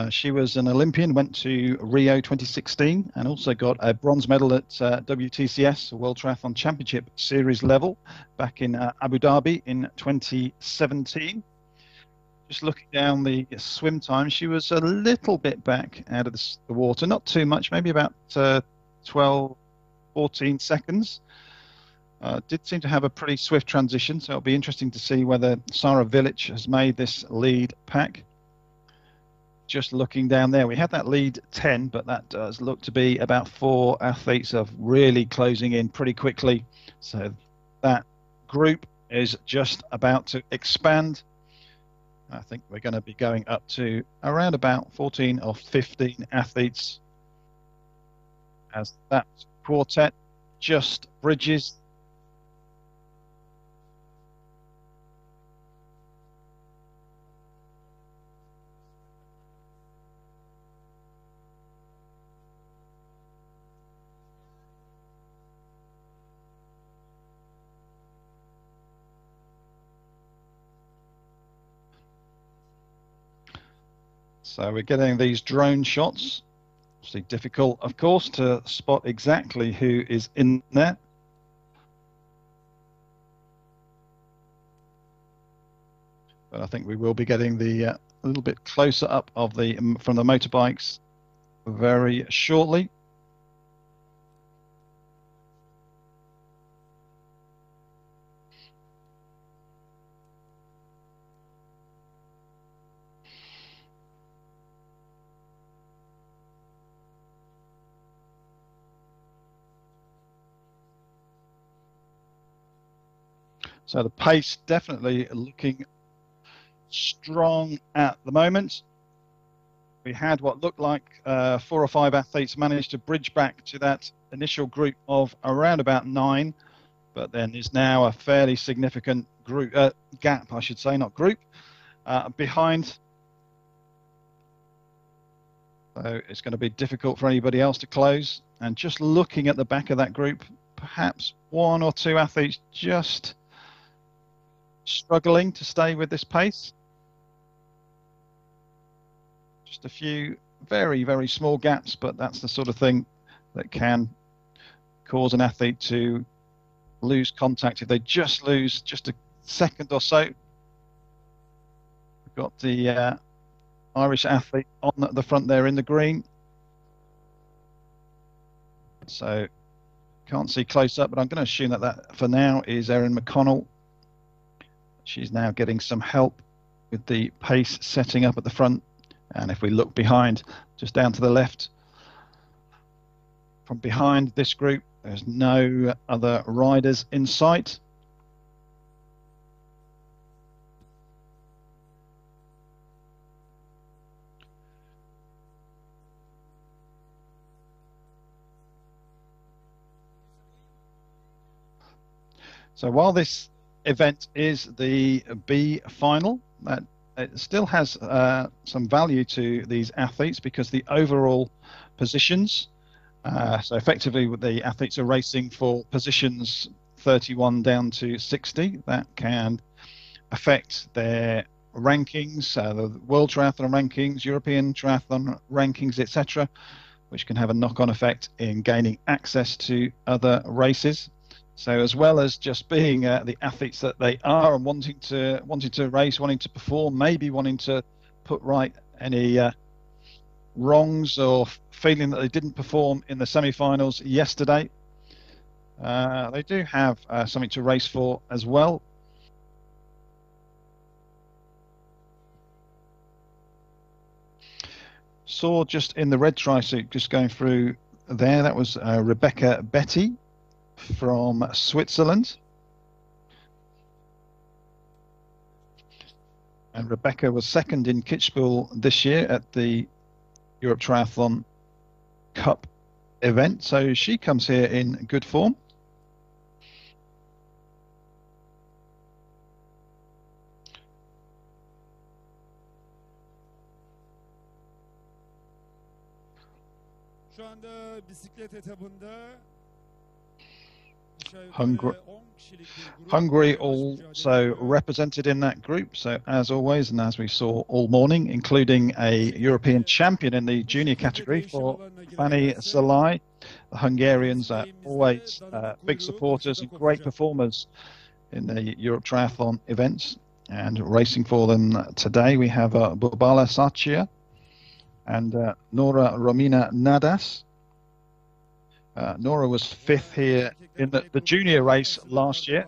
She was an Olympian, went to Rio 2016 and also got a bronze medal at WTCS, World Triathlon Championship Series level, back in Abu Dhabi in 2017. Just looking down the swim time, she was a little bit back out of the water, not too much, maybe about 12, 14 seconds. Did seem to have a pretty swift transition, so it'll be interesting to see whether Sarah Village has made this lead pack. Just looking down there, we had that lead 10, but that does look to be about 4 athletes of really closing in pretty quickly. So that group is just about to expand. I think we're going to be going up to around about 14 or 15 athletes as that quartet just bridges. So we're getting these drone shots. Obviously difficult, of course, to spot exactly who is in there. But I think we will be getting the a little bit closer up of the from the motorbikes very shortly. So the pace definitely looking strong at the moment. We had what looked like 4 or 5 athletes manage to bridge back to that initial group of around about 9, but then there's now a fairly significant group gap, I should say, not group, behind. So it's going to be difficult for anybody else to close. And just looking at the back of that group, perhaps 1 or 2 athletes just struggling to stay with this pace. Just a few very, very small gaps, but that's the sort of thing that can cause an athlete to lose contact if they just lose just a second or so. We've got the Irish athlete on the front there in the green. So can't see close up, but I'm going to assume that that for now is Erin McConnell. She's now getting some help with the pace setting up at the front. And if we look behind, just down to the left, from behind this group, there's no other riders in sight. So while this event is the B final, that it still has some value to these athletes because the overall positions, so effectively the athletes are racing for positions 31 down to 60. That can affect their rankings, the World Triathlon rankings, European Triathlon rankings, etc., which can have a knock-on effect in gaining access to other races. So as well as just being the athletes that they are and wanting to race, wanting to perform, maybe wanting to put right any wrongs or feeling that they didn't perform in the semi-finals yesterday, they do have something to race for as well. saw just in the red tri-suit just going through there, that was Rebecca Betty from Switzerland. And Rebecca was second in Kitzbühel this year at the Europe Triathlon Cup event. So she comes here in good form. Şu anda bisiklet etabında Hungary also represented in that group, so as always and as we saw all morning, including a European champion in the junior category for Fanny Salai. The Hungarians are always big supporters and great performers in the Europe Triathlon events, and racing for them today we have Bubala Sarcia and Nora Romina Nadas. Nora was fifth here in the junior race last year.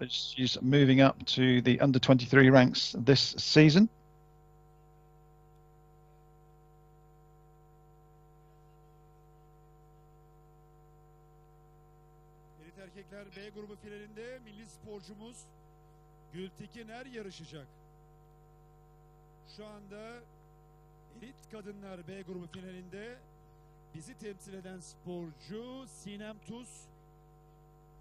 She's moving up to the under 23 ranks this season. Elit erkekler B grubu finalinde milli sporcumuz Gültekin yarışacak. Şu anda elit kadınlar B grubu finalinde bizi temsil eden sporcu Sinem Tuz.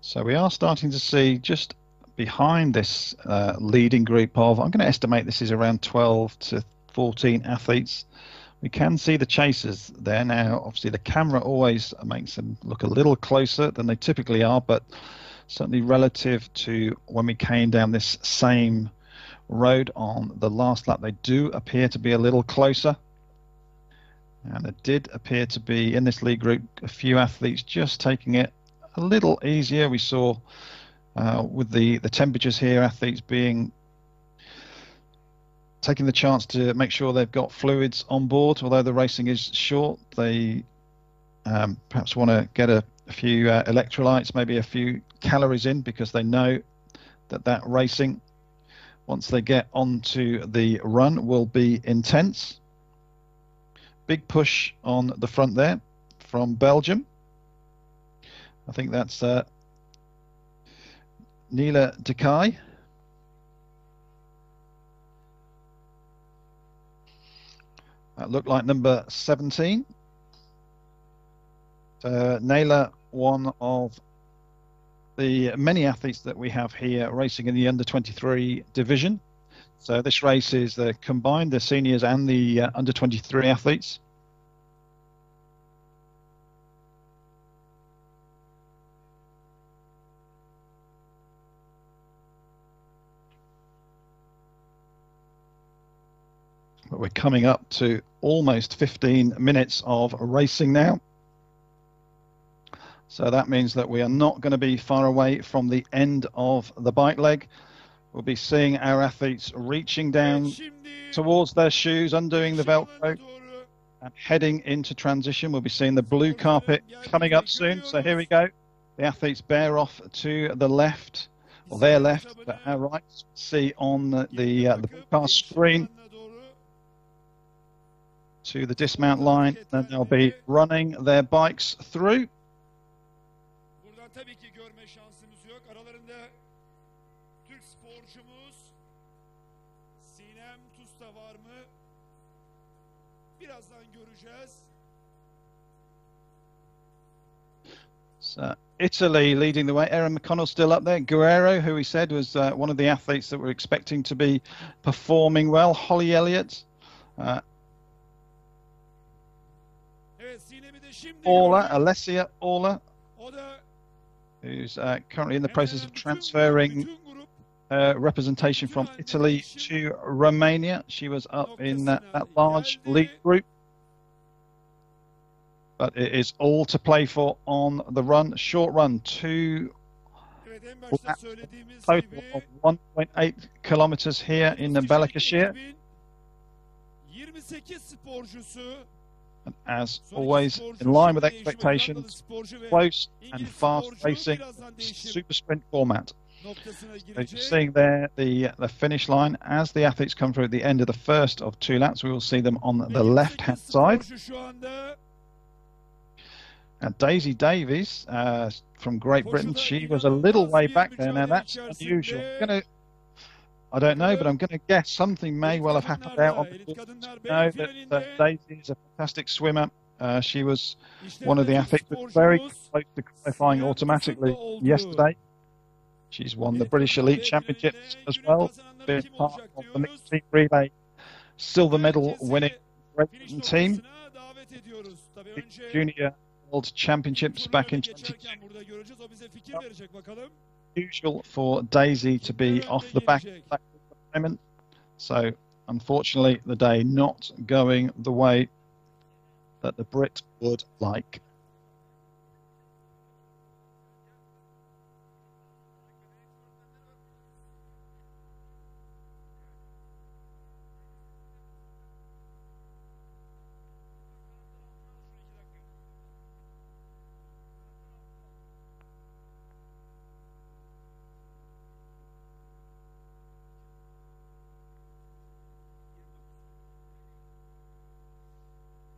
So we are starting to see just behind this leading group of, I'm going to estimate this is around 12 to 14 athletes. We can see the chasers there now. Obviously the camera always makes them look a little closer than they typically are, but certainly relative to when we came down this same road on the last lap, they do appear to be a little closer. And it did appear to be, in this league group, a few athletes just taking it a little easier. We saw with the temperatures here, athletes taking the chance to make sure they've got fluids on board. Although the racing is short, they perhaps want to get a few electrolytes, maybe a few calories in, because they know that racing, once they get onto the run, will be intense. Big push on the front there from Belgium. I think that's Nila de Kai. That looked like number 17. Naila, one of the many athletes that we have here racing in the under 23 division. So this race is combined, the seniors and the under 23 athletes. But we're coming up to almost 15 minutes of racing now. So that means that we are not going to be far away from the end of the bike leg. We'll be seeing our athletes reaching down towards their shoes, undoing the Velcro, and heading into transition. We'll be seeing the blue carpet coming up soon. So here we go. The athletes bear off to the left, or their left, but our right. See on the broadcast screen to the dismount line, and they'll be running their bikes through. Tabii ki görme şansımız yok. Aralarında Türk sporcumuz Sinem Tuz da var mı? Birazdan göreceğiz. So Italy leading the way. Erin McConnell still up there. Guerrero, who we said was one of the athletes that we're expecting to be performing well. Holly Elliott. Evet, Sinem'i de şimdi Alessia Orla, who's currently in the process of transferring representation from Italy to Romania. She was up in that large lead group. But it is all to play for on the run. Short run, total of 1.8 kilometers here in the Balikesir. And as always, in line with expectations, close and fast racing, super sprint format. noktasına So you're girecek. seeing there the finish line. As the athletes come through at the end of the first of 2 laps, we will see them on the left-hand side. Sporcu şu anda And Daisy Davies from Great Britain, koşuda she was a little inanılmaz way bir back there. Now mücadele that's içerisinde. unusual. I don't know, but I'm going to guess something may well have happened out on the Elit course. kadınlar B Know finalinde. that Daisy is a fantastic swimmer. She was İşte one of the rakip athletes that was very sporcumuz close to qualifying Sinem automatically Ufuk'ta oldu. yesterday. She's won the Elit British kadınlar Elite B Championships finalinde as günün well. kazananları Been kim part olacak of the diyoruz. mixed team relay silver medal Herkesi winning Great finish Britain team. noktasına davet ediyoruz. Tabii önce Junior World Championships back in turnuvada geçerken burada göreceğiz. O bize fikir verecek bakalım. usual for Daisy to be off the back at the moment. So unfortunately the day not going the way that the Brit would like.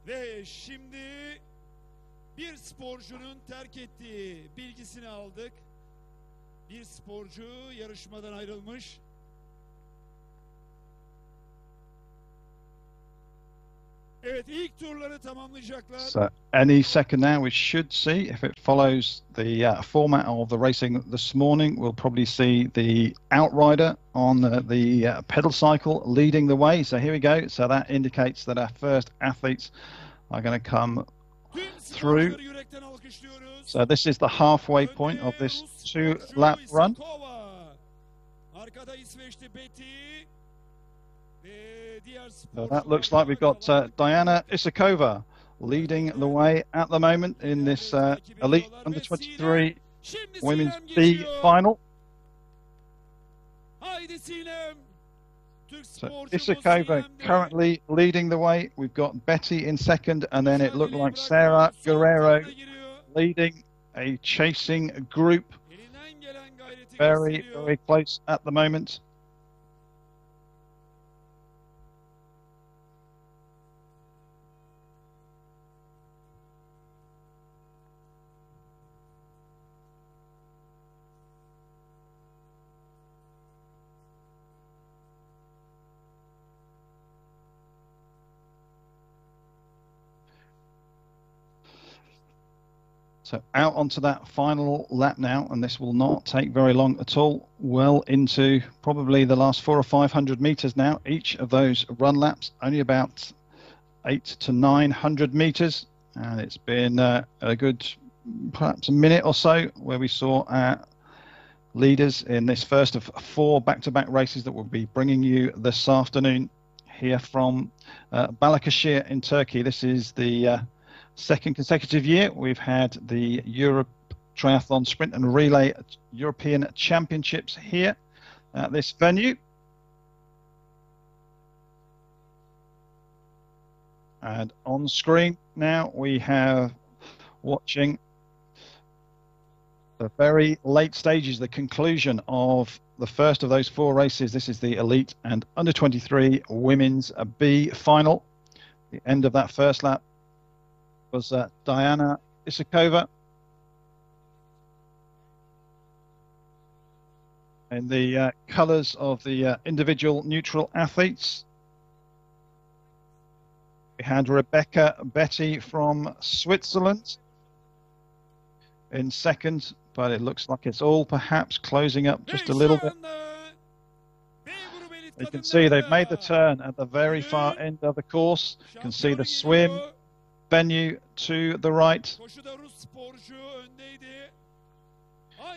Ve şimdi bir sporcunun terk ettiği bilgisini aldık. Bir sporcu yarışmadan ayrılmış. Evet, ilk turları tamamlayacaklar. So any second now we should see, if it follows the format of the racing this morning, we'll probably see the outrider on the pedal cycle leading the way. So here we go. So that indicates that our first athletes are going to come through. So this is the halfway point of this 2-lap run. So that looks like we've got Diana Isakova leading the way at the moment in this Elite Under-23 Women's B final. So Isakova currently leading the way. We've got Betty in second, and then it looked like Sarah Guerrero leading a chasing group. Very, very close at the moment. So out onto that final lap now, and this will not take very long at all. Well into probably the last 400 or 500 meters now. Each of those run laps only about 800 to 900 meters, and it's been a good perhaps a minute or so where we saw our leaders in this first of 4 back-to-back races that we'll be bringing you this afternoon here from Balikesir in Turkey. This is the second consecutive year we've had the Europe Triathlon Sprint and Relay European Championships here at this venue. And on screen now we have watching the very late stages, the conclusion of the first of those 4 races. This is the Elite and Under-23 Women's B final. The end of that first lap was Diana Isakova in the colours of the individual neutral athletes. We had Rebecca Betty from Switzerland in second, but it looks like it's all perhaps closing up just a little bit. You can see they've made the turn at the very far end of the course. You can see the swim venue to the right.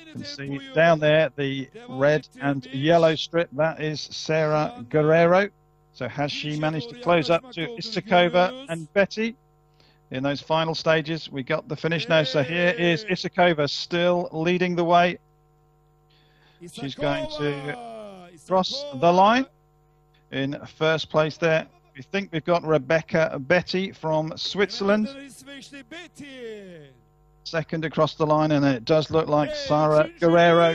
You can see down there the red and yellow strip. That is Sarah Guerrero. So has she managed to close up to Isakova and Betty in those final stages? We got the finish now. So here is Isakova still leading the way. She's going to cross the line in first place there. We think we've got Rebecca Betty from Switzerland second across the line, and it does look like Sarah Guerrero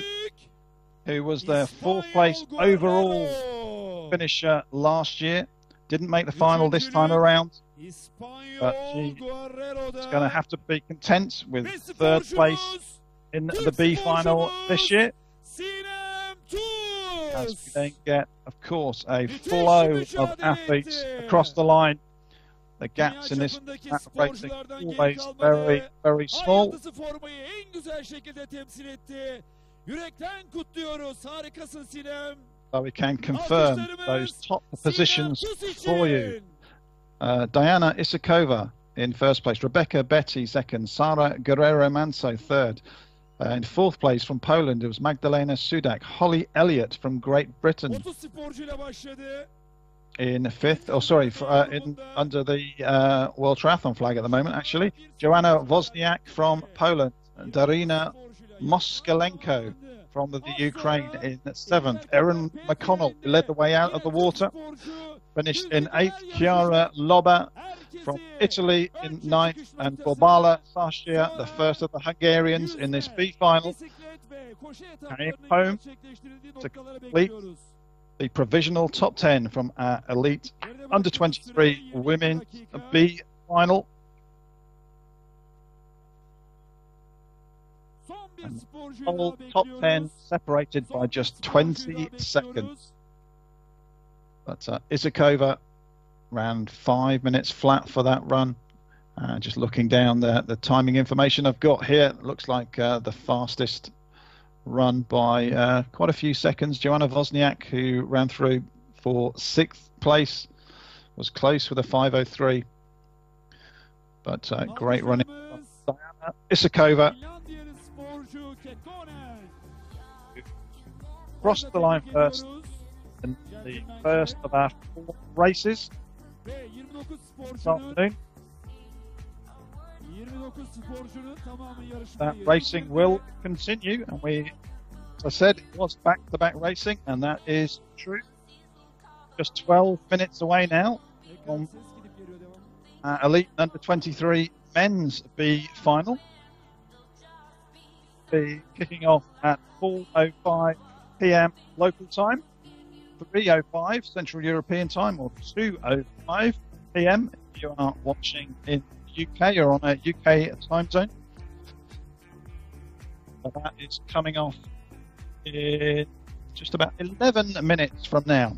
who was their fourth place overall finisher last year. Didn't make the final this time around, but she's going to have to be content with third place in the B final this year. As we then get, of course, a flow of athletes across the line. The gaps in this racing are always very, very small. So we can confirm those top positions for you. Diana Isakova in first place, Rebecca Betty second, Sara Guerrero Manso third. In fourth place from Poland, it was Magdalena Sudak, Holly Elliott from Great Britain. In fifth, under the World Triathlon flag at the moment, actually, Joanna Wozniak from Poland, Darina Moskalenko from the Ukraine in seventh, Erin McConnell, who led the way out of the water, finished in eighth, Chiara Loba from Italy in ninth, and Bobala Sashia, the first of the Hungarians in this B final, came home to complete the provisional top 10 from our elite under 23 women's B final. And all top 10 separated by just 20 seconds. But Isakova ran 5 minutes flat for that run. Just looking down the timing information I've got here, it looks like the fastest run by quite a few seconds. Joanna Wozniak, who ran through for 6th place, was close with a 5:03. But great running. Diana Isakova crossed the line first in the first of our 4 races this afternoon. That racing will continue, and as I said, it was back-to-back racing, and that is true. Just 12 minutes away now from elite under 23 men's B final. Be kicking off at 4:05 p.m. local time, 3:05 Central European time, or 2:05 p.m. if you are watching in the UK or on a UK time zone. So that is coming off in just about 11 minutes from now.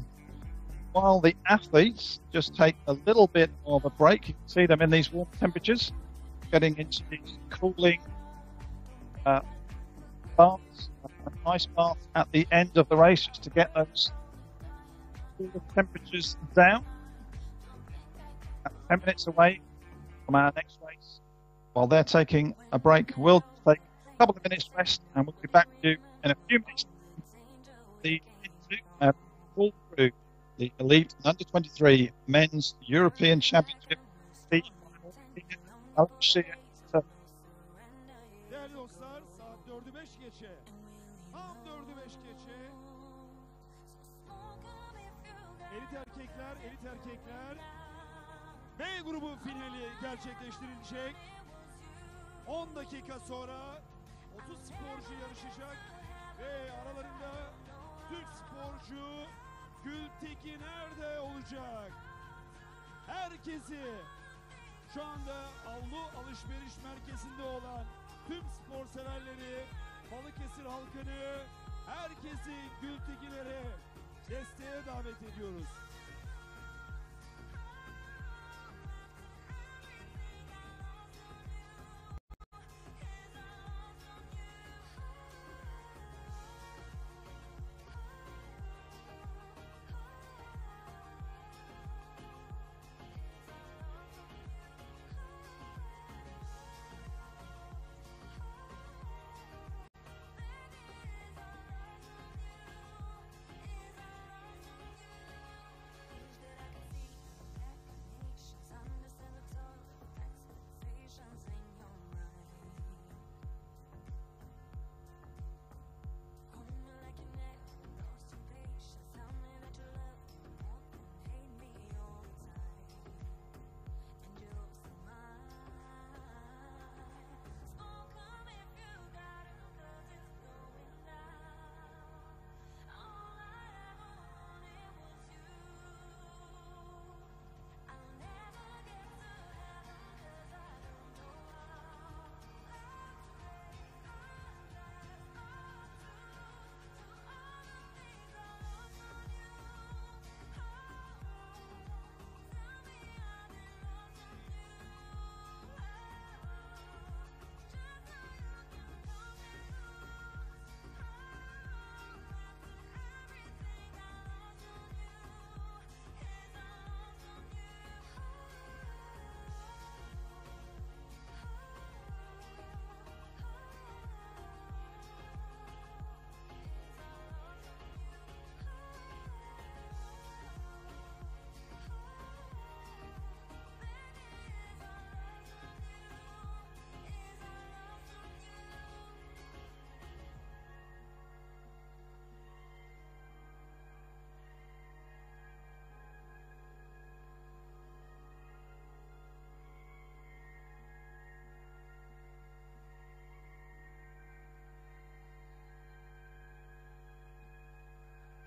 While the athletes just take a little bit of a break, you can see them in these warm temperatures, getting into these cooling baths, ice baths at the end of the race, just to get those cooler temperatures down. At 10 minutes away from our next race. While they're taking a break, we'll take a couple of minutes rest, and we'll be back with you in a few minutes to pull through the elite and under 23 men's European Championship stage final in Balikesir. Değerli dostlar, saat 4'ü 5 geçe. Tam 4'ü 5 geçe. Elit erkekler B grubu finali gerçekleştirilecek. 10 dakika sonra 30 sporcu yarışacak ve aralarında Türk sporcu Gültekin de olacak. Herkesi şu anda Avlu Alışveriş Merkezi'nde olan tüm spor severleri, Balıkesir halkını, herkesi Gültekin'e desteğe davet ediyoruz.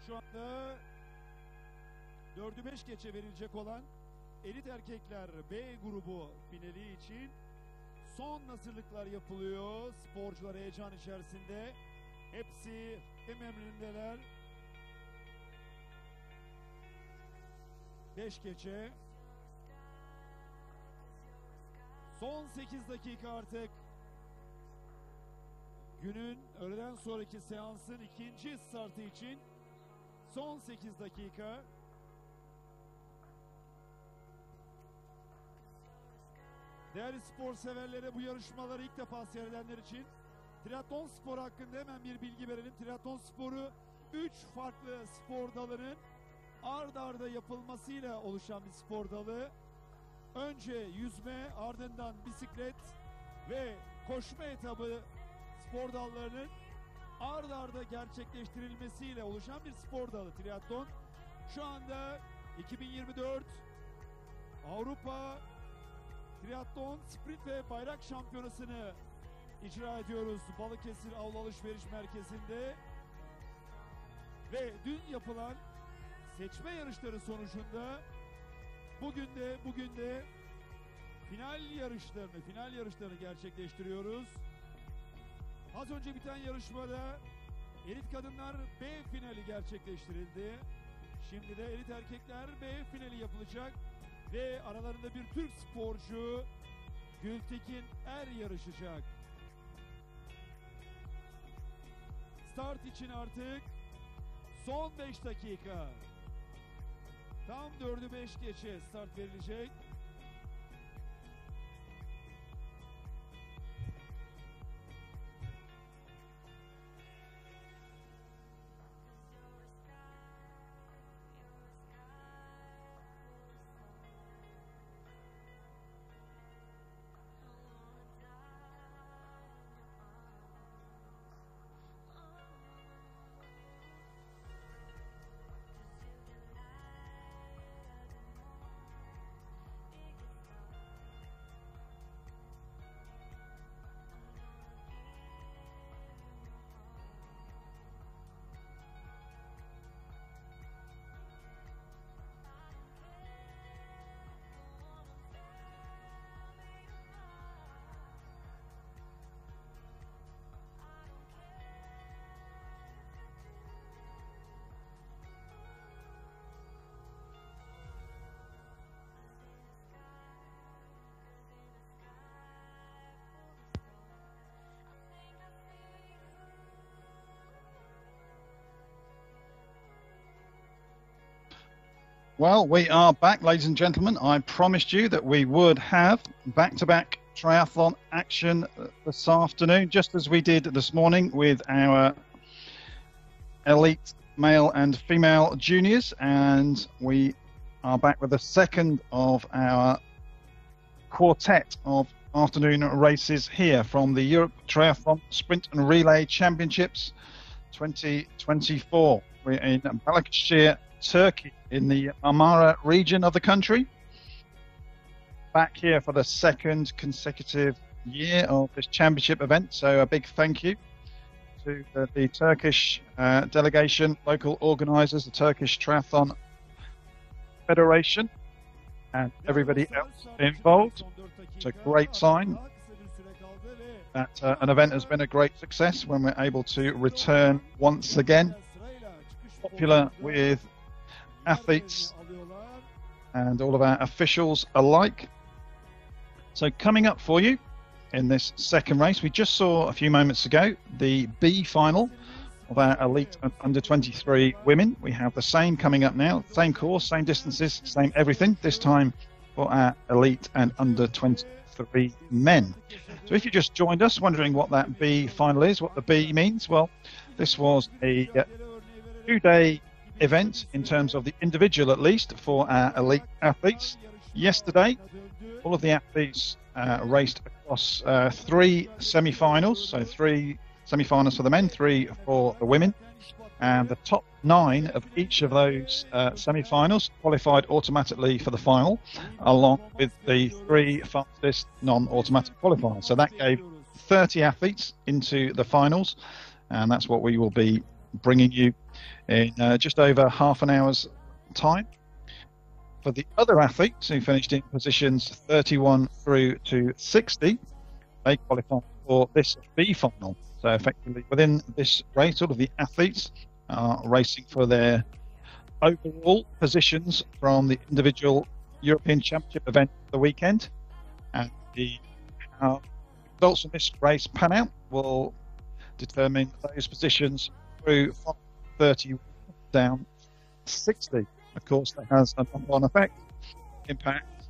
Şu anda 4'ü 5 geçe verilecek olan elit erkekler B grubu finali için son hazırlıklar yapılıyor. Sporcular heyecan içerisinde. Hepsi emrindeler. 5 geçe. Son 8 dakika artık. Günün öğleden sonraki seansın ikinci startı için son 8 dakika. Değerli spor severlere, bu yarışmaları ilk defa seyredenler için triatlon sporu hakkında hemen bir bilgi verelim. Triatlon sporu 3 farklı spor dalının ard arda yapılmasıyla oluşan bir spor dalı. Önce yüzme, ardından bisiklet ve koşma etabı spor dallarının ard arda gerçekleştirilmesiyle oluşan bir spor dalı triatlon. Şu anda 2024 Avrupa Triatlon Sprint ve Bayrak Şampiyonası'nı icra ediyoruz Balikesir Avlu Alışveriş Merkezi'nde. Ve dün yapılan seçme yarışları sonucunda bugün de final yarışlarını gerçekleştiriyoruz. Az önce biten yarışmada elit kadınlar B finali gerçekleştirildi. Şimdi de elit erkekler B finali yapılacak ve aralarında bir Türk sporcu Gültekin Er yarışacak. Start için artık son 5 dakika. Tam 4'ü 5 geçe start verilecek. Well, we are back, ladies and gentlemen. I promised you that we would have back-to-back triathlon action this afternoon, just as we did this morning with our elite male and female juniors. And we are back with the second of our quartet of afternoon races here from the Europe Triathlon Sprint and Relay Championships 2024. We're in Balikesir, Turkey, in the Marmara region of the country. Back here for the second consecutive year of this championship event. So a big thank you to the Turkish delegation, local organisers, the Turkish Triathlon Federation, and everybody else involved. It's a great sign that an event has been a great success when we're able to return once again. Popular with athletes and all of our officials alike. So coming up for you in this second race, we just saw a few moments ago the B final of our elite and under 23 women. We have the same coming up now, same course, same distances, same everything, this time for our elite and under 23 men. So if you just joined us wondering what that B final is, what the B means, well, this was a 2-day event in terms of the individual, at least, for our elite athletes. Yesterday, all of the athletes raced across 3 semi-finals, so 3 semi-finals for the men, 3 for the women, and the top 9 of each of those semi-finals qualified automatically for the final, along with the 3 fastest non-automatic qualifiers. So that gave 30 athletes into the finals, and that's what we will be bringing you in just over half an hour's time. For the other athletes who finished in positions 31 through to 60, they qualify for this B final. So effectively within this race, all of the athletes are racing for their overall positions from the individual European Championship event of the weekend. And the results from this race pan out will determine those positions through from 30 down 60. Of course, that has a knock-on effect, impact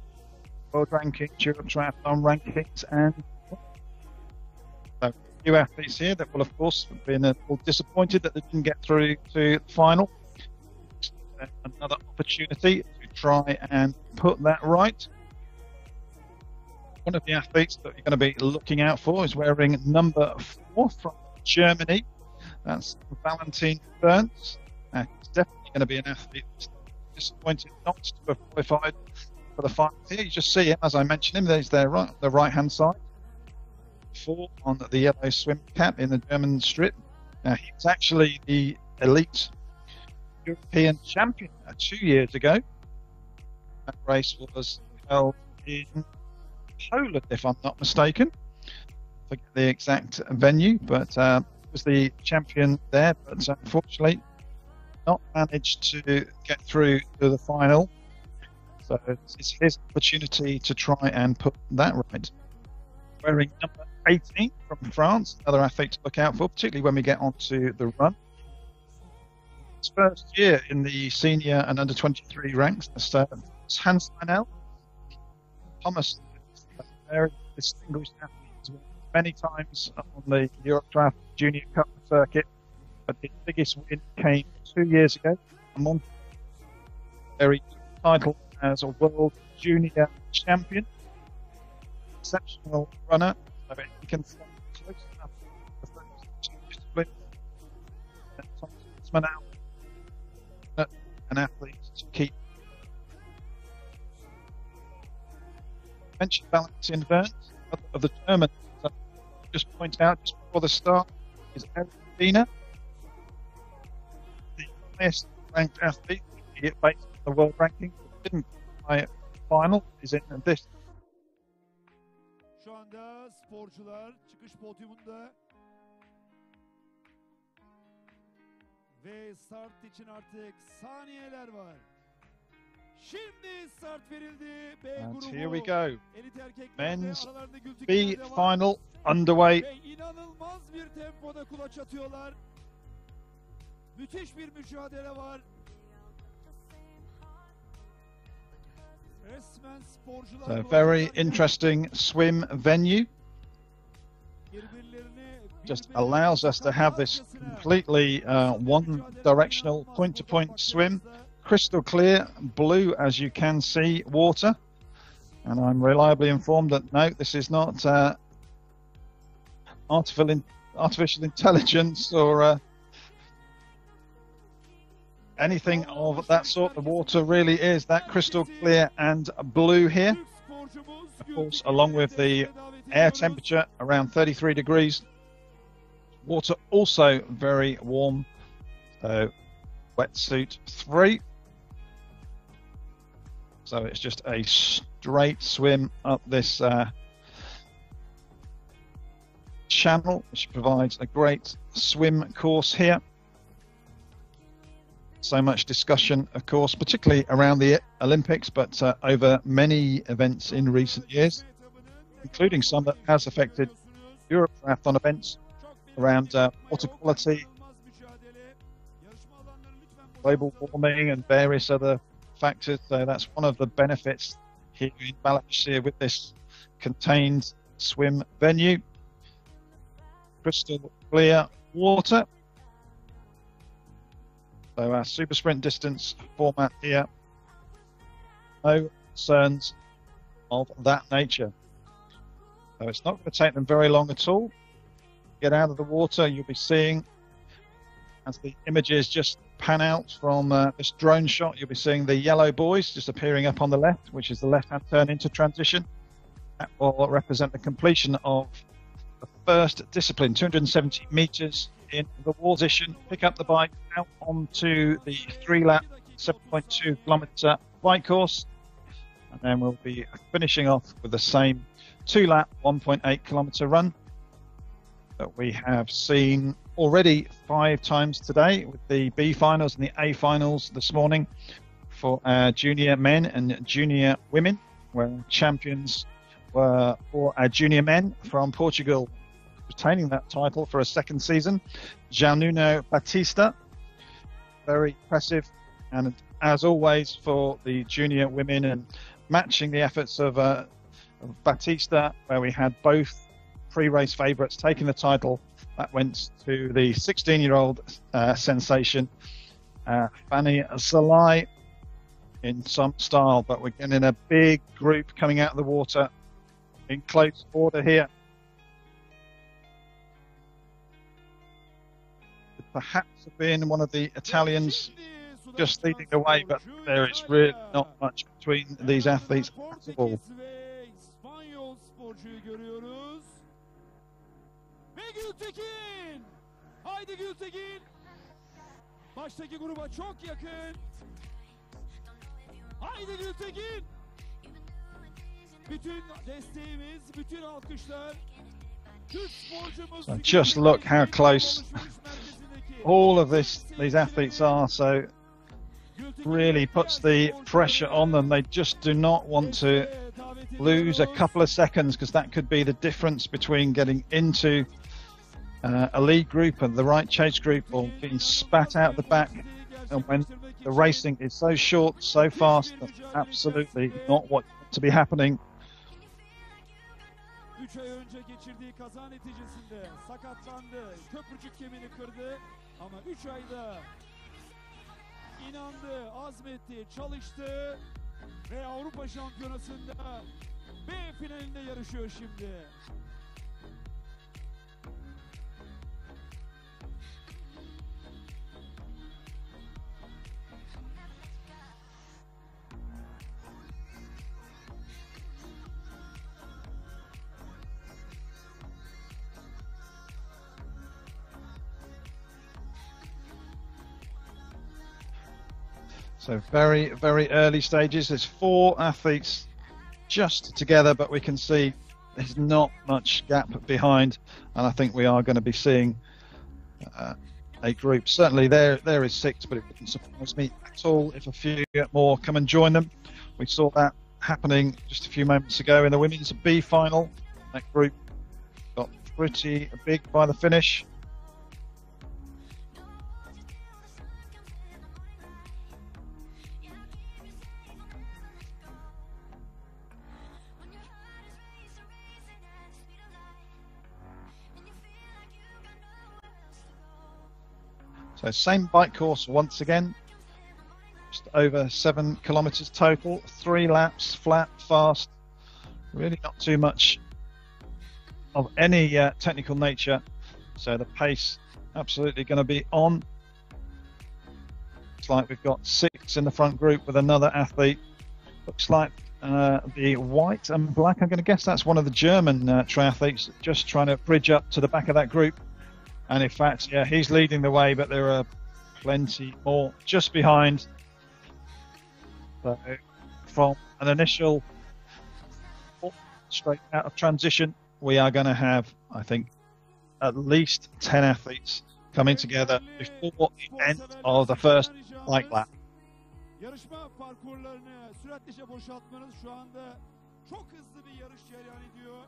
world rankings, Europe Triathlon rankings, and so a few athletes here that will, of course, have been a little disappointed that they didn't get through to the final. Another opportunity to try and put that right. One of the athletes that you're going to be looking out for is wearing number 4 from Germany. That's Valentin Burns. He's definitely going to be an athlete that's disappointed not to have qualified for the final here. You just see him, as I mentioned him, there's there right, the right-hand side. 4 on the yellow swim cap in the German strip. Now, he was actually the elite European champion 2 years ago. That race was held in Poland, if I'm not mistaken. Forget the exact venue, but was the champion there, but unfortunately not managed to get through to the final. So it's his opportunity to try and put that right. Wearing number 18 from France, another athlete to look out for, particularly when we get onto the run. His first year in the senior and under 23 ranks. It's Hans Leinel. Thomas, a very distinguished athlete, many times on the Europe Triathlon Junior Cup circuit, but his biggest win came 2 years ago. Very title as a world junior champion. Exceptional runner, so he can stay close enough to the first discipline. Thomas now an athlete to keep. Mentioned Valentin Burns of the German. So just point out just before the start is Argentina, the highest ranked athlete based on the world ranking. Didn't play final is in this. Şu anda sporcular çıkış podyumunda ve start için artık saniyeler var. Şimdi start verildi. B And grubu. here we go. Elit erkekler Men's ve aralarında Gültekin B de var. final underway. Ve inanılmaz bir tempoda kulaç atıyorlar. Müthiş bir mücadele var. Resmen sporcular So very kulaç interesting swim venue. Just allows us to have this completely one-directional, point-to-point swim. Crystal clear, blue, as you can see, water. And I'm reliably informed that, no, this is not artificial intelligence or anything of that sort. The water really is that crystal clear and blue here. Of course, along with the air temperature around 33 degrees. Water also very warm. So wetsuit 3. So it's just a straight swim up this channel, which provides a great swim course here. So much discussion, of course, particularly around the Olympics, but over many events in recent years, including some that has affected Europe Triathlon events around water quality, global warming, and various other factors. So that's one of the benefits here in Balikesir with this contained swim venue. Crystal clear water. So our super sprint distance format here, no concerns of that nature. So it's not going to take them very long at all. Get out of the water, you'll be seeing, as the images just pan out from this drone shot, you'll be seeing the yellow buoys just appearing up on the left, which is the left-hand turn into transition. That will represent the completion of the first discipline, 270 meters in the wall position, pick up the bike out onto the 3-lap, 7.2 kilometre bike course, and then we'll be finishing off with the same 2-lap, 1.8 kilometre run that we have seen already 5 times today, with the B finals and the A finals this morning for our junior men and junior women, where champions were for our junior men from Portugal, retaining that title for a second season, Nuno Batista. Very impressive. And as always for the junior women, and matching the efforts of Batista, where we had both pre-race favourites taking the title, that went to the 16-year-old sensation, Fanny Zalai, in some style. But we're getting a big group coming out of the water in close order here. Perhaps have been one of the Italians just leading the way, but there is really not much between these athletes at all. Haydi Gültekin. Baştaki gruba çok yakın. Haydi Gültekin. Bütün desteğimiz, bütün alkışlar. So just look how close all of these athletes are. So really puts the pressure on them. They just do not want to lose a couple of seconds, because that could be the difference between getting into a lead group and the right chase group, or being spat out the back. And when the racing is so short, so fast, that's absolutely not what to be happening. 3 ay önce geçirdiği kaza neticesinde sakatlandı, köprücük kemiğini kırdı ama 3 ayda inandı, azmetti, çalıştı ve Avrupa Şampiyonası'nda B finalinde yarışıyor şimdi. So very, very early stages. There's 4 athletes just together, but we can see there's not much gap behind, and I think we are going to be seeing a group. Certainly there is 6, but it wouldn't surprise me at all if a few more come and join them. We saw that happening just a few moments ago in the women's B final. That group got pretty big by the finish. So same bike course once again, just over 7 kilometres total, 3 laps, flat, fast, really not too much of any technical nature. So the pace absolutely going to be on. Looks like we've got 6 in the front group with another athlete. Looks like the white and black, I'm going to guess that's one of the German triathletes, just trying to bridge up to the back of that group. And in fact, yeah, he's leading the way, but there are plenty more just behind. So from an initial straight out of transition, we are going to have, I think, at least 10 athletes coming together before the end of the first bike lap. Yarışma parkurlarını süratlice boşaltmanız şu anda çok hızlı bir yarış cereyan ediyor.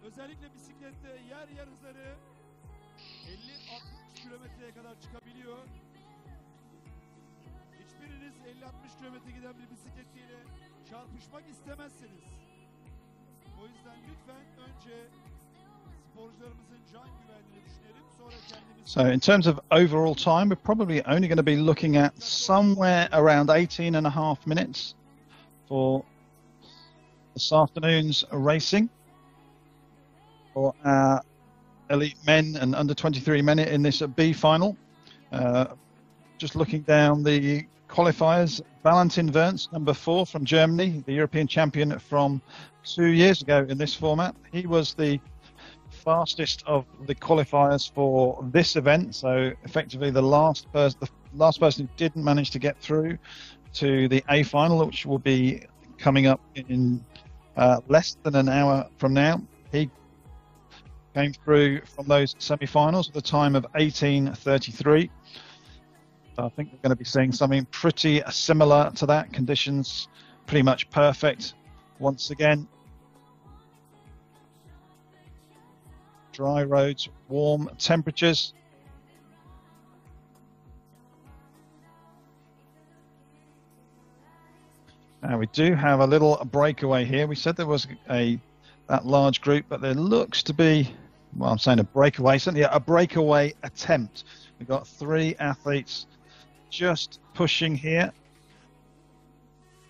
Özellikle bisiklette yer hızları 50-60 kilometreye kadar çıkabiliyor. Hiçbiriniz 50-60 kilometre giden bir bisikletliyle çarpışmak istemezsiniz. O yüzden lütfen önce sporcularımızın can güvenliğini düşünelim, sonra kendimizi... So in terms of overall time, we're probably only going to be looking at somewhere around 18.5 minutes for this afternoon's racing for our elite men and under 23 men in this B final. Just looking down the qualifiers, Valentin Wernz, number 4 from Germany, the European champion from 2 years ago in this format. He was the fastest of the qualifiers for this event. So effectively the last person who didn't manage to get through to the A final, which will be coming up in less than an hour from now. He came through from those semi-finals with a time of 18:33. So I think we're going to be seeing something pretty similar to that. Conditions pretty much perfect once again. Dry roads, warm temperatures. Now we do have a little breakaway here. We said there was that large group, but there looks to be, well, I'm saying a breakaway, certainly a breakaway attempt. We've got 3 athletes just pushing here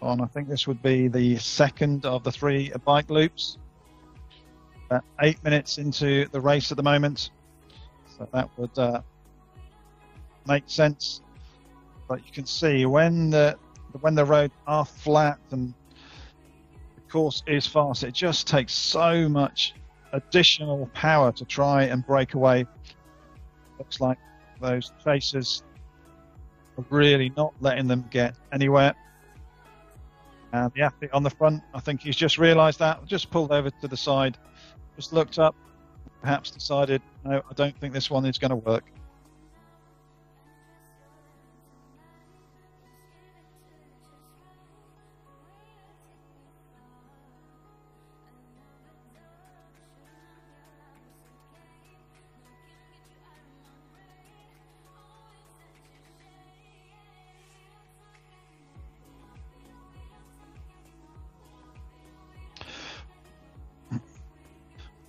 on, I think this would be the second of the 3 bike loops. 8 minutes into the race at the moment, so that would make sense. But you can see when the roads are flat and the course is fast, it just takes so much additional power to try and break away. Looks like those chasers are really not letting them get anywhere. And the athlete on the front, I think he's just realised that, just pulled over to the side, just looked up, perhaps decided, no, I don't think this one is going to work.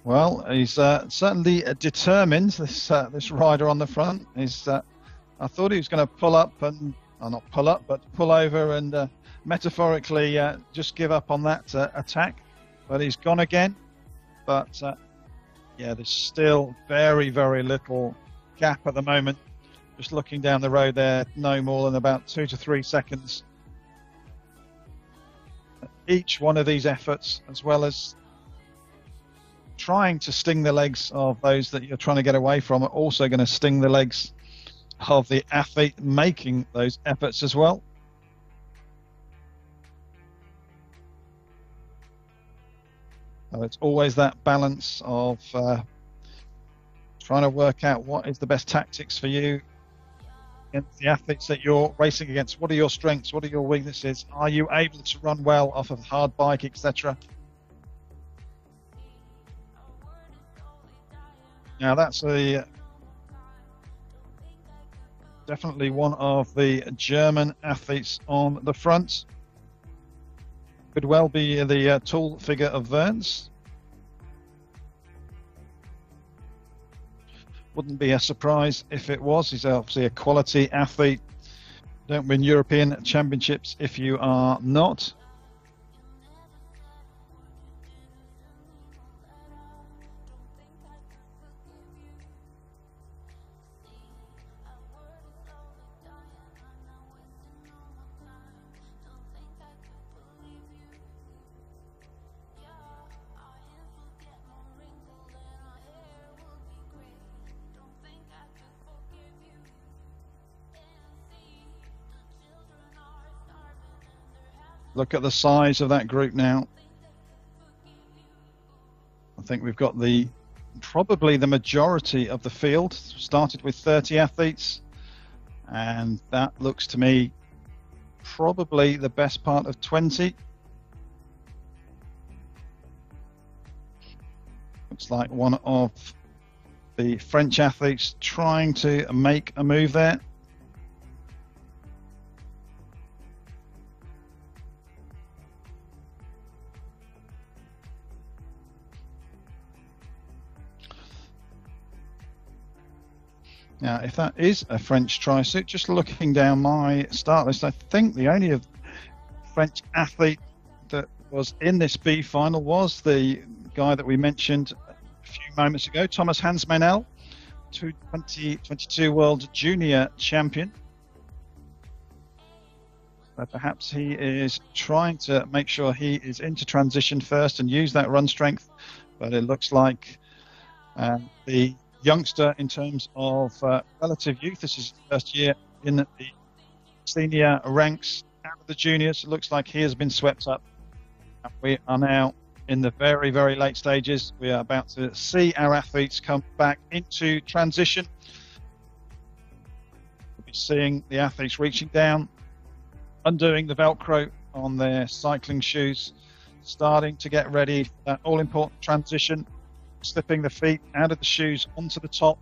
Well, he's certainly determined, this rider on the front. I thought he was going to pull up and, not pull up, but pull over and metaphorically just give up on that attack. But he's gone again. But yeah, there's still very, very little gap at the moment. Just looking down the road there, no more than about 2 to 3 seconds. Each one of these efforts, as well as trying to sting the legs of those that you're trying to get away from, are also going to sting the legs of the athlete making those efforts as well. So it's always that balance of trying to work out what is the best tactics for you against the athletes that you're racing against. What are your strengths? What are your weaknesses? Are you able to run well off of a hard bike, etc.? Now that's definitely one of the German athletes on the front. Could well be the tall figure of Werns. Wouldn't be a surprise if it was. He's obviously a quality athlete. Don't win European championships if you are not. Look at the size of that group now. I think we've got probably the majority of the field. Started with 30 athletes, and that looks to me probably the best part of 20. Looks like one of the French athletes trying to make a move there. Now, if that is a French tri-suit, just looking down my start list, I think the only French athlete that was in this B final was the guy that we mentioned a few moments ago, Thomas Hansmanel, 2022 World Junior Champion. So perhaps he is trying to make sure he is into transition first and use that run strength, but it looks like The youngster in terms of relative youth, this is his first year in the senior ranks out of the juniors. It looks like he has been swept up. And we are now in the very, very late stages. We are about to see our athletes come back into transition. We'll be seeing the athletes reaching down, undoing the Velcro on their cycling shoes, starting to get ready for that all-important transition, slipping the feet out of the shoes onto the top,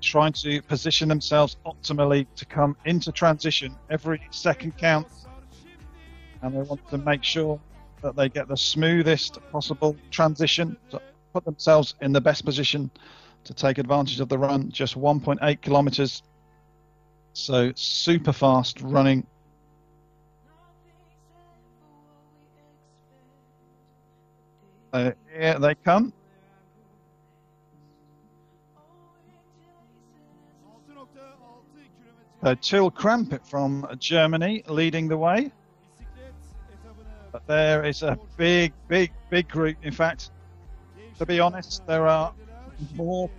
trying to position themselves optimally to come into transition. Every second counts, and they want to make sure that they get the smoothest possible transition to put themselves in the best position to take advantage of the run. Just 1.8 kilometers, so super fast running. Here they come. Till Kramp from Germany leading the way. But there is a big group. In fact, to be honest, there are more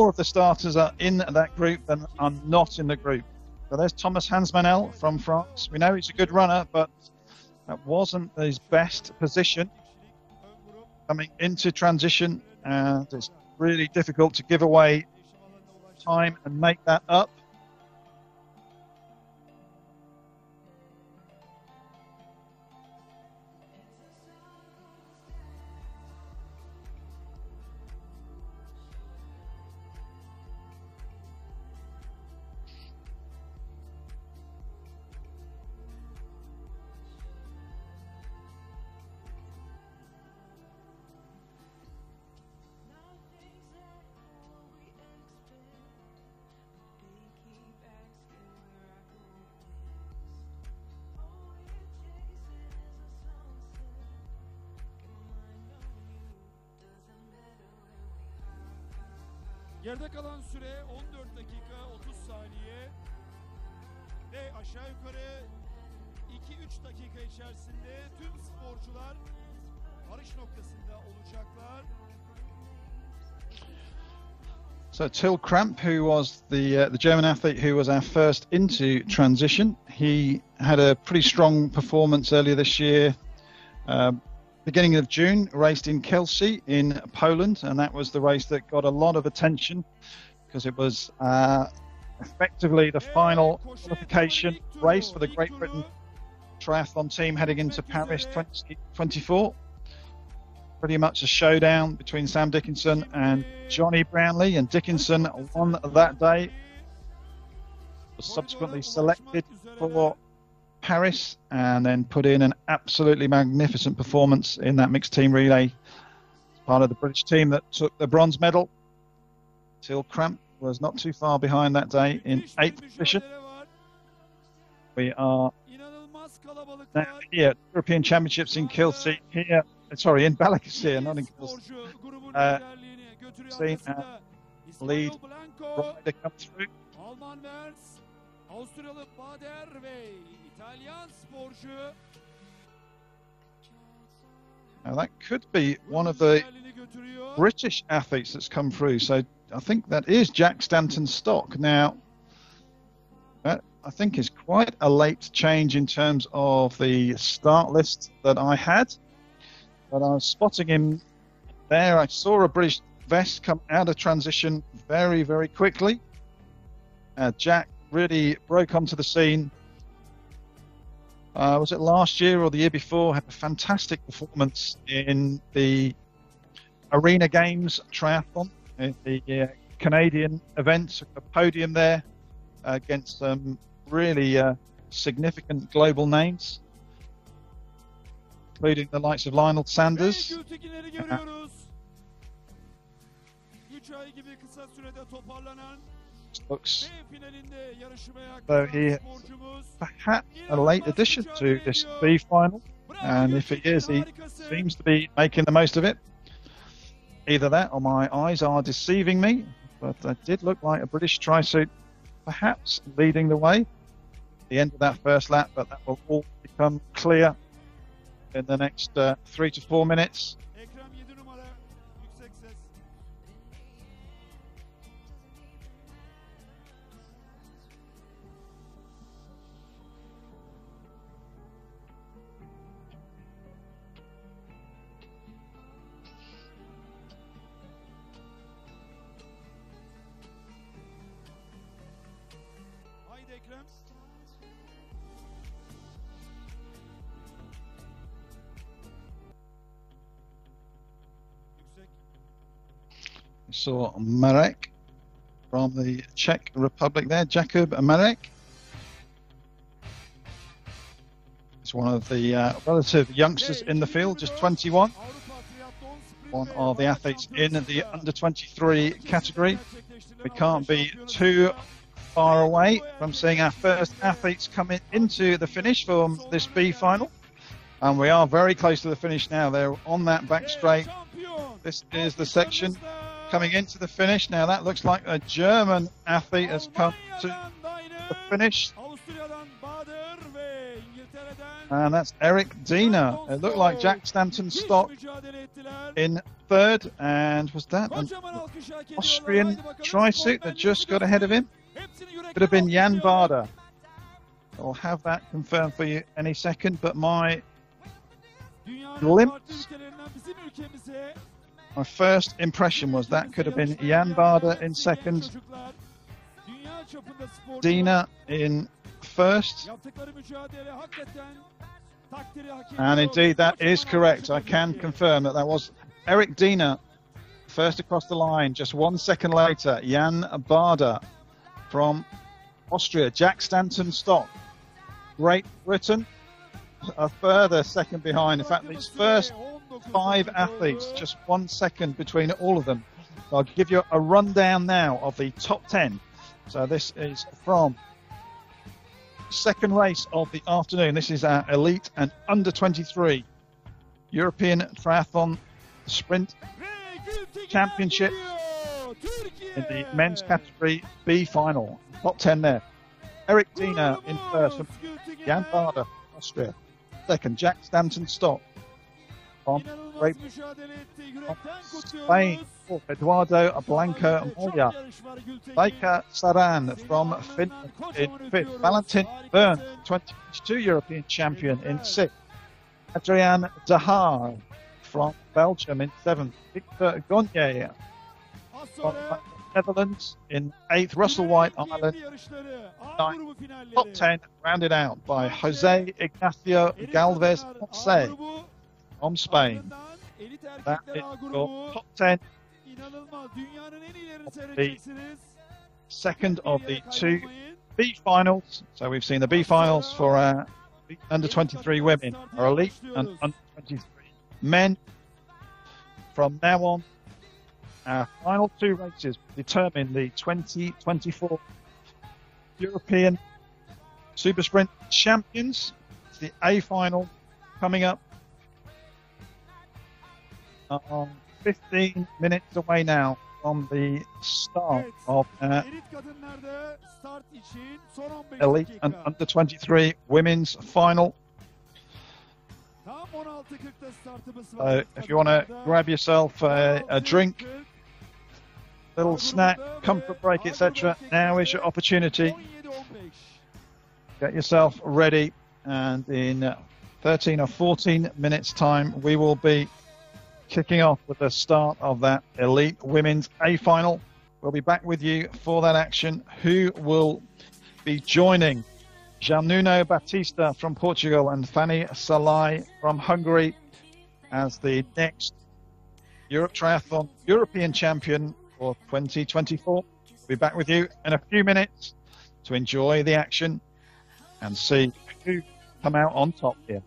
of the starters are in that group than are not in the group. So there's Thomas Hansmanel from France. We know he's a good runner, but that wasn't his best position coming into transition, and it's really difficult to give away time and make that up. Geride kalan süre 14 dakika 30 saniye ve aşağı yukarı 2-3 dakika içerisinde tüm sporcular varış noktasında olacaklar. So Till Kramp, who was the German athlete who was our first into transition, he had a pretty strong performance earlier this year. Beginning of June, raced in Kielce in Poland, and that was the race that got a lot of attention because it was effectively the final qualification race for the Great Britain Triathlon team heading into Paris 2024. Pretty much a showdown between Sam Dickinson and Johnny Brownlee, and Dickinson won that day. Was subsequently selected for Paris and then put in an absolutely magnificent performance in that mixed team relay. Part of the British team that took the bronze medal. Till Kramp was not too far behind that day in 8th position. We are now here at European Championships in Kielce, here, sorry, in Balikesir, not in Kielce. Seen our lead rider come through. Avusturyalı Bader ve İtalyan sporcu. Now that could be one of the British athletes that's come through. So I think that is Jack Stanton Stock. Now, that I think is quite a late change in terms of the start list that I had. But I was spotting him there. I saw a British vest come out of transition very, very quickly. Jack really broke onto the scene. Was it last year or the year before? Had a fantastic performance in the Arena Games Triathlon, in the Canadian event, a podium there against some really significant global names, including the likes of Lionel Sanders. Looks though he perhaps a late addition to this B final, and if he is, he seems to be making the most of it. Either that or my eyes are deceiving me, but that did look like a British tri-suit perhaps leading the way at the end of that first lap, but that will all become clear in the next 3 to 4 minutes. Ekrem. Yüksek. We saw Marek from the Czech Republic there, Jakub Marek. He's one of the relative youngsters in the field, just 21. One of the athletes in the under-23 category. We can't be too far away from seeing our first athletes coming into the finish from this B final. And we are very close to the finish now. They're on that back straight. This is the section coming into the finish. Now that looks like a German athlete has come to the finish. And that's Eric Diener. It looked like Jack Stanton Stock in third. And was that an Austrian tri-suit that just got ahead of him? Could have been Jan Bader. I'll have that confirmed for you any second. But my glimpse, my first impression was that could have been Jan Bader in second, Diener in first, and indeed that is correct. I can confirm that was Eric Diener first across the line. Just 1 second later, Jan Bader from Austria. Jack Stanton Stock, Great Britain, a further second behind. In fact, these first 5 athletes, just 1 second between all of them. So I'll give you a rundown now of the top 10. So this is from second race of the afternoon. This is our elite and under 23 European Triathlon Sprint Championship in the men's category B final. Top 10 there. Eric Diener in first from Jan Bader, Austria. Second, Jack Stanton Stock from Great Spain. Fourth, Eduardo Blanco Moya. Baker Saran from Finland in fifth. Valentin Bern, 2022 European champion in sixth. Adrian Dahar from Belgium in seventh. Victor Gonye from Netherlands in eighth. Russell White, Ireland, ninth. Top 10 rounded out by Jose Ignacio Galvez Ponce from Spain. That is your top 10. The second of the 2 B finals. So we've seen the B finals for our under 23 women, our elite and under 23 men. From now on, our final 2 races determine the 2024 European Super Sprint Champions. It's the A final coming up 15 minutes away now from the start of elite and under 23 women's final. So if you want to grab yourself a drink, little snack, comfort break, etc., now is your opportunity. Get yourself ready, and in 13 or 14 minutes time we will be kicking off with the start of that elite women's A final. We'll be back with you for that action. Who will be joining Januno Batista from Portugal and Fanny Salai from Hungary as the next Europe Triathlon European champion for 2024. We'll be back with you in a few minutes to enjoy the action and see who come out on top here.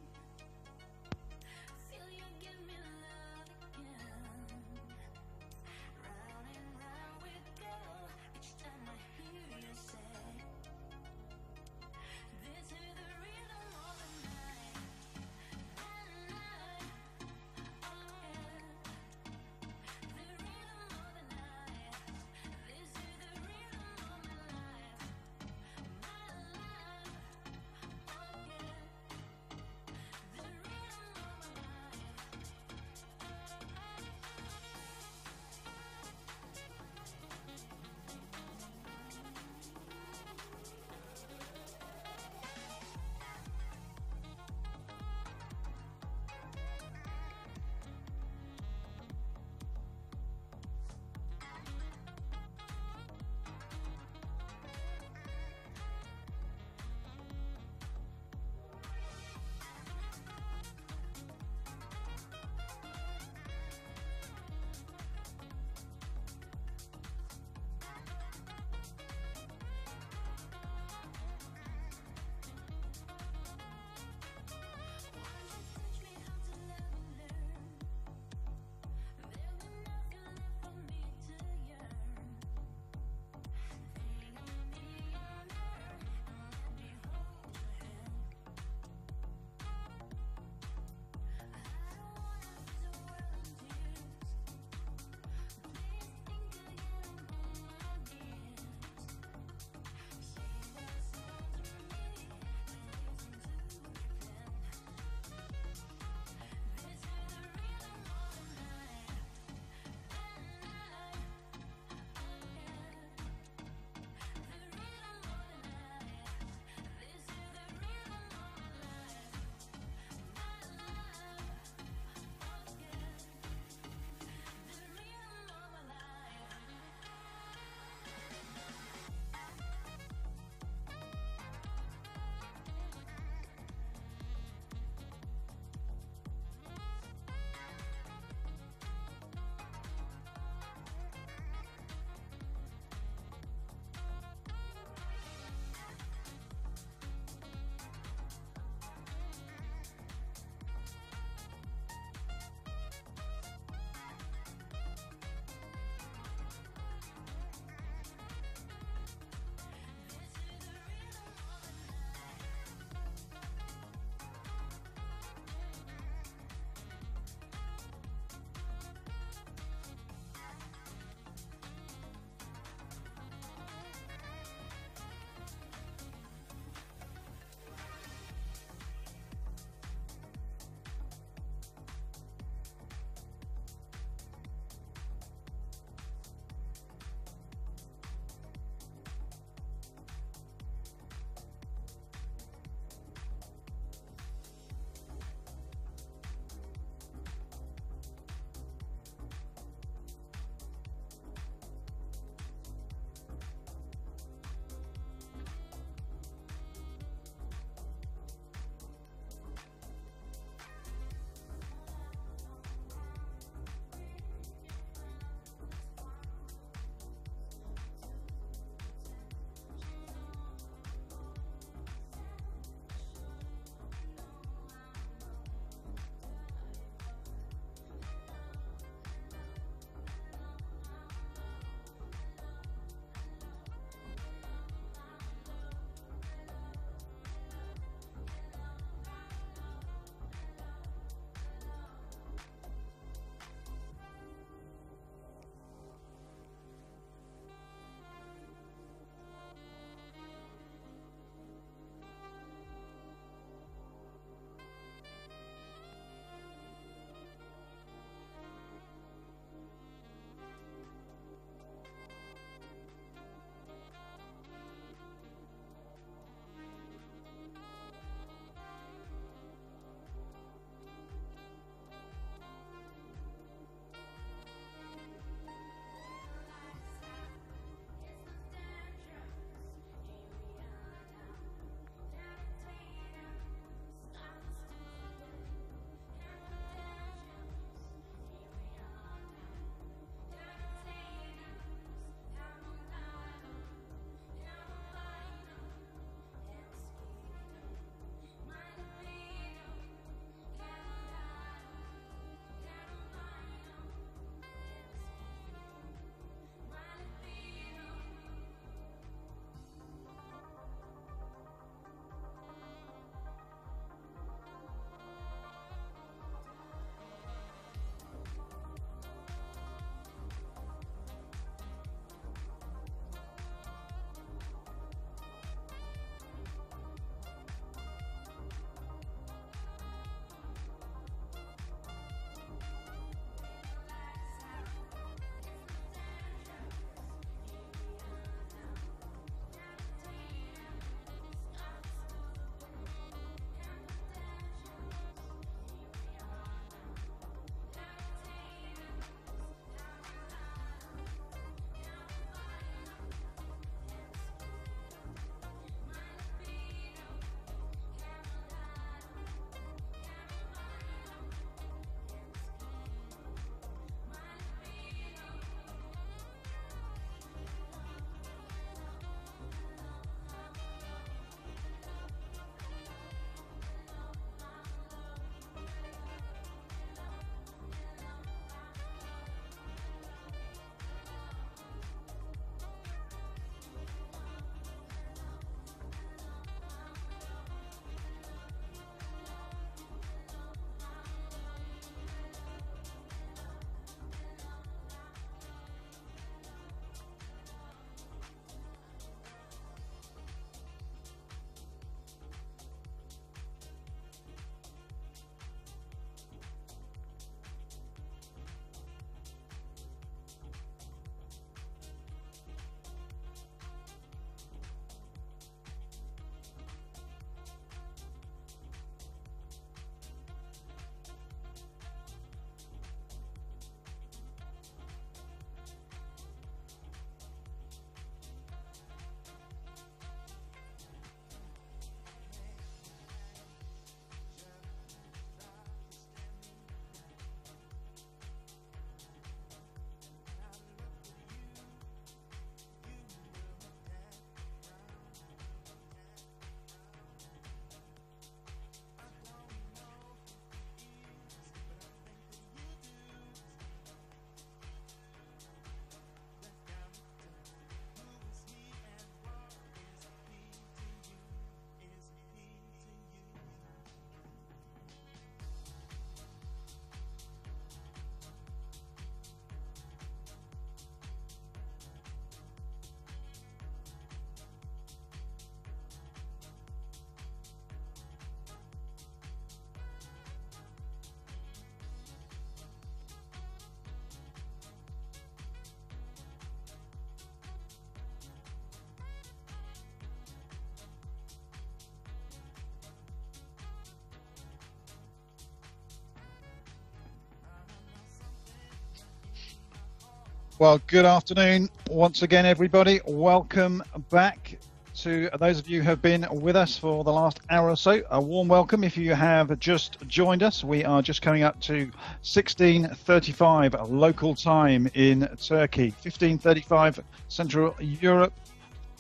Well, good afternoon once again, everybody. Welcome back to those of you who have been with us for the last hour or so. A warm welcome if you have just joined us. We are just coming up to 16:35 local time in Turkey, 15:35 Central Europe,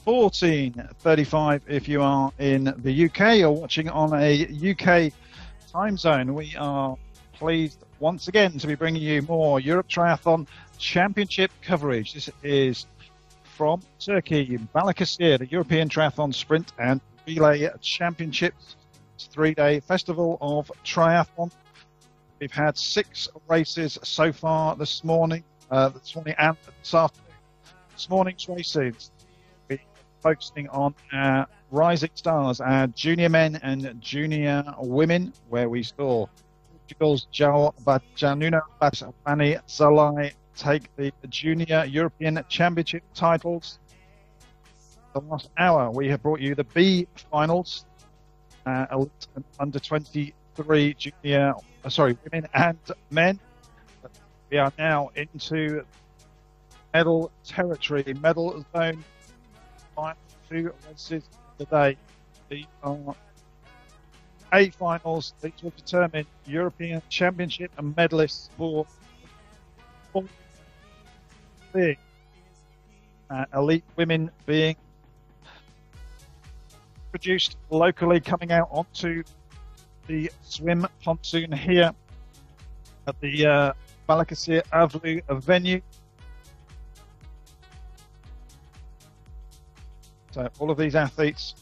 14:35 if you are in the UK or watching on a UK time zone. We are pleased once again to be bringing you more Europe Triathlon Championship coverage. This is from Turkey, Balikesir, the European Triathlon Sprint and Relay Championships. It's a 3-day festival of triathlon. We've had 6 races so far this morning and this afternoon. This morning's races, we're focusing on our rising stars, our junior men and junior women, where we saw Portugal's João Bajanuna Batsani Zalai take the Junior European Championship titles. The last hour, we have brought you the B finals, elite and under 23 women and men. We are now into medal territory, medal zone. Final 2 races of the day. These are A finals. These will determine European Championship and medalists for elite women being produced locally, coming out onto the swim pontoon here at the Balikesir Avlu venue. So all of these athletes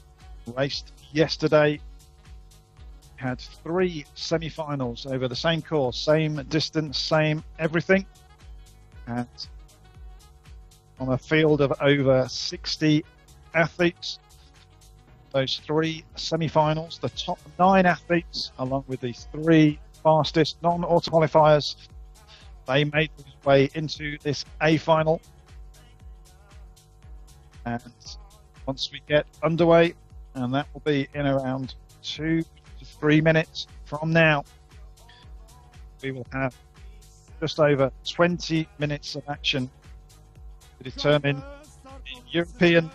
raced yesterday. We had 3 semi-finals over the same course, same distance, same everything, and on a field of over 60 athletes. Those 3 semi-finals, the top 9 athletes, along with the 3 fastest non-auto qualifiers, they made their way into this A final. And once we get underway, and that will be in around 2 to 3 minutes from now, we will have just over 20 minutes of action to determine the European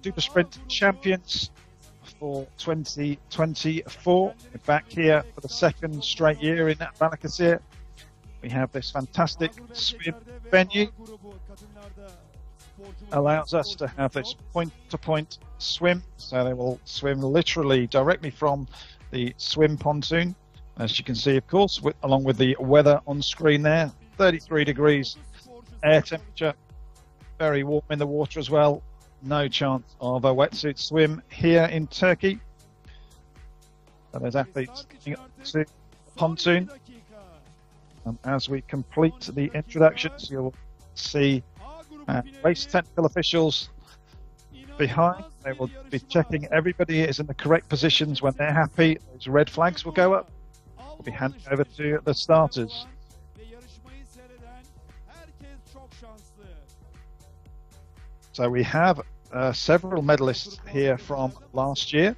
Super Sprint champions for 2024. We're back here for the 2nd straight year in Balikesir. We have this fantastic swim venue. Allows us to have this point-to-point swim, so they will swim literally directly from the swim pontoon. As you can see, of course, along with the weather on screen there, 33 degrees air temperature, very warm in the water as well. No chance of a wetsuit swim here in Turkey. So there's athletes getting up to the pontoon. And as we complete the introductions, you'll see race technical officials behind. They will be checking everybody is in the correct positions. When they're happy, those red flags will go up. Will be handed over to the starters. So we have several medalists here from last year.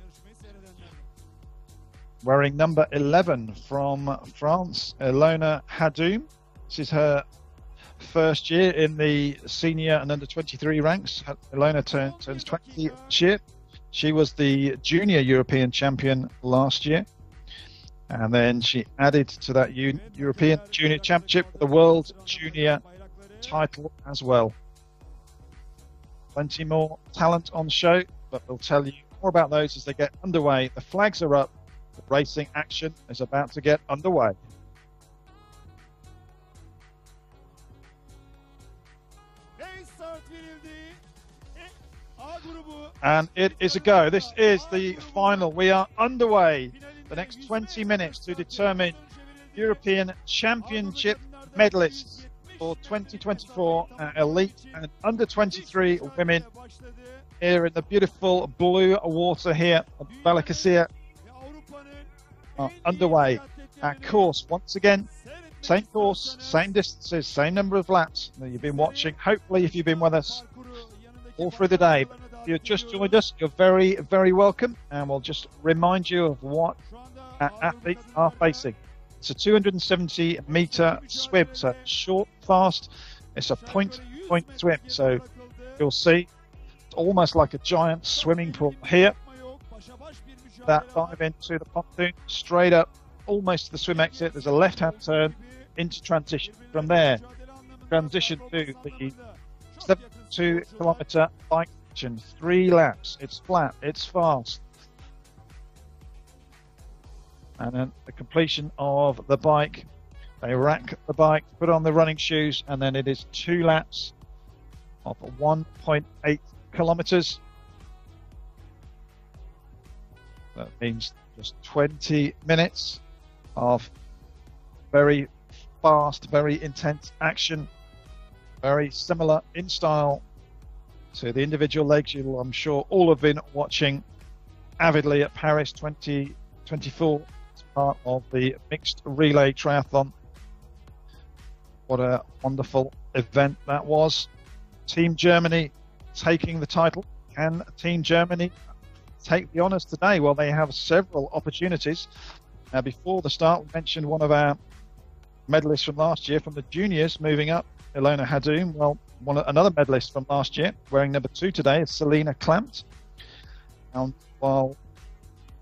Wearing number 11 from France, Ilona Hadoum. This is her first year in the senior and under 23 ranks. Ilona turns 20 this year. She was the junior European champion last year. And then she added to that European Junior Championship the World Junior title as well. Plenty more talent on show, but we'll tell you more about those as they get underway. The flags are up. The racing action is about to get underway. And it is a go. This is the final. We are underway. The next 20 minutes to determine European Championship medalists for 2024 elite and under 23 women here in the beautiful blue water here at Balikesir. Underway. Our course once again, same course, same distances, same number of laps that you've been watching. Hopefully, if you've been with us all through the day. But if you've just joined us, you're very, very welcome. And we'll just remind you of what our athletes are facing. It's a 270-meter swim, so short, fast, It's a point swim, so you'll see it's almost like a giant swimming pool here. That dive into the pontoon, straight up, almost to the swim exit. There's a left-hand turn into transition. From there, transition to the 72-kilometer bike section. 3 laps. It's flat. It's fast. And then the completion of the bike. They rack the bike, put on the running shoes, and then it is 2 laps of 1.8 kilometers. That means just 20 minutes of very fast, very intense action, very similar in style to the individual legs you, I'm sure, all have been watching avidly at Paris 2024 as part of the mixed relay triathlon. What a wonderful event that was. Team Germany taking the title. Can Team Germany take the honours today? Well, they have several opportunities. Now, before the start, we mentioned one of our medalists from last year, from the juniors, moving up, Ilona Hadoum. Well, another medalist from last year, wearing number 2 today, is Selina Klampt. And while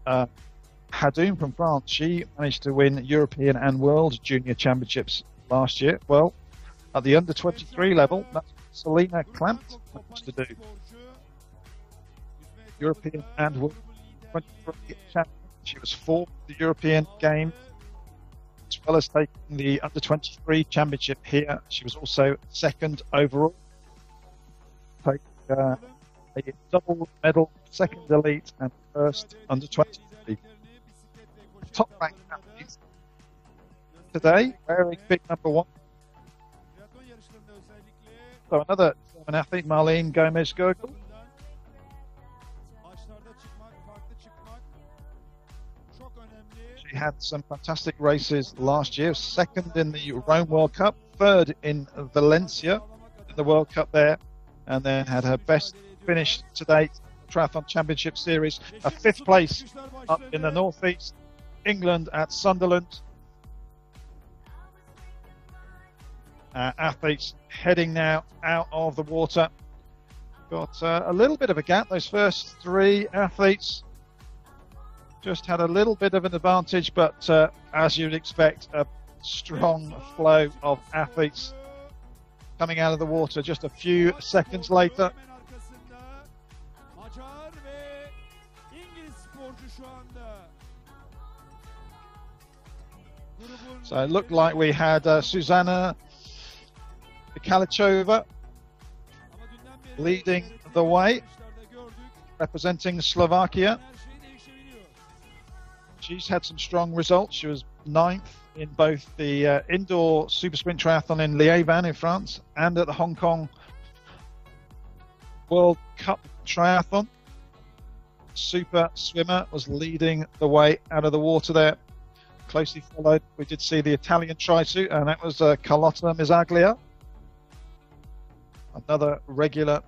Hadoum from France, she managed to win European and World Junior Championships last year. Well, at the under 23 level, that's Selina Klampt managed to do. European and World 23 champion. She was 4th at the European Games, as well as taking the under 23 championship here. She was also 2nd overall. Take a double medal, 2nd elite and 1st under 23. Top ranked athletes today, wearing big number 1. So another German athlete, Marlene Gomez-Gurgel. She had some fantastic races last year. 2nd in the Rome World Cup, 3rd in Valencia in the World Cup there, and then had her best finish to date, Triathlon Championship Series, a 5th place up in the northeast, England at Sunderland. Athletes heading now out of the water. Got a little bit of a gap. Those first 3 athletes just had a little bit of an advantage, but as you'd expect, a strong flow of athletes coming out of the water just a few seconds later. So it looked like we had Susanna Kalichova leading the way, representing Slovakia. She's had some strong results. She was 9th in both the indoor super sprint triathlon in Liévin in France and at the Hong Kong World Cup triathlon. Super swimmer was leading the way out of the water there. Closely followed, we did see the Italian tri-suit, and that was Carlotta Mizaglia, another regular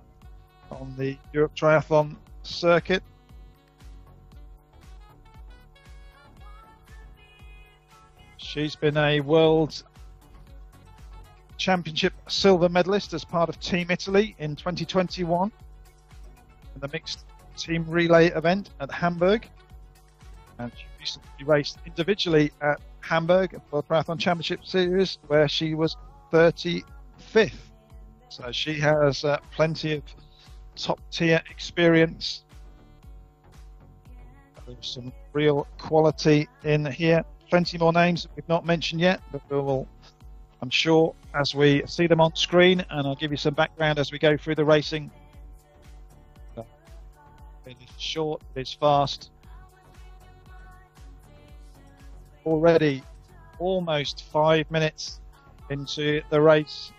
on the Europe Triathlon circuit. She's been a World Championship silver medalist as part of Team Italy in 2021 in the mixed team relay event at Hamburg. And she recently raced individually at Hamburg for the Triathlon Championship Series, where she was 35th. So she has plenty of top-tier experience. There's some real quality in here. Plenty more names that we've not mentioned yet, but we will, I'm sure, as we see them on screen, and I'll give you some background as we go through the racing. It is short, it is fast. Already almost 5 minutes into the race.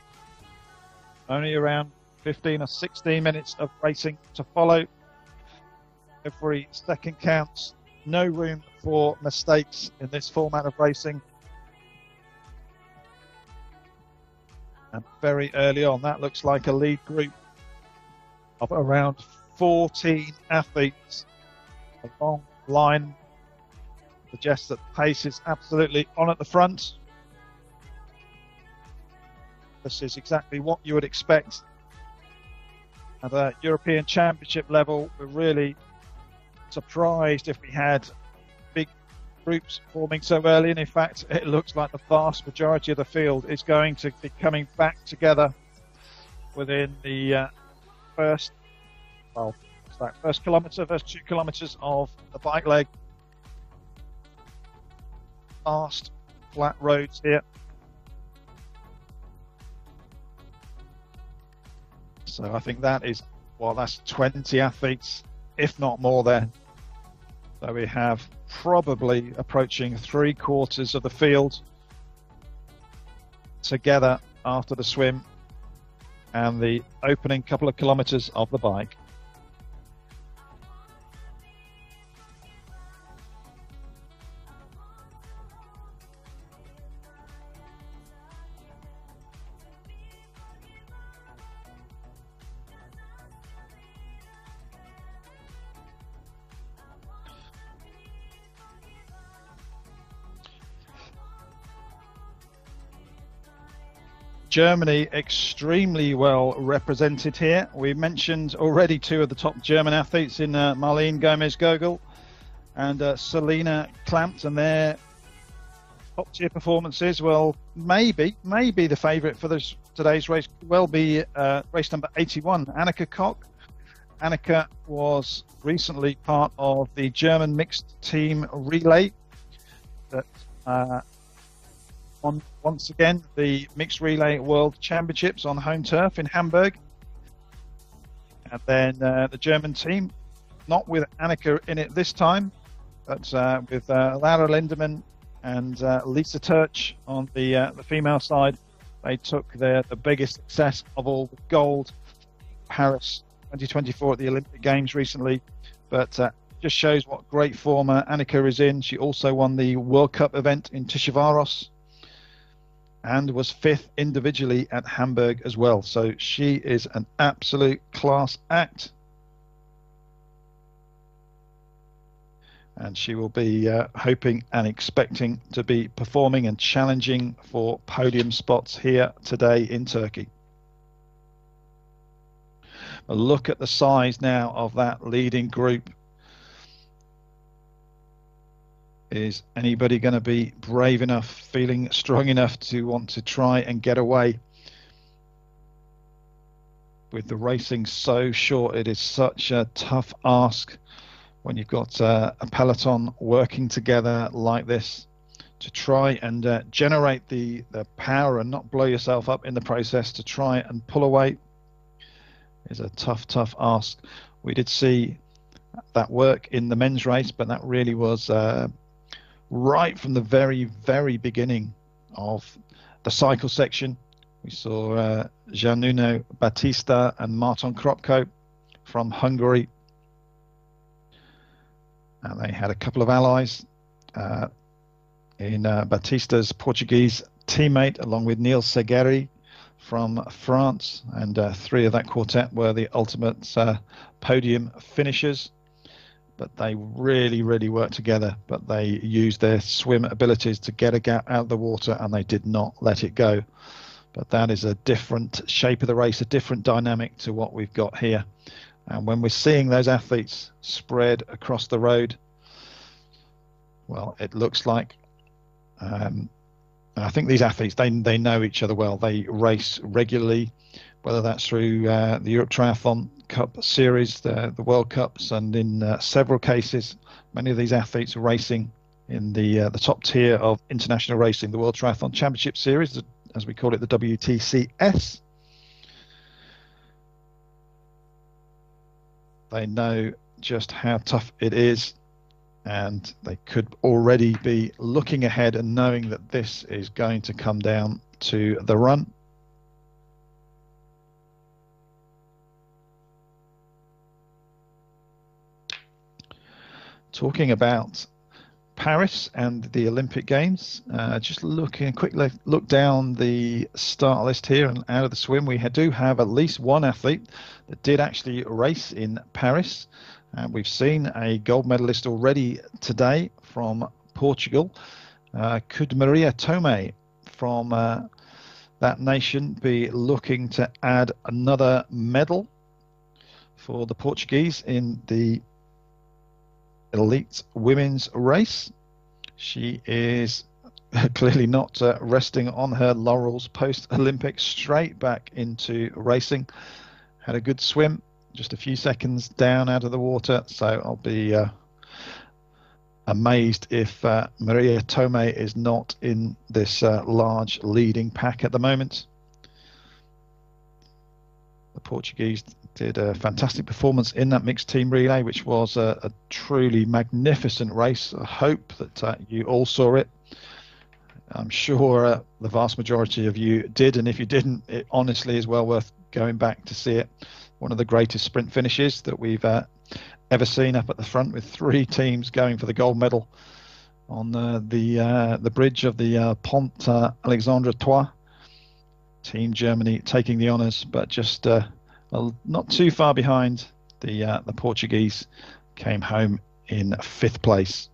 Only around 15 or 16 minutes of racing to follow. Every second counts. No room for mistakes in this format of racing. And very early on, that looks like a lead group of around 14 athletes. A long line suggests that pace is absolutely on at the front. This is exactly what you would expect at a European Championship level. We're really surprised if we had big groups forming so early, and in fact it looks like the vast majority of the field is going to be coming back together within the first kilometre, first 2 kilometres of the bike leg. Fast, flat roads here. So I think that is, well, that's 20 athletes, if not more there. So we have probably approaching 3/4 of the field together after the swim and the opening couple of kilometres of the bike. Germany selextremely well represented here. We mentioned already 2 of the top German athletes in Marlene Gomez-Gogel and Selina Klampt, and their top tier performances. Well, maybe the favourite for today's race will be race number 81, Annika Koch. Annika was recently part of the German mixed team relay that on once again the mixed relay world championships on home turf in Hamburg. And then the German team, not with Annika in it this time, but with Lara Lindemann and Lisa Turch on the female side. They took the biggest success of all, the gold, Paris 2024 at the Olympic Games recently. But just shows what great form Annika is in. She also won the World Cup event in Tishivaros and was 5th individually at Hamburg as well. So she is an absolute class act. And she will be hoping and expecting to be performing and challenging for podium spots here today in Turkey. But look at the size now of that leading group. Is anybody going to be brave enough, feeling strong enough to want to try and get away? With the racing so short, it is such a tough ask when you've got a peloton working together like this to try and generate the power and not blow yourself up in the process. To try and pull away is a tough ask. We did see that work in the men's race, but that really was right from the very beginning of the cycle section. We saw Giannuno Battista and Marton Kropko from Hungary. And they had a couple of allies in Batista's Portuguese teammate, along with Neil Segueri from France. And 3 of that quartet were the ultimate podium finishers. But they really worked together. But they used their swim abilities to get a gap out of the water, and they did not let it go. But that is a different shape of the race, a different dynamic to what we've got here. And when we're seeing those athletes spread across the road, well, it looks like, and I think these athletes, they know each other well. They race regularly, whether that's through the Europe Triathlon Cup Series, the World Cups, and in several cases, many of these athletes are racing in the top tier of international racing, the World Triathlon Championship Series, as we call it, the WTCS. They know just how tough it is, and they could already be looking ahead and knowing that this is going to come down to the run. Talking about Paris and the Olympic Games, just looking a quick look down the start list here, and out of the swim we do have at least one athlete that did actually race in Paris. We've seen a gold medalist already today from Portugal, Could Maria Tomé from that nation be looking to add another medal for the Portuguese in the elite women's race. She is clearly not resting on her laurels post-Olympics, straight back into racing. Had a good swim, just a few seconds down out of the water, so I'll be amazed if Maria Tomei is not in this large leading pack at the moment. The Portuguese did a fantastic performance in that mixed team relay, which was a truly magnificent race. I hope that you all saw it. I'm sure the vast majority of you did, and if you didn't, it honestly is well worth going back to see it. One of the greatest sprint finishes that we've ever seen up at the front, with 3 teams going for the gold medal on the bridge of the Pont Alexandre Trois. Team Germany taking the honours, but just not too far behind. The Portuguese came home in 5th place.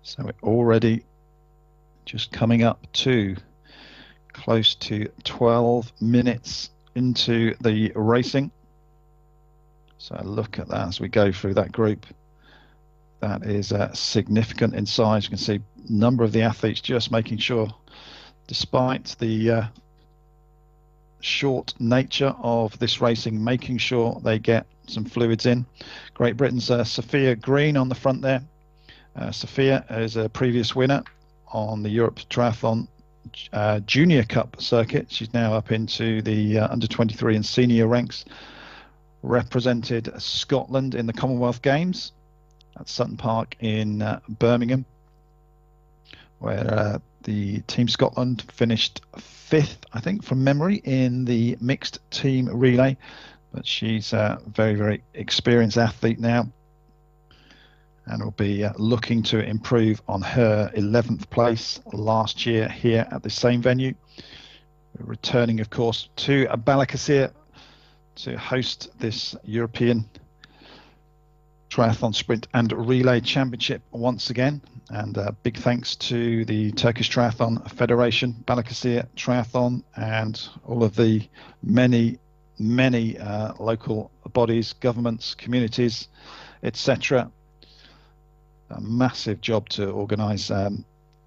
So we're already just coming up to close to 12 minutes into the racing. So look at that as we go through that group. That is significant in size. You can see a number of the athletes just making sure, despite the short nature of this racing, making sure they get some fluids in. Great Britain's Sophia Green on the front there. Sophia is a previous winner on the Europe Triathlon Junior Cup circuit. She's now up into the under 23 and senior ranks. Represented Scotland in the Commonwealth Games at Sutton Park in Birmingham, where the Team Scotland finished 5th, I think, from memory, in the mixed team relay. But she's a very, very experienced athlete now, and will be looking to improve on her 11th place last year here at the same venue. Returning, of course, to Balikesir to host this European Triathlon Sprint and Relay Championship once again. And big thanks to the Turkish Triathlon Federation, Balikesir Triathlon, and all of the many local bodies, governments, communities, etc. A massive job to organise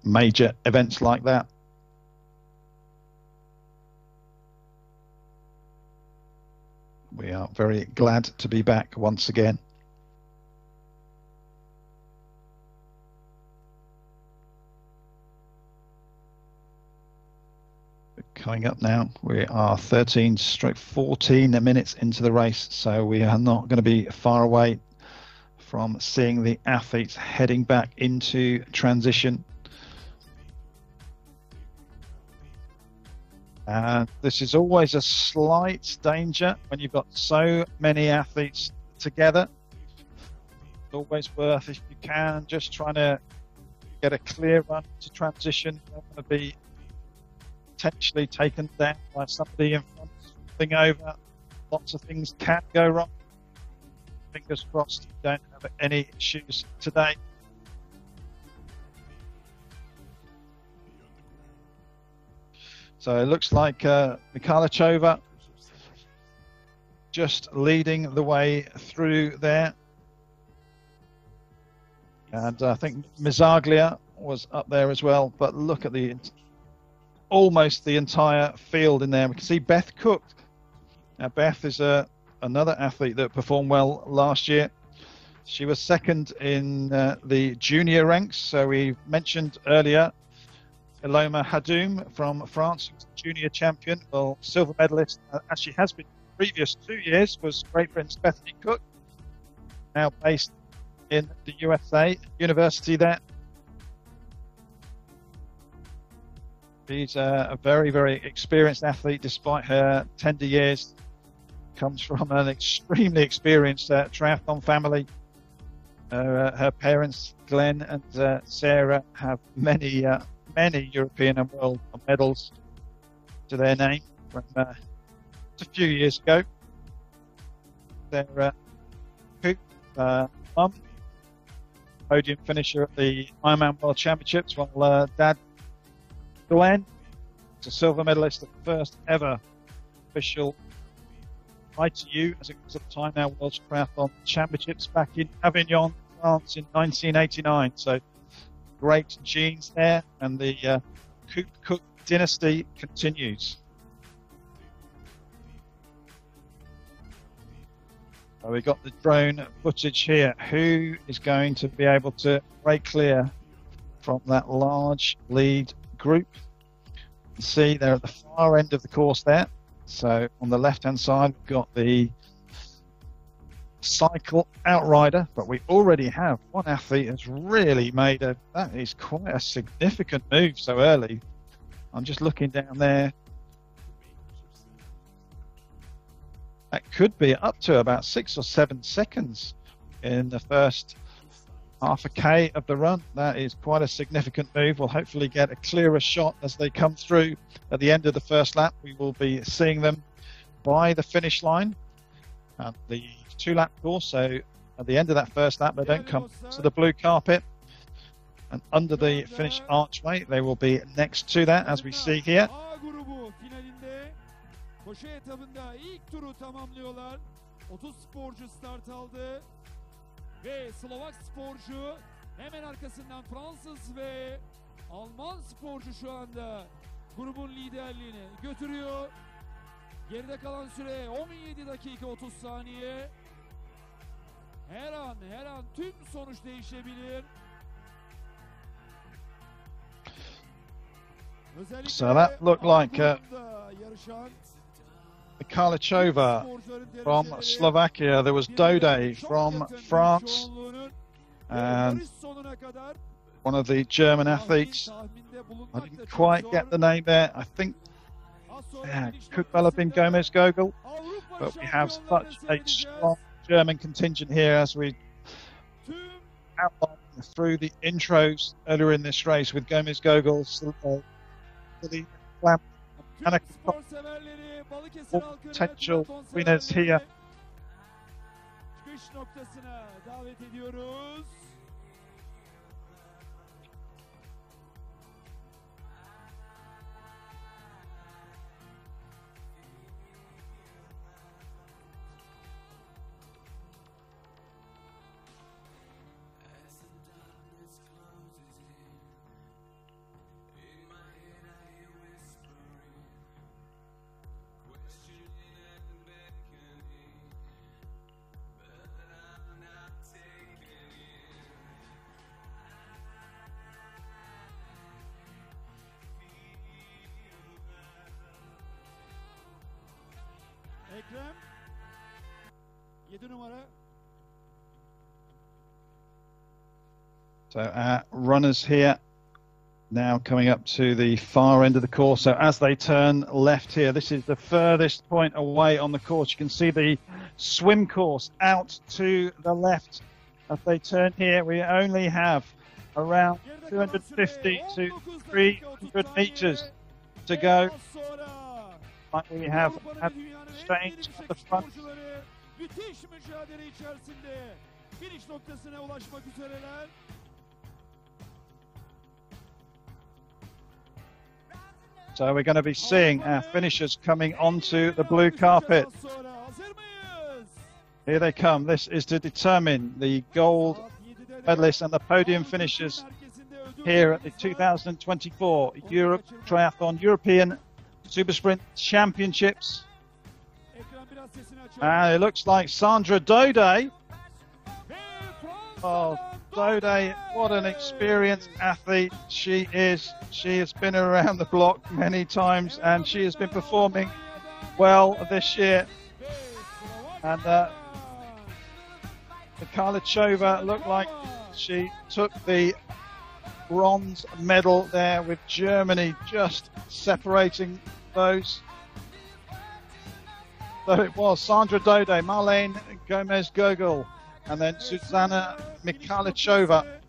major events like that. We are very glad to be back once again. Coming up now, we are 13-14 minutes into the race, so we are not going to be far away from seeing the athletes heading back into transition. This is always a slight danger when you've got so many athletes together. It's always worth, if you can, just trying to get a clear run to transition. You don't want to be potentially taken down by somebody in front, thing over. Lots of things can go wrong. Fingers crossed you don't have any issues today. So it looks like Mikhalachova just leading the way through there. And I think Mizaglia was up there as well. But look at almost the entire field in there. We can see Beth Cook. Now Beth is another athlete that performed well last year. She was 2nd in the junior ranks. So we mentioned earlier Eloma Hadoum from France, junior champion, well, silver medalist, as she has been the previous 2 years, was Great Britain's Bethany Cook, now based in the USA, university there. She's a very, very experienced athlete despite her tender years. Comes from an extremely experienced triathlon family. Her parents, Glenn and Sarah, have many European and world medals to their name from a few years ago. They're mum, podium finisher at the Ironman World Championships, while Dad Glenn is a silver medalist at the first ever official ITU, as it was at the time now, World Triathlon Championships back in Avignon, France in 1989. So great genes there, and the Cook dynasty continues. So we've got the drone footage here. Who is going to be able to break clear from that large lead group? You can see they're at the far end of the course there. So on the left-hand side, we've got the cycle outrider, but we already have one athlete has really made that is quite a significant move so early. I'm just looking down there. That could be up to about 6 or 7 seconds in the first half a K of the run. That is quite a significant move. We'll hopefully get a clearer shot as they come through at the end of the first lap. We will be seeing them by the finish line at the 2-lap course. So at the end of that first lap, they don't come to the blue carpet. And under the finish archway, they will be next to that, as we see here. Koşu etabında ilk turu tamamlıyorlar. 30 sporcu start aldı. Ve Slovak sporcu hemen arkasından Fransız ve Alman sporcu şu anda grubun liderliğini götürüyor. Geride kalan süre 17 dakika 30 saniye. Her an tüm sonuç değişebilir. So that looked like Karlichova from Slovakia. There was Dode from France, and one of the German athletes. I didn't quite get the name there. I think could well have been Gomez Gogol, but we have such a strong German contingent here, as we outlined through the intros earlier in this race, with Gomez Gogol, potential winners here. Çıkış noktasına davet ediyoruz. Ekrem 7 numara. So our runners here now coming up to the far end of the course. So as they turn left here, this is the furthest point away on the course. You can see the swim course out to the left. As they turn here, we only have around 250 to 300 meters to go. We have had change at the front. Müthiş mücadele içerisinde finish noktasına ulaşmak üzereler. So we're going to be seeing our finishers coming onto the blue carpet. Here they come. This is to determine the gold medalists and the podium finishers here at the 2024 Europe Triathlon European Super Sprint Championships. And it looks like Sandra Dode. Oh, Dode, what an experienced athlete she is. She has been around the block many times, and she has been performing well this year. And Karlichova looked like she took the bronze medal there, with Germany just separating those. So it was Sandra Dode, Marlene Gomez Gogol, and then Susanna Mikhalichova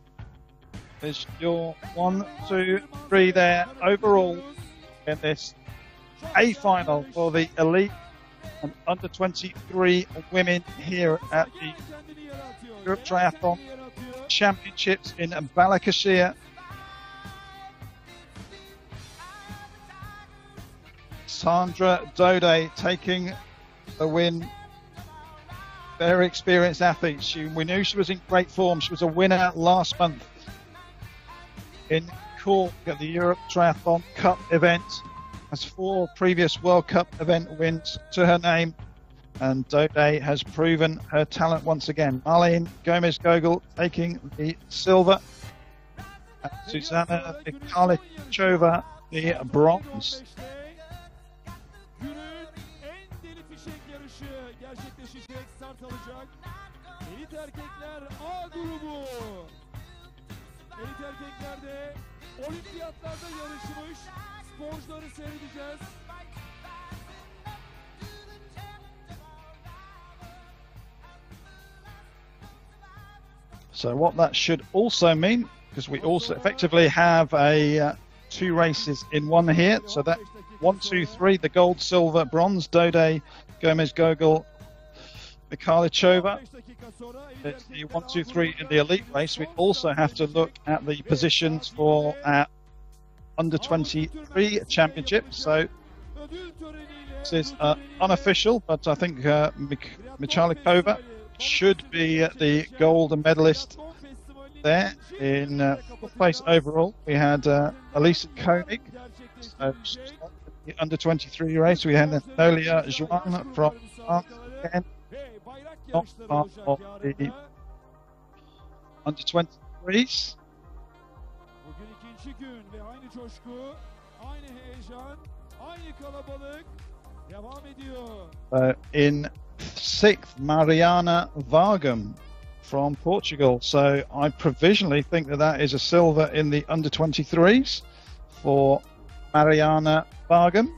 is your 1, 2, 3 there overall in this A final for the elite and under 23 women here at the Europe Triathlon Championships in Balikesir. Sandra Dode taking the win. Very experienced athlete. We knew she was in great form. She was a winner last month in Cork at the Europe Triathlon Cup event. Has 4 previous World Cup event wins to her name. And Dode has proven her talent once again. Marlene Gomez-Gogol taking the silver. And Susanna Mikhalichova the bronze. Günün en deli fişek yarışı gerçekleşecek, start alacak. Elit erkekler A grubu. Elit erkeklerde olimpiyatlarda yarışmış sporcuları seyredeceğiz. So what that should also mean, because we also effectively have a 2 races in one here. So that 1, 2, 3, the gold, silver, bronze, Dode, Gomez-Gogol, Mikhalichova. It's the 1, 2, 3 in the elite race. We also have to look at the positions for our under 23 championship. So this is unofficial, but I think Mikhalichova should be the gold medalist there. In 4th place overall, we had Elisa Koenig. So the under 23 race, we had Nolia Juan from France again, not part of the under 23s. Bugün ikinci gün ve aynı coşku, aynı heyecan, aynı kalabalık devam ediyor. In 6th, Mariana Vargem from Portugal. So I provisionally think that is a silver in the under 23s for Mariana Vargem.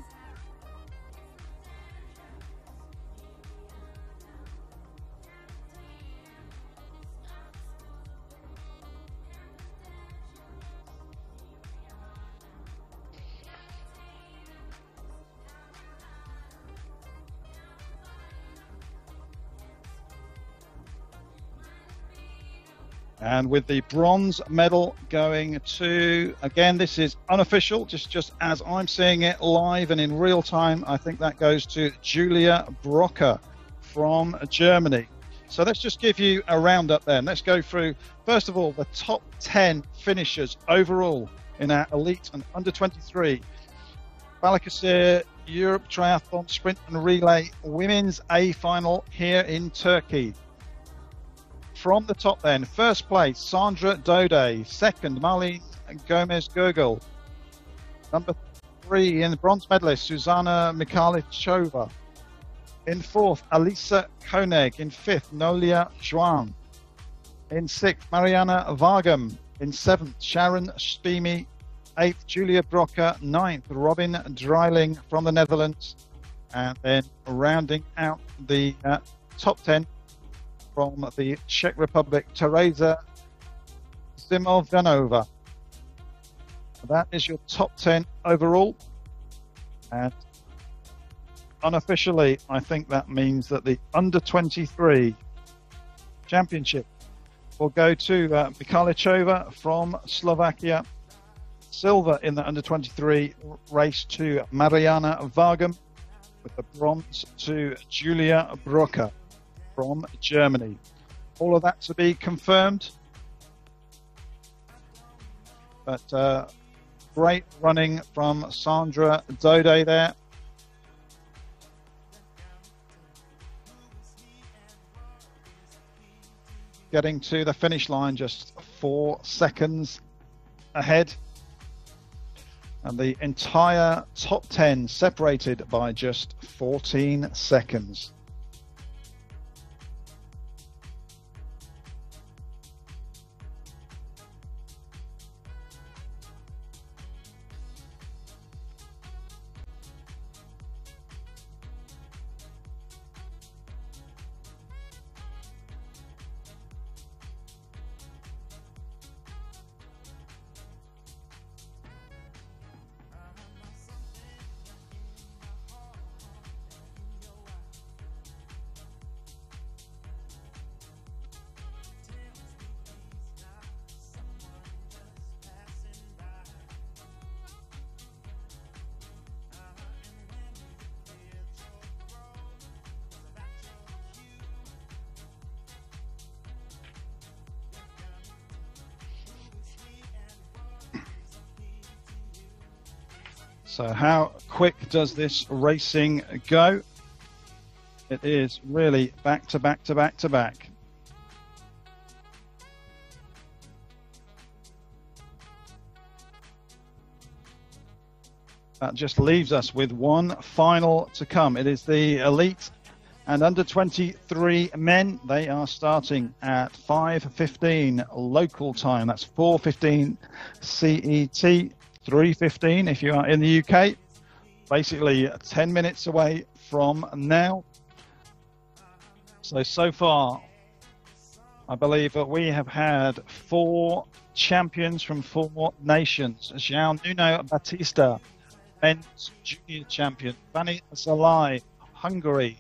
And with the bronze medal going to, again, this is unofficial, just as I'm seeing it live and in real time, I think that goes to Julia Brocker from Germany. So let's just give you a roundup then. Let's go through, first of all, the top 10 finishers overall in our elite and under 23 Balikesir Europe Triathlon Sprint and Relay Women's A final here in Turkey. From the top then, first place, Sandra Dode. Second, Marlene Gomez-Gogol. Number 3 in the bronze medalist, Susanna Mikhalichova. In 4th, Elisa Koenig. In 5th, Nolia Juan. In 6th, Mariana Vargem. In 7th, Sharon Spimi. 8th, Julia Brocker. 9th, Robin Dreiling from the Netherlands. And then rounding out the top 10, from the Czech Republic, Teresa Simonova. That is your top 10 overall. And unofficially, I think that means that the under 23 championship will go to Mikhalichova from Slovakia. Silver in the under 23 race to Mariana Vargem, with the bronze to Julia Brocker from Germany. All of that to be confirmed. But great running from Sandra Dode there. Getting to the finish line just 4 seconds ahead. And the entire top 10 separated by just 14 seconds. So how quick does this racing go? It is really back to back to back to back. That just leaves us with one final to come. It is the elite and under 23 men. They are starting at 5:15 local time. That's 4:15 CET, 3:15 if you are in the UK. Basically 10 minutes away from now. So far, I believe that we have had 4 champions from 4 nations. João Nuno Batista, men's junior champion. Fanny Zalai, Hungary,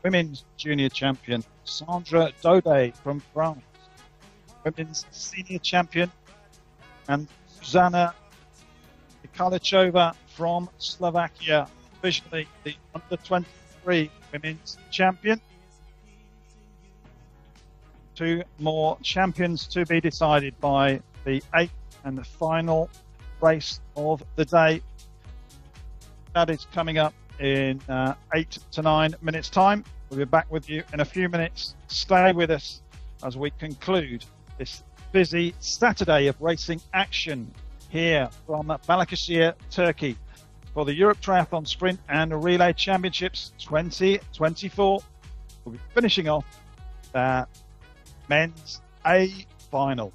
women's junior champion. Sandra Dode from France, women's senior champion. And Zuzana Mikalichova from Slovakia, officially the under 23 women's champion. 2 more champions to be decided by the 8th and the final race of the day. That is coming up in 8 to 9 minutes time. We'll be back with you in a few minutes. Stay with us as we conclude this busy Saturday of racing action here from Balikesir, Turkey for the Europe Triathlon Sprint and Relay Championships 2024. We'll be finishing off that men's A final.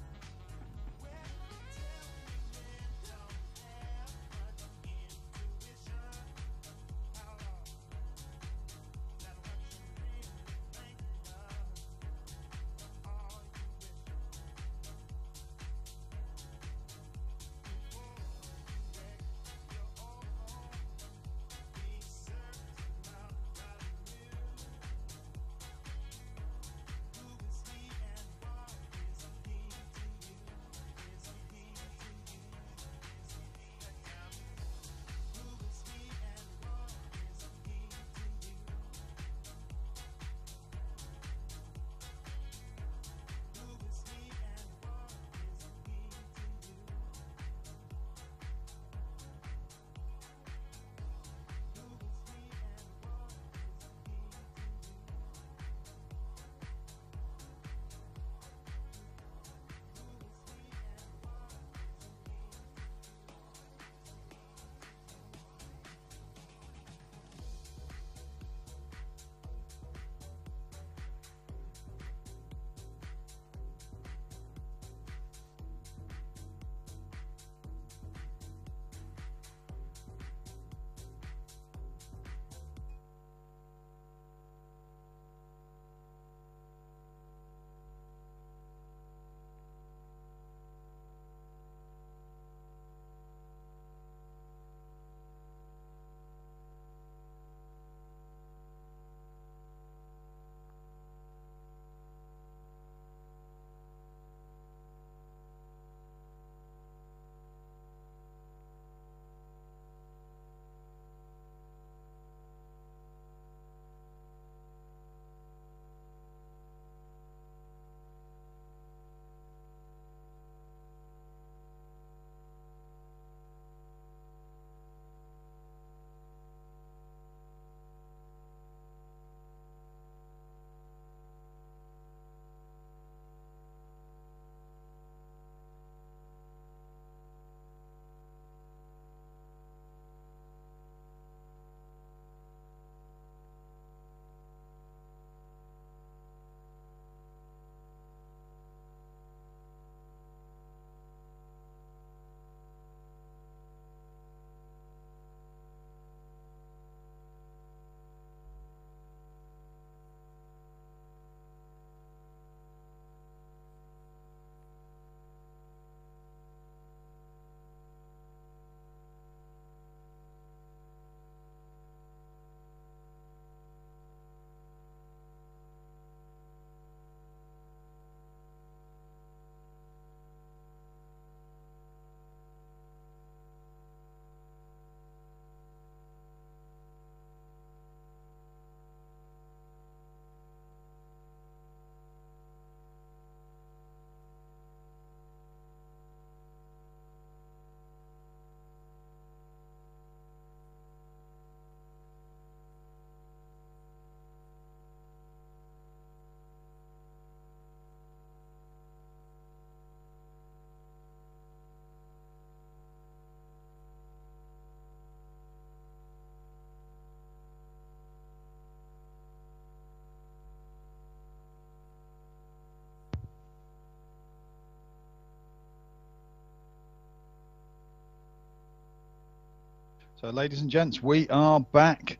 So, ladies and gents, we are back.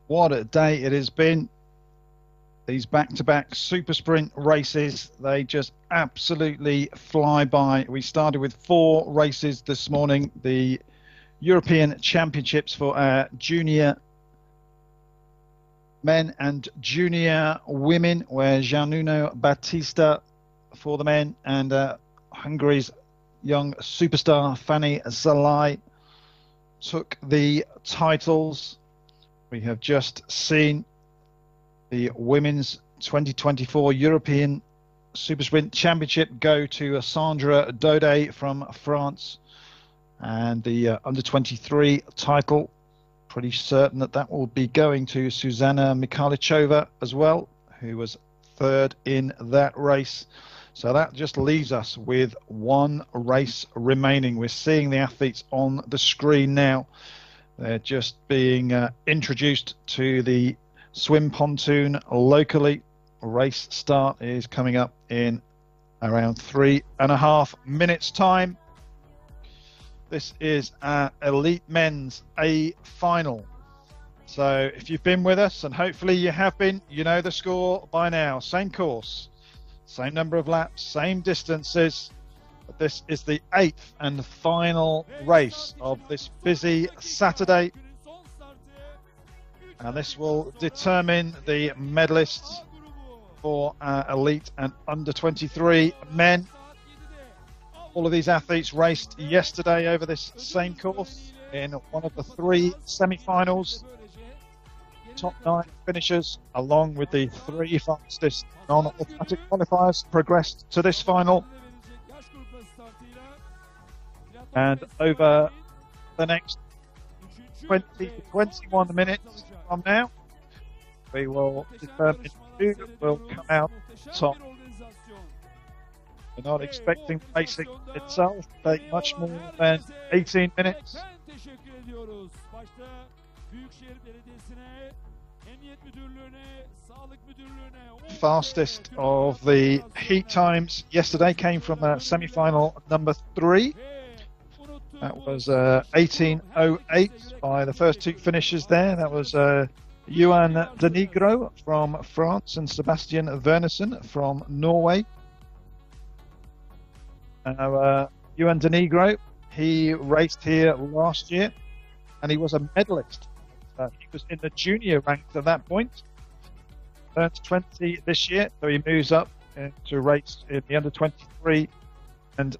What a day it has been. These back-to-back super sprint races, they just absolutely fly by. We started with 4 races this morning. The European Championships for our junior men and junior women, where Giannuno Battista for the men and Hungary's young superstar Fanny Zalai took the titles. We have just seen the Women's 2024 European Super Sprint Championship go to Sandra Daudet from France, and the under-23 title, pretty certain that that will be going to Susanna Mikhalichova as well, who was 3rd in that race. So that just leaves us with 1 race remaining. We're seeing the athletes on the screen now. They're just being introduced to the swim pontoon locally. Race start is coming up in around 3.5 minutes time. This is our elite men's A final. So if you've been with us, and hopefully you have been, you know the score by now. Same course, same number of laps, same distances. But this is the 8th and final race of this busy Saturday. And this will determine the medalists for our elite and under-23 men. All of these athletes raced yesterday over this same course in one of the 3 semi-finals. Top 9 finishers, along with the 3 fastest non-automatic qualifiers, progressed to this final. And over the next 20 to 21 minutes from now, we will determine who will come out top. We're not expecting racing itself to take much more than 18 minutes. Fastest of the heat times yesterday came from semi-final number 3. That was 18:08 by the first 2 finishers there. That was Johan Denigro from France and Sebastian Wernersen from Norway. Now, Johan Denigro, he raced here last year, and he was a medalist. He was in the junior ranks at that point. Turns 20 this year, so he moves up to race in the under-23 and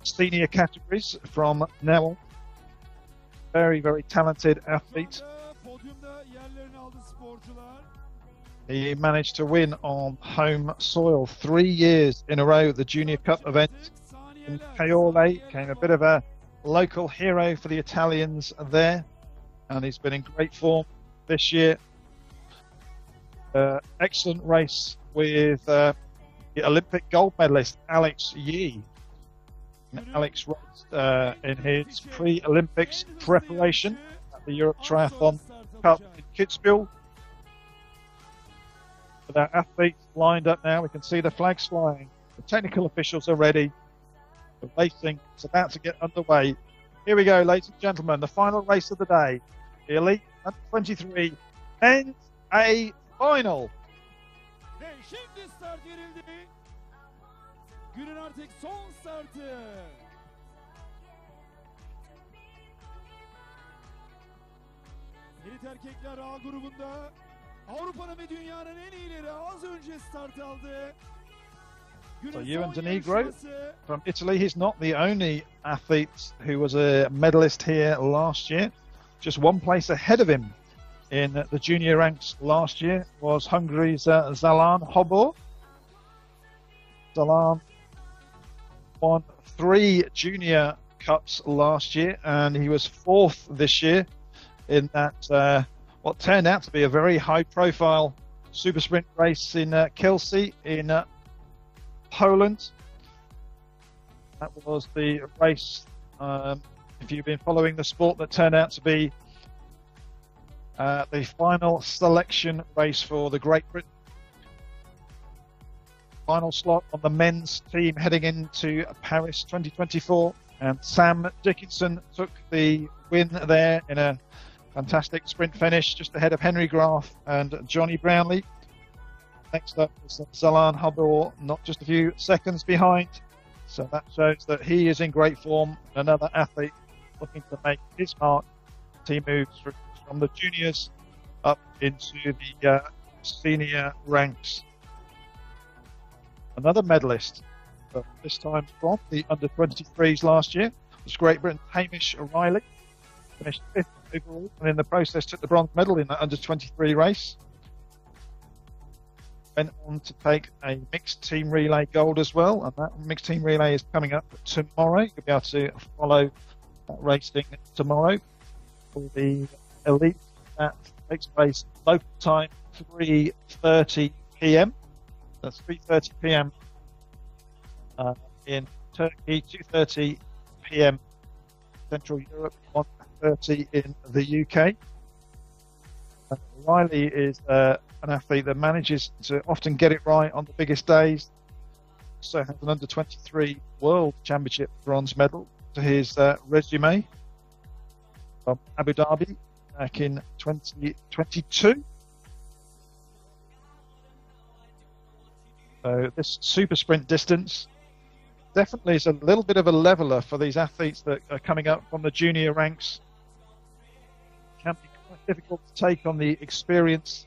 senior categories from now on. Very, very talented athlete. He managed to win on home soil 3 years in a row the Junior Cup event in Paole. Became a bit of a local hero for the Italians there, and he's been in great form this year. Excellent race with the Olympic gold medalist Alex Yee. Alex raced in his pre-Olympics preparation at the Europe Triathlon Cup in Kitzbühel. With our athletes lined up now, we can see the flags flying. The technical officials are ready. The racing is about to get underway. Here we go, ladies and gentlemen, the final race of the day. The Elite Under-23 Men's A Final. Ve şimdi start verildi. Günün artık son startı. Elit erkekler A grubunda Avrupa'nın ve dünyanın en iyileri az önce start aldı. So Johan Denigro from Italy, he's not the only athlete who was a medalist here last year. Just 1 place ahead of him in the junior ranks last year was Hungary's Zalan Hobor. Zalan won 3 junior cups last year, and he was 4th this year in that what turned out to be a very high-profile super sprint race in Kielce in Poland. That was the race, if you've been following the sport, that turned out to be the final selection race for the Great Britain. Final slot on the men's team heading into Paris 2024 And Sam Dickinson took the win there in a fantastic sprint finish, just ahead of Henry Graf and Johnny Brownlee. Next up is Zalan Habor, not just a few seconds behind. So that shows that he is in great form. Another athlete looking to make his mark. He moves from the juniors up into the senior ranks. Another medalist, but this time from the under-23s last year, was Great Britain Hamish O'Reilly. Finished 5th overall, and in the process took the bronze medal in that under-23 race. Went on to take a mixed team relay gold as well, and that mixed team relay is coming up tomorrow. You'll be able to follow that racing tomorrow for the elite. That takes place local time 3:30 p.m. That's 3:30 p.m. In Turkey, 2:30 p.m. Central Europe, 1:30 in the UK. Riley is an athlete that manages to often get it right on the biggest days. Also has an under-23 World Championship bronze medal to his resume from Abu Dhabi back in 2022. So this super sprint distance definitely is a little bit of a leveler for these athletes that are coming up from the junior ranks. It can be quite difficult to take on the experienced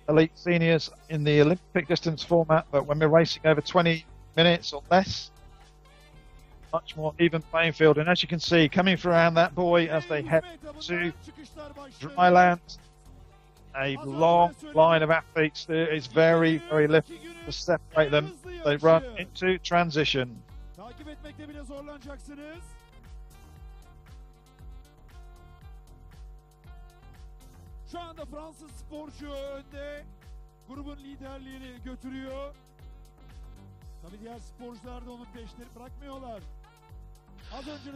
elite seniors in the Olympic distance format, but when we're racing over 20 minutes or less, much more even playing field. And as you can see, coming from around that buoy as they head to dry land, a long line of athletes there is very, very lifting to separate them. They run into transition. Şu anda Fransız sporcu önde. Grubun liderliğini götürüyor. Tabii diğer sporcular da onun peşleri bırakmıyorlar.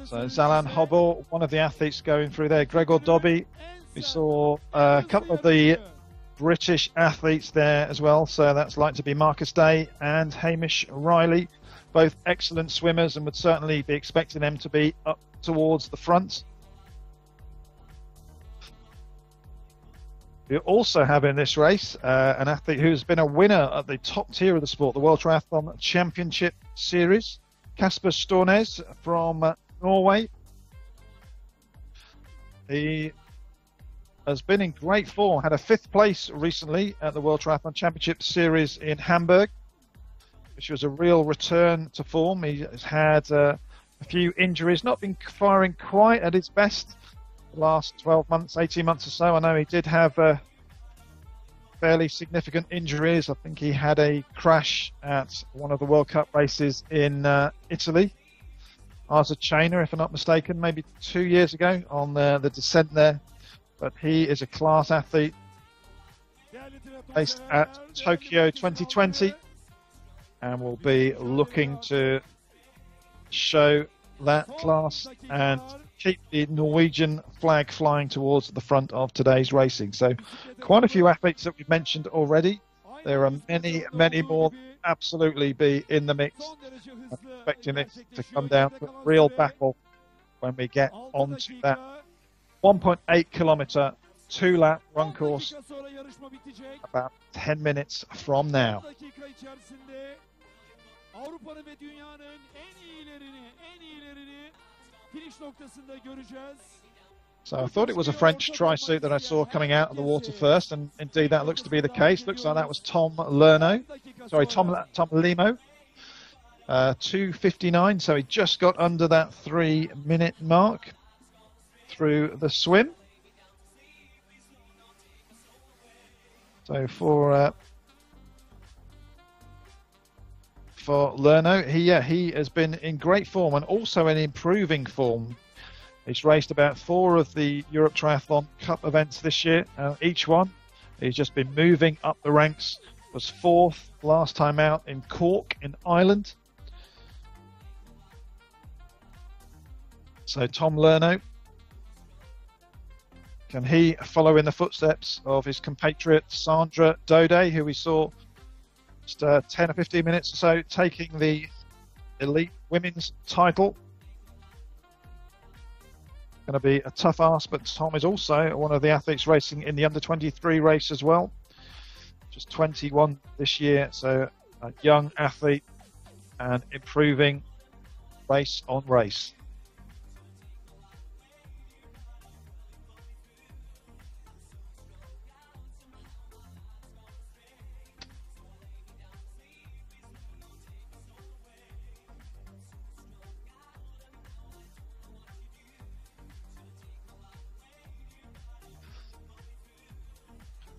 So Zalan Habor, one of the athletes going through there. Gregor Dobby. We saw a couple of the British athletes there as well. So that's like to be Marcus Day and Hamish Riley. Both excellent swimmers, and would certainly be expecting them to be up towards the front. We also have in this race an athlete who's been a winner at the top tier of the sport, the World Triathlon Championship Series, Kasper Stornes from Norway. He has been in great form, had a 5th place recently at the World Triathlon Championship Series in Hamburg, which was a real return to form. He has had a few injuries, not been firing quite at his best the last 12 months, 18 months or so. I know he did have fairly significant injuries. I think he had a crash at one of the World Cup races in Italy, Arzachena, if I'm not mistaken, maybe 2 years ago on the descent there. But he is a class athlete based at Tokyo 2020 and will be looking to show that class and keep the Norwegian flag flying towards the front of today's racing. So quite a few athletes that we've mentioned already. There are many, many more absolutely be in the mix. I'm expecting it to come down to a real battle when we get onto that 1.8 kilometre 2-lap run course about 10 minutes from now. So I thought it was a French tri-suit that I saw coming out of the water first, and indeed that looks to be the case. Looks like that was Tom Lemo. 2:59, so he just got under that 3-minute mark through the swim. So for Lerno, he has been in great form and also in improving form. He's raced about 4 of the Europe Triathlon Cup events this year. Each one, he's just been moving up the ranks. Was 4th last time out in Cork in Ireland. So Tom Lerno, can he follow in the footsteps of his compatriot Sandra Dode, who we saw just 10 or 15 minutes or so taking the elite women's title going to be a tough ask, but Tom is also one of the athletes racing in the under-23 race as well. Just 21 this year, so a young athlete and improving race on race.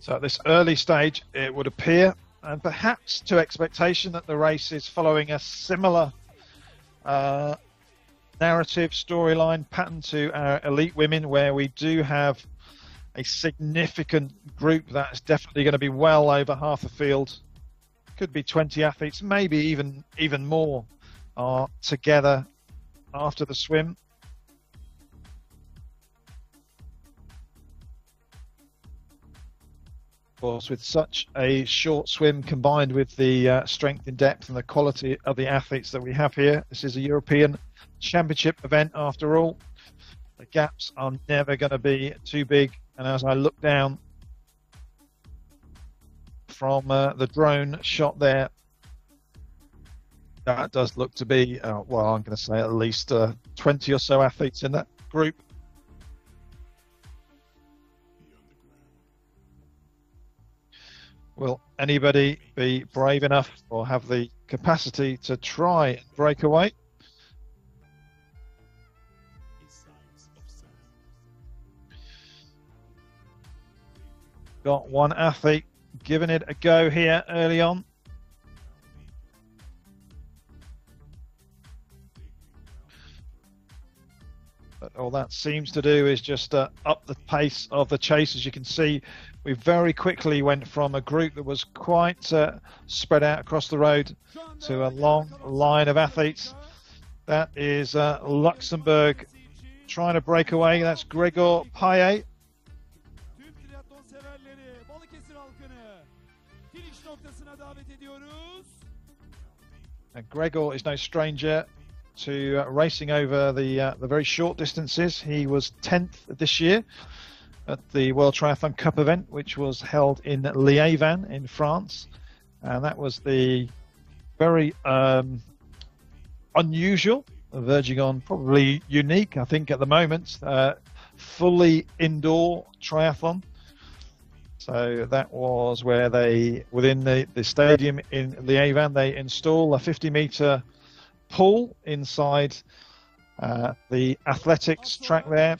So at this early stage, it would appear, and perhaps to expectation, that the race is following a similar narrative storyline pattern to our elite women, where we do have a significant group that is definitely going to be well over half the field. Could be 20 athletes, maybe even more, are together after the swim. Of course, with such a short swim combined with the strength in depth and the quality of the athletes that we have here, this is a European Championship event after all. The gaps are never going to be too big, and as I look down from the drone shot there, that does look to be, well, I'm going to say at least 20 or so athletes in that group. Will anybody be brave enough or have the capacity to try and break away? Got one athlete giving it a go here early on. But all that seems to do is just up the pace of the chase. As you can see, we very quickly went from a group that was quite spread out across the road to a long line of athletes. That is Luxembourg trying to break away. That's Gregor Payet. Tüm triatlon severleri Balıkesir halkını finish noktasına davet ediyoruz. And Gregor is no stranger to racing over the very short distances. He was 10th this year at the World Triathlon Cup event, which was held in Liévin in France, and that was the very unusual, verging on probably unique, I think at the moment, fully indoor triathlon. So that was where they, within the stadium in Liévin, they install a 50-meter pool inside the athletics track there.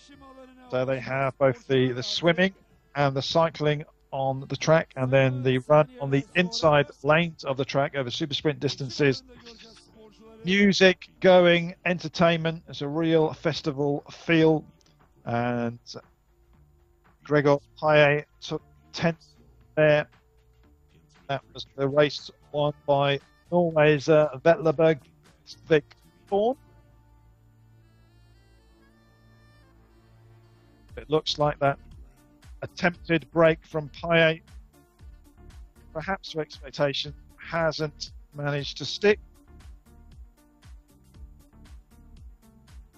So they have both the swimming and the cycling on the track, and then the run on the inside lanes of the track over super sprint distances. Music going, entertainment. It's a real festival feel. And Gregor Payet took 10th there. That was the race won by Norway's Vetleberg Svik Thorn. It looks like that attempted break from Payet, perhaps to expectation, hasn't managed to stick.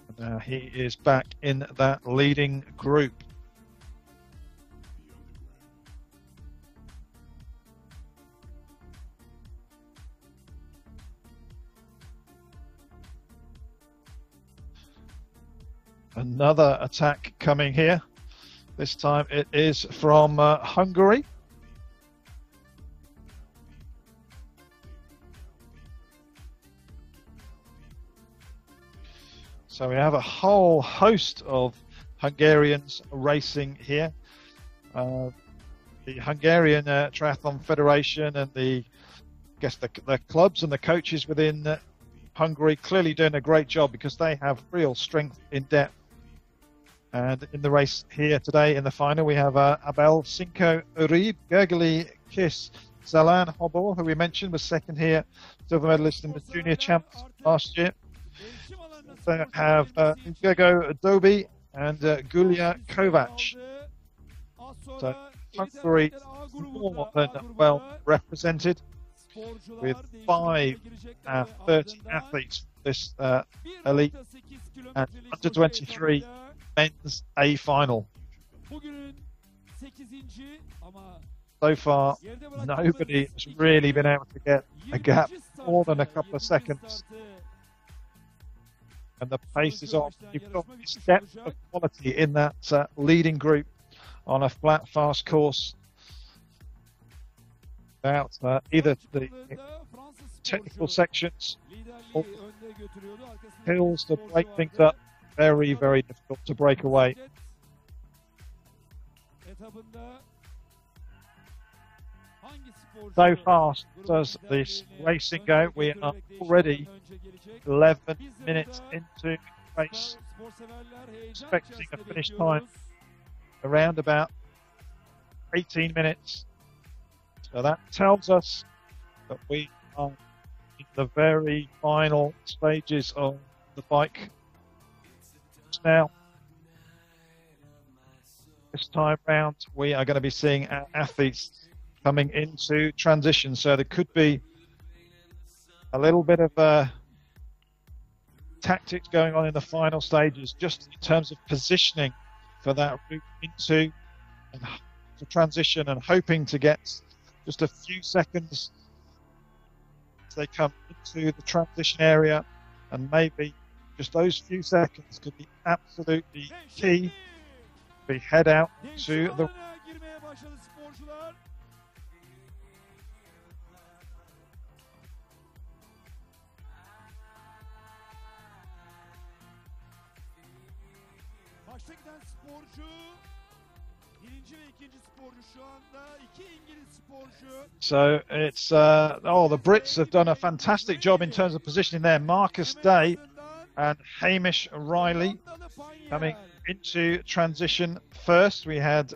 And now he is back in that leading group. Another attack coming here. This time it is from Hungary. So we have a whole host of Hungarians racing here. The Hungarian Triathlon Federation and the clubs and the coaches within Hungary clearly doing a great job, because they have real strength in depth. And in the race here today, in the final, we have Abel Cinco Uribe, Gergely Kiss, Zalan Hobor, who we mentioned was second here, silver medalist in the junior champs last year. They have Gego Adobe and Gulia Kovac. So Hungary more than well represented, with 5 out of 30 athletes this elite and under 23 men's A final. Bugünün 8. ama So far, geride bıraktıkları nobody has 2 really been able to get a gap 20. more than a couple of startı, seconds. 20. And the pace is on. You've got this depth of quality in that leading group on a flat, fast course. Without either the technical sections or hills to break things up, very, very difficult to break away. So fast does this racing go. We are already 11 minutes into the race, expecting a finish time around about 18 minutes. So that tells us that we are in the very final stages of the bike. Now, this time round, we are going to be seeing our athletes coming into transition. So there could be a little bit of tactics going on in the final stages, just in terms of positioning for that route into and to transition, and hoping to get just a few seconds as they come into the transition area, and maybe just those few seconds could be absolutely key. We head out to the Başta giden sporcu, birinci ve ikinci sporcu şu anda, 2 İngiliz sporcu. So it's the Brits have done a fantastic job in terms of positioning there. Marcus Day and Hamish Riley coming into transition first. We had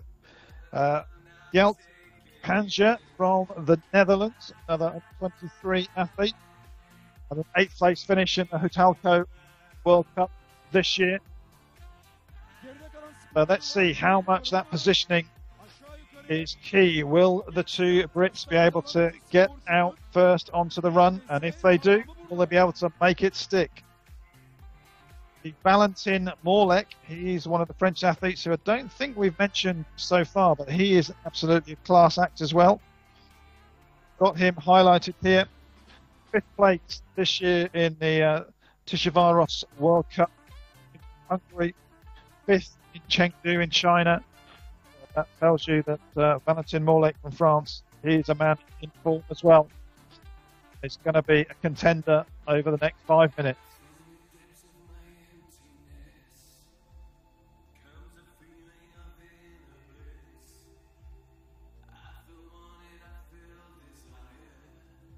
Gjelt Panja from the Netherlands, another 23 athlete, and an 8th place finish in the Hotelco World Cup this year. So let's see how much that positioning is key. Will the two Brits be able to get out first onto the run? And if they do, will they be able to make it stick? Valentin Morlec, he's one of the French athletes who I don't think we've mentioned so far, but he is absolutely a class act as well. Got him highlighted here. 5th place this year in the Tishivaros World Cup in Hungary. 5th in Chengdu in China. That tells you that Valentin Morlec from France, he's a man in form as well. It's going to be a contender over the next 5 minutes.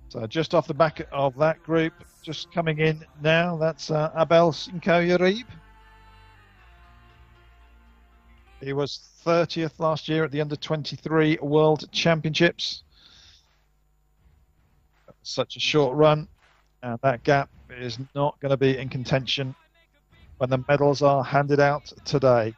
So just off the back of that group, just coming in now, that's Abel Sinko-Yarib. He was 30th last year at the Under-23 World Championships. Such a short run, and that gap is not going to be in contention when the medals are handed out today.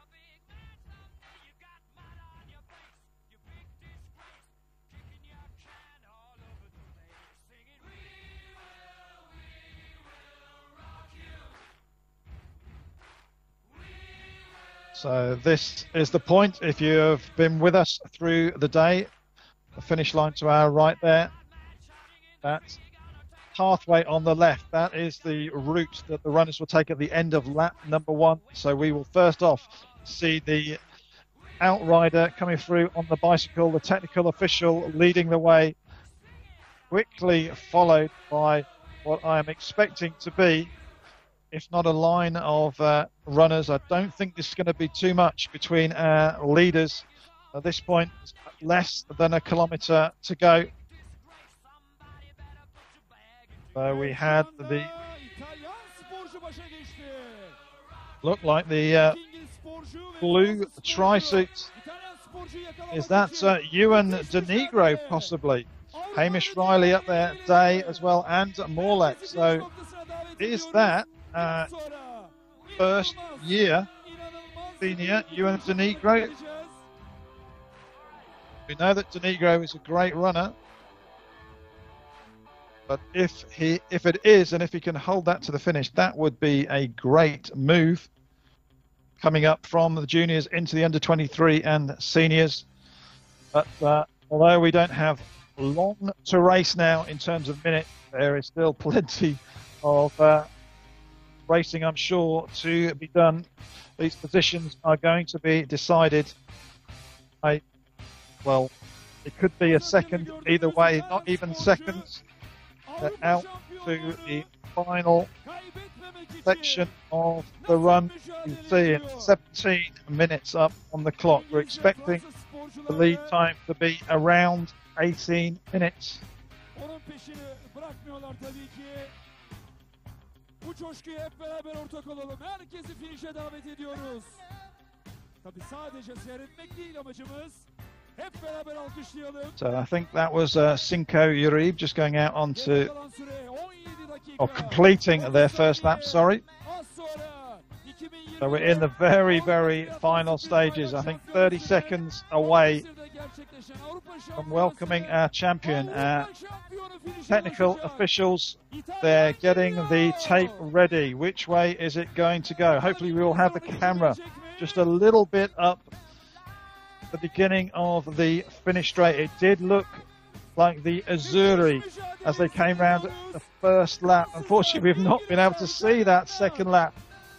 So this is the point. If you have been with us through the day, the finish line to our right there, that pathway on the left, that is the route that the runners will take at the end of lap number 1. So we will first off see the outrider coming through on the bicycle, the technical official leading the way, quickly followed by what I am expecting to be, if not a line of runners. I don't think this is going to be too much between our leaders. At this point, it's less than a kilometre to go. So we had the look like the blue tri-suit. Is that Ewan De Negro possibly? Hamish Riley up there, Day as well, and Morlec. So is that first year senior Ewan De Negro? We know that De Negro is a great runner, but if it is, and if he can hold that to the finish, that would be a great move. coming up from the juniors into the under-23 and seniors. But although we don't have long to race now in terms of minutes, there is still plenty of racing, I'm sure, to be done. These positions are going to be decided by, well, it could be a second either way, not even seconds. They're out to the final section of the run. You see in 17 minutes up on the clock. We're expecting the lead time to be around 18 minutes. Bu coşkuya hep beraber ortak olalım. Herkesi finişe davet ediyoruz. Tabii sadece seyretmek değil amacımız. Hep beraber alkışlayalım. So I think that was Cinco Uribe just going out onto, or completing their first lap, sorry. So we're in the very, very final stages. I think 30 seconds away from welcoming our champion. Our technical officials, they're getting the tape ready. Which way is it going to go? Hopefully we will have the camera just a little bit up at the beginning of the finish straight. It did look like the Azzurri as they came round the first lap. Unfortunately, we've not been able to see that second lap.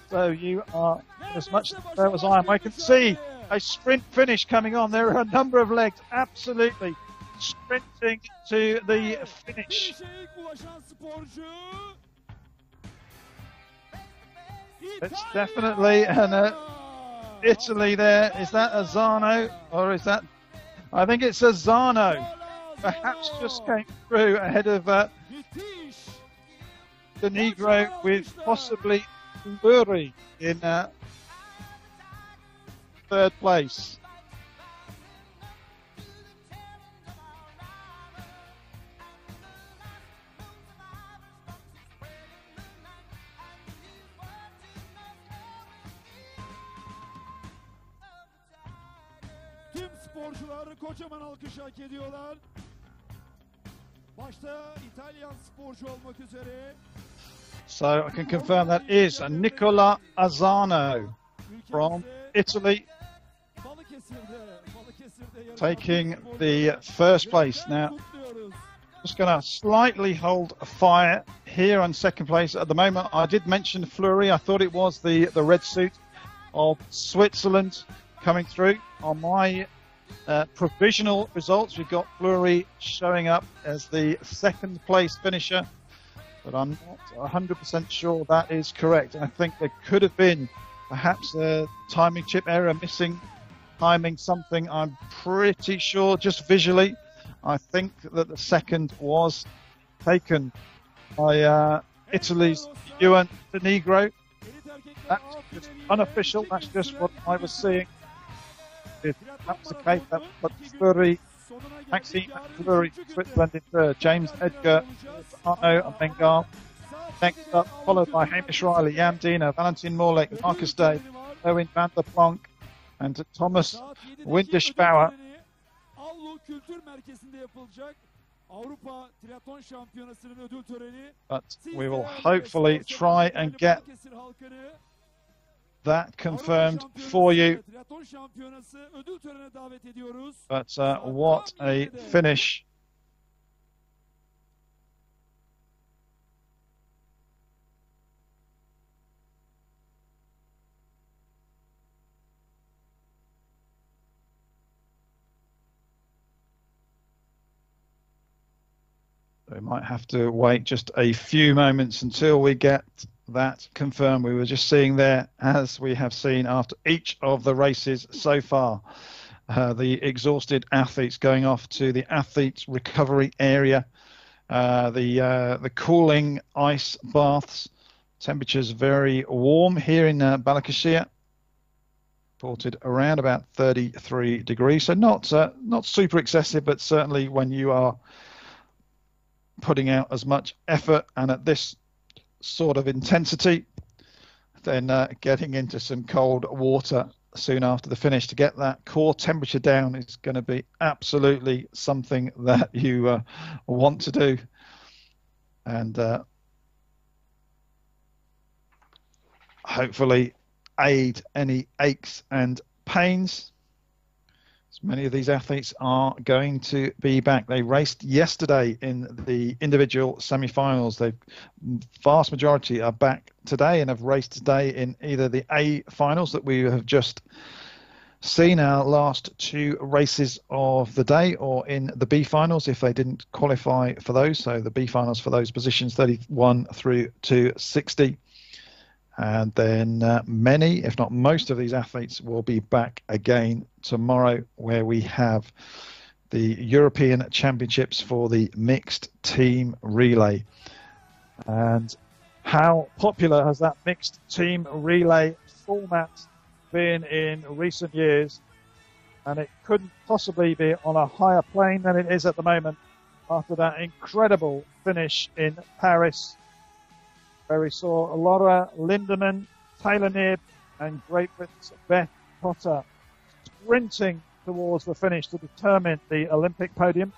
So you are as much there as I am. I can see a sprint finish coming on. There are a number of legs absolutely sprinting to the finish. It's definitely an Italy there. Is that Azzano or is that? I think it's Azzano. Perhaps just came through ahead of the Negro with possibly Fleury in third place. Tüm sporcular kocaman alkış hak ediyorlar. Başta İtalyan sporcu olmak üzere. So I can confirm that is Nicola Azzano from Italy taking the first place. Now, just going to slightly hold fire here on second place. At the moment, I did mention Fleury. I thought it was the red suit of Switzerland coming through. On my provisional results, we've got Fleury showing up as the second place finisher. But I'm not 100% sure that is correct. I think there could have been perhaps a timing chip error, missing timing something. I'm pretty sure, just visually, I think that the second was taken by Italy's Juan De Negro. That's just unofficial. That's just what I was seeing. If that was the case, that was Fleury. Maxime Fleury, Switzerland in third. James Edgar, Arno and Bengal. Next up, followed by Hamish Riley, Jan Dina, Valentin Morlek, Marcus Day, Owen van der Planck, and Thomas Windischbauer. But we will hopefully try and get that confirmed for you. But what a finish. We might have to wait just a few moments until we get that confirmed. We were just seeing there, as we have seen after each of the races so far, the exhausted athletes going off to the athletes recovery area, the cooling ice baths. Temperatures very warm here in Balikesir, reported around about 33 degrees, so not super excessive, but certainly when you are putting out as much effort and at this sort of intensity, then getting into some cold water soon after the finish to get that core temperature down is going to be absolutely something that you want to do. And hopefully aid any aches and pains. Many of these athletes are going to be back. They raced yesterday in the individual semi-finals. The vast majority are back today and have raced today in either the A finals that we have just seen, our last two races of the day, or in the B finals if they didn't qualify for those. So the B finals for those positions 31 through to 60. And then many, if not most of these athletes will be back again tomorrow, where we have the European Championships for the mixed team relay. And how popular has that mixed team relay format been in recent years? And it couldn't possibly be on a higher plane than it is at the moment after that incredible finish in Paris, where we saw Laura Lindemann, Taylor Knibb, and Great Britain's Beth Potter sprinting towards the finish to determine the Olympic podium.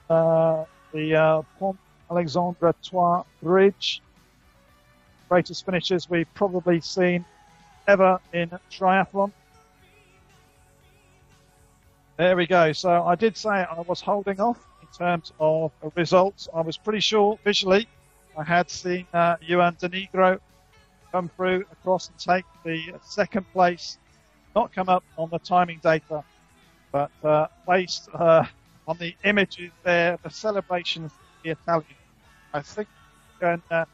The Pont Alexandre Trois Bridge, greatest finishes we've probably seen ever in triathlon. There we go. So I did say I was holding off in terms of results. I was pretty sure visually I had seen Juan de Negro come through across and take the second place, not come up on the timing data, but based on the images there, the celebrations of the Italians, I think we can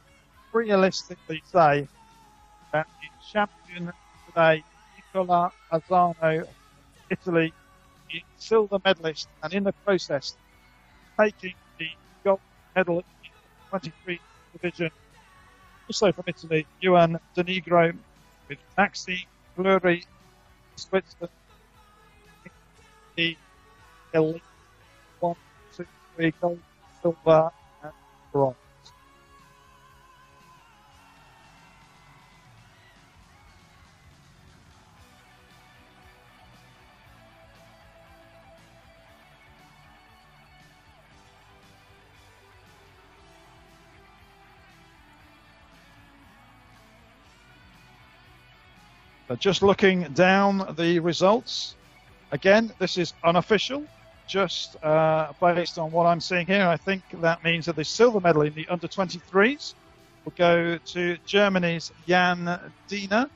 realistically say that the champion today, Nicola Azzano, Italy, the silver medalist, and in the process taking the gold medal in the 23 division. Also from Italy, Juan de Negro with Maxime Fleury, Switzerland, the elite 1, 2, 3 gold, silver, and bronze. Just looking down the results, again, this is unofficial, just based on what I'm seeing here. I think that means that the silver medal in the under-23s will go to Germany's Jan Diener.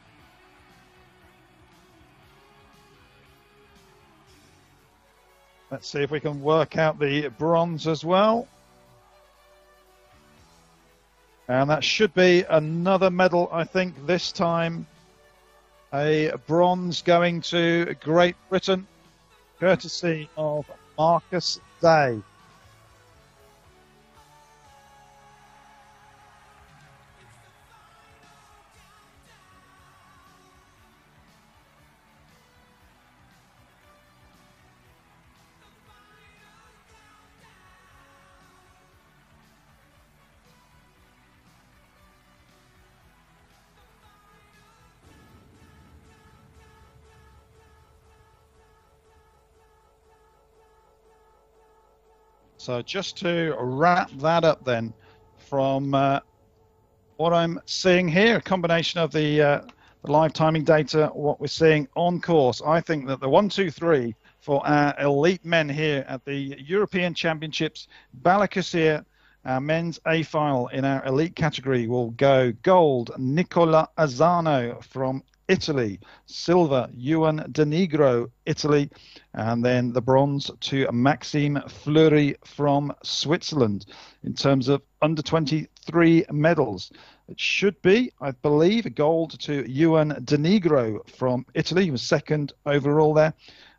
Let's see if we can work out the bronze as well. And that should be another medal, I think, this time. A bronze going to Great Britain, courtesy of Marcus Day. So just to wrap that up then, from what I'm seeing here, a combination of the live timing data, what we're seeing on course, I think that the 1, 2, 3 for our elite men here at the European Championships, Balikesir, our men's A final in our elite category will go gold, Nicola Azzano from Italy, silver, Juan de Negro, Italy, and then the bronze to Maxime Fleury from Switzerland. In terms of under 23 medals, it should be, I believe, a gold to Juan de Negro from Italy. He was second overall there.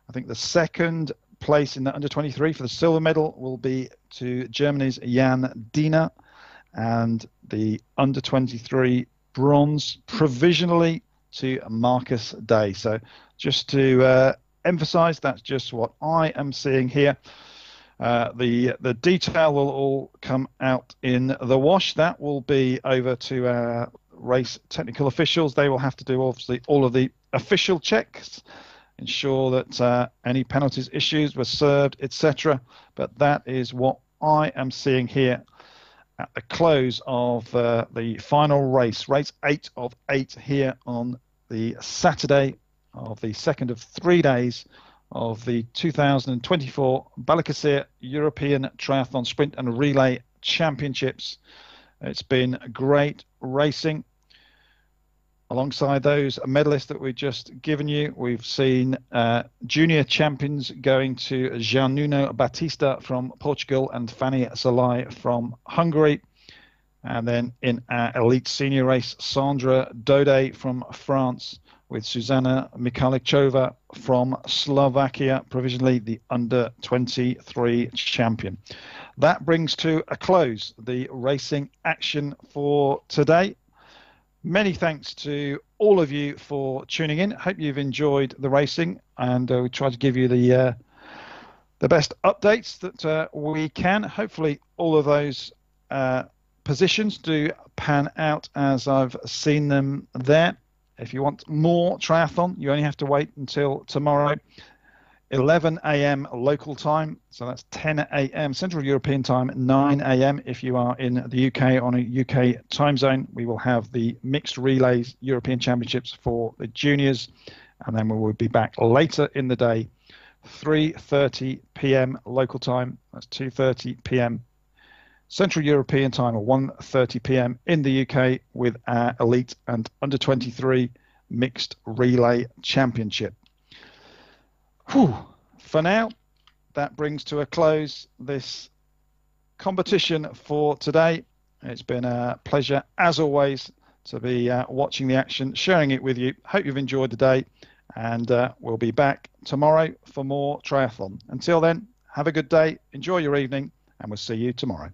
I think the second place in the under 23 for the silver medal will be to Germany's Jan Diener, and the under 23 bronze provisionally to Marcus Day. So just to emphasize, that's just what I am seeing here. The detail will all come out in the wash. That will be over to our race technical officials. They will have to do obviously all of the official checks, ensure that any penalties issues were served, etc. But that is what I am seeing here at the close of the final race, race 8 of 8 here on the Saturday of the second of 3 days of the 2024 Balikesir European Triathlon Sprint and Relay Championships. It's been great racing. Alongside those medalists that we've just given you, we've seen junior champions going to Giannuno Battista from Portugal and Fanny Salai from Hungary. And then in our elite senior race, Sandra Dode from France with Susanna Mikhalichova from Slovakia, provisionally the under-23 champion. That brings to a close the racing action for today. Many thanks to all of you for tuning in. Hope you've enjoyed the racing, and we try to give you the best updates that we can. Hopefully all of those positions do pan out as I've seen them there. If you want more triathlon, you only have to wait until tomorrow, 11 a.m. local time. So that's 10 a.m. Central European time, 9 a.m. if you are in the UK on a UK time zone. We will have the mixed relays European Championships for the juniors, and then we will be back later in the day, 3:30 p.m. local time. That's 2:30 p.m. Central European time, or 1:30 p.m. in the UK, with our elite and under 23 mixed relay championship. Whew. For now, that brings to a close this competition for today. It's been a pleasure, as always, to be watching the action, sharing it with you. Hope you've enjoyed the day, and we'll be back tomorrow for more triathlon. Until then, have a good day, enjoy your evening, and we'll see you tomorrow.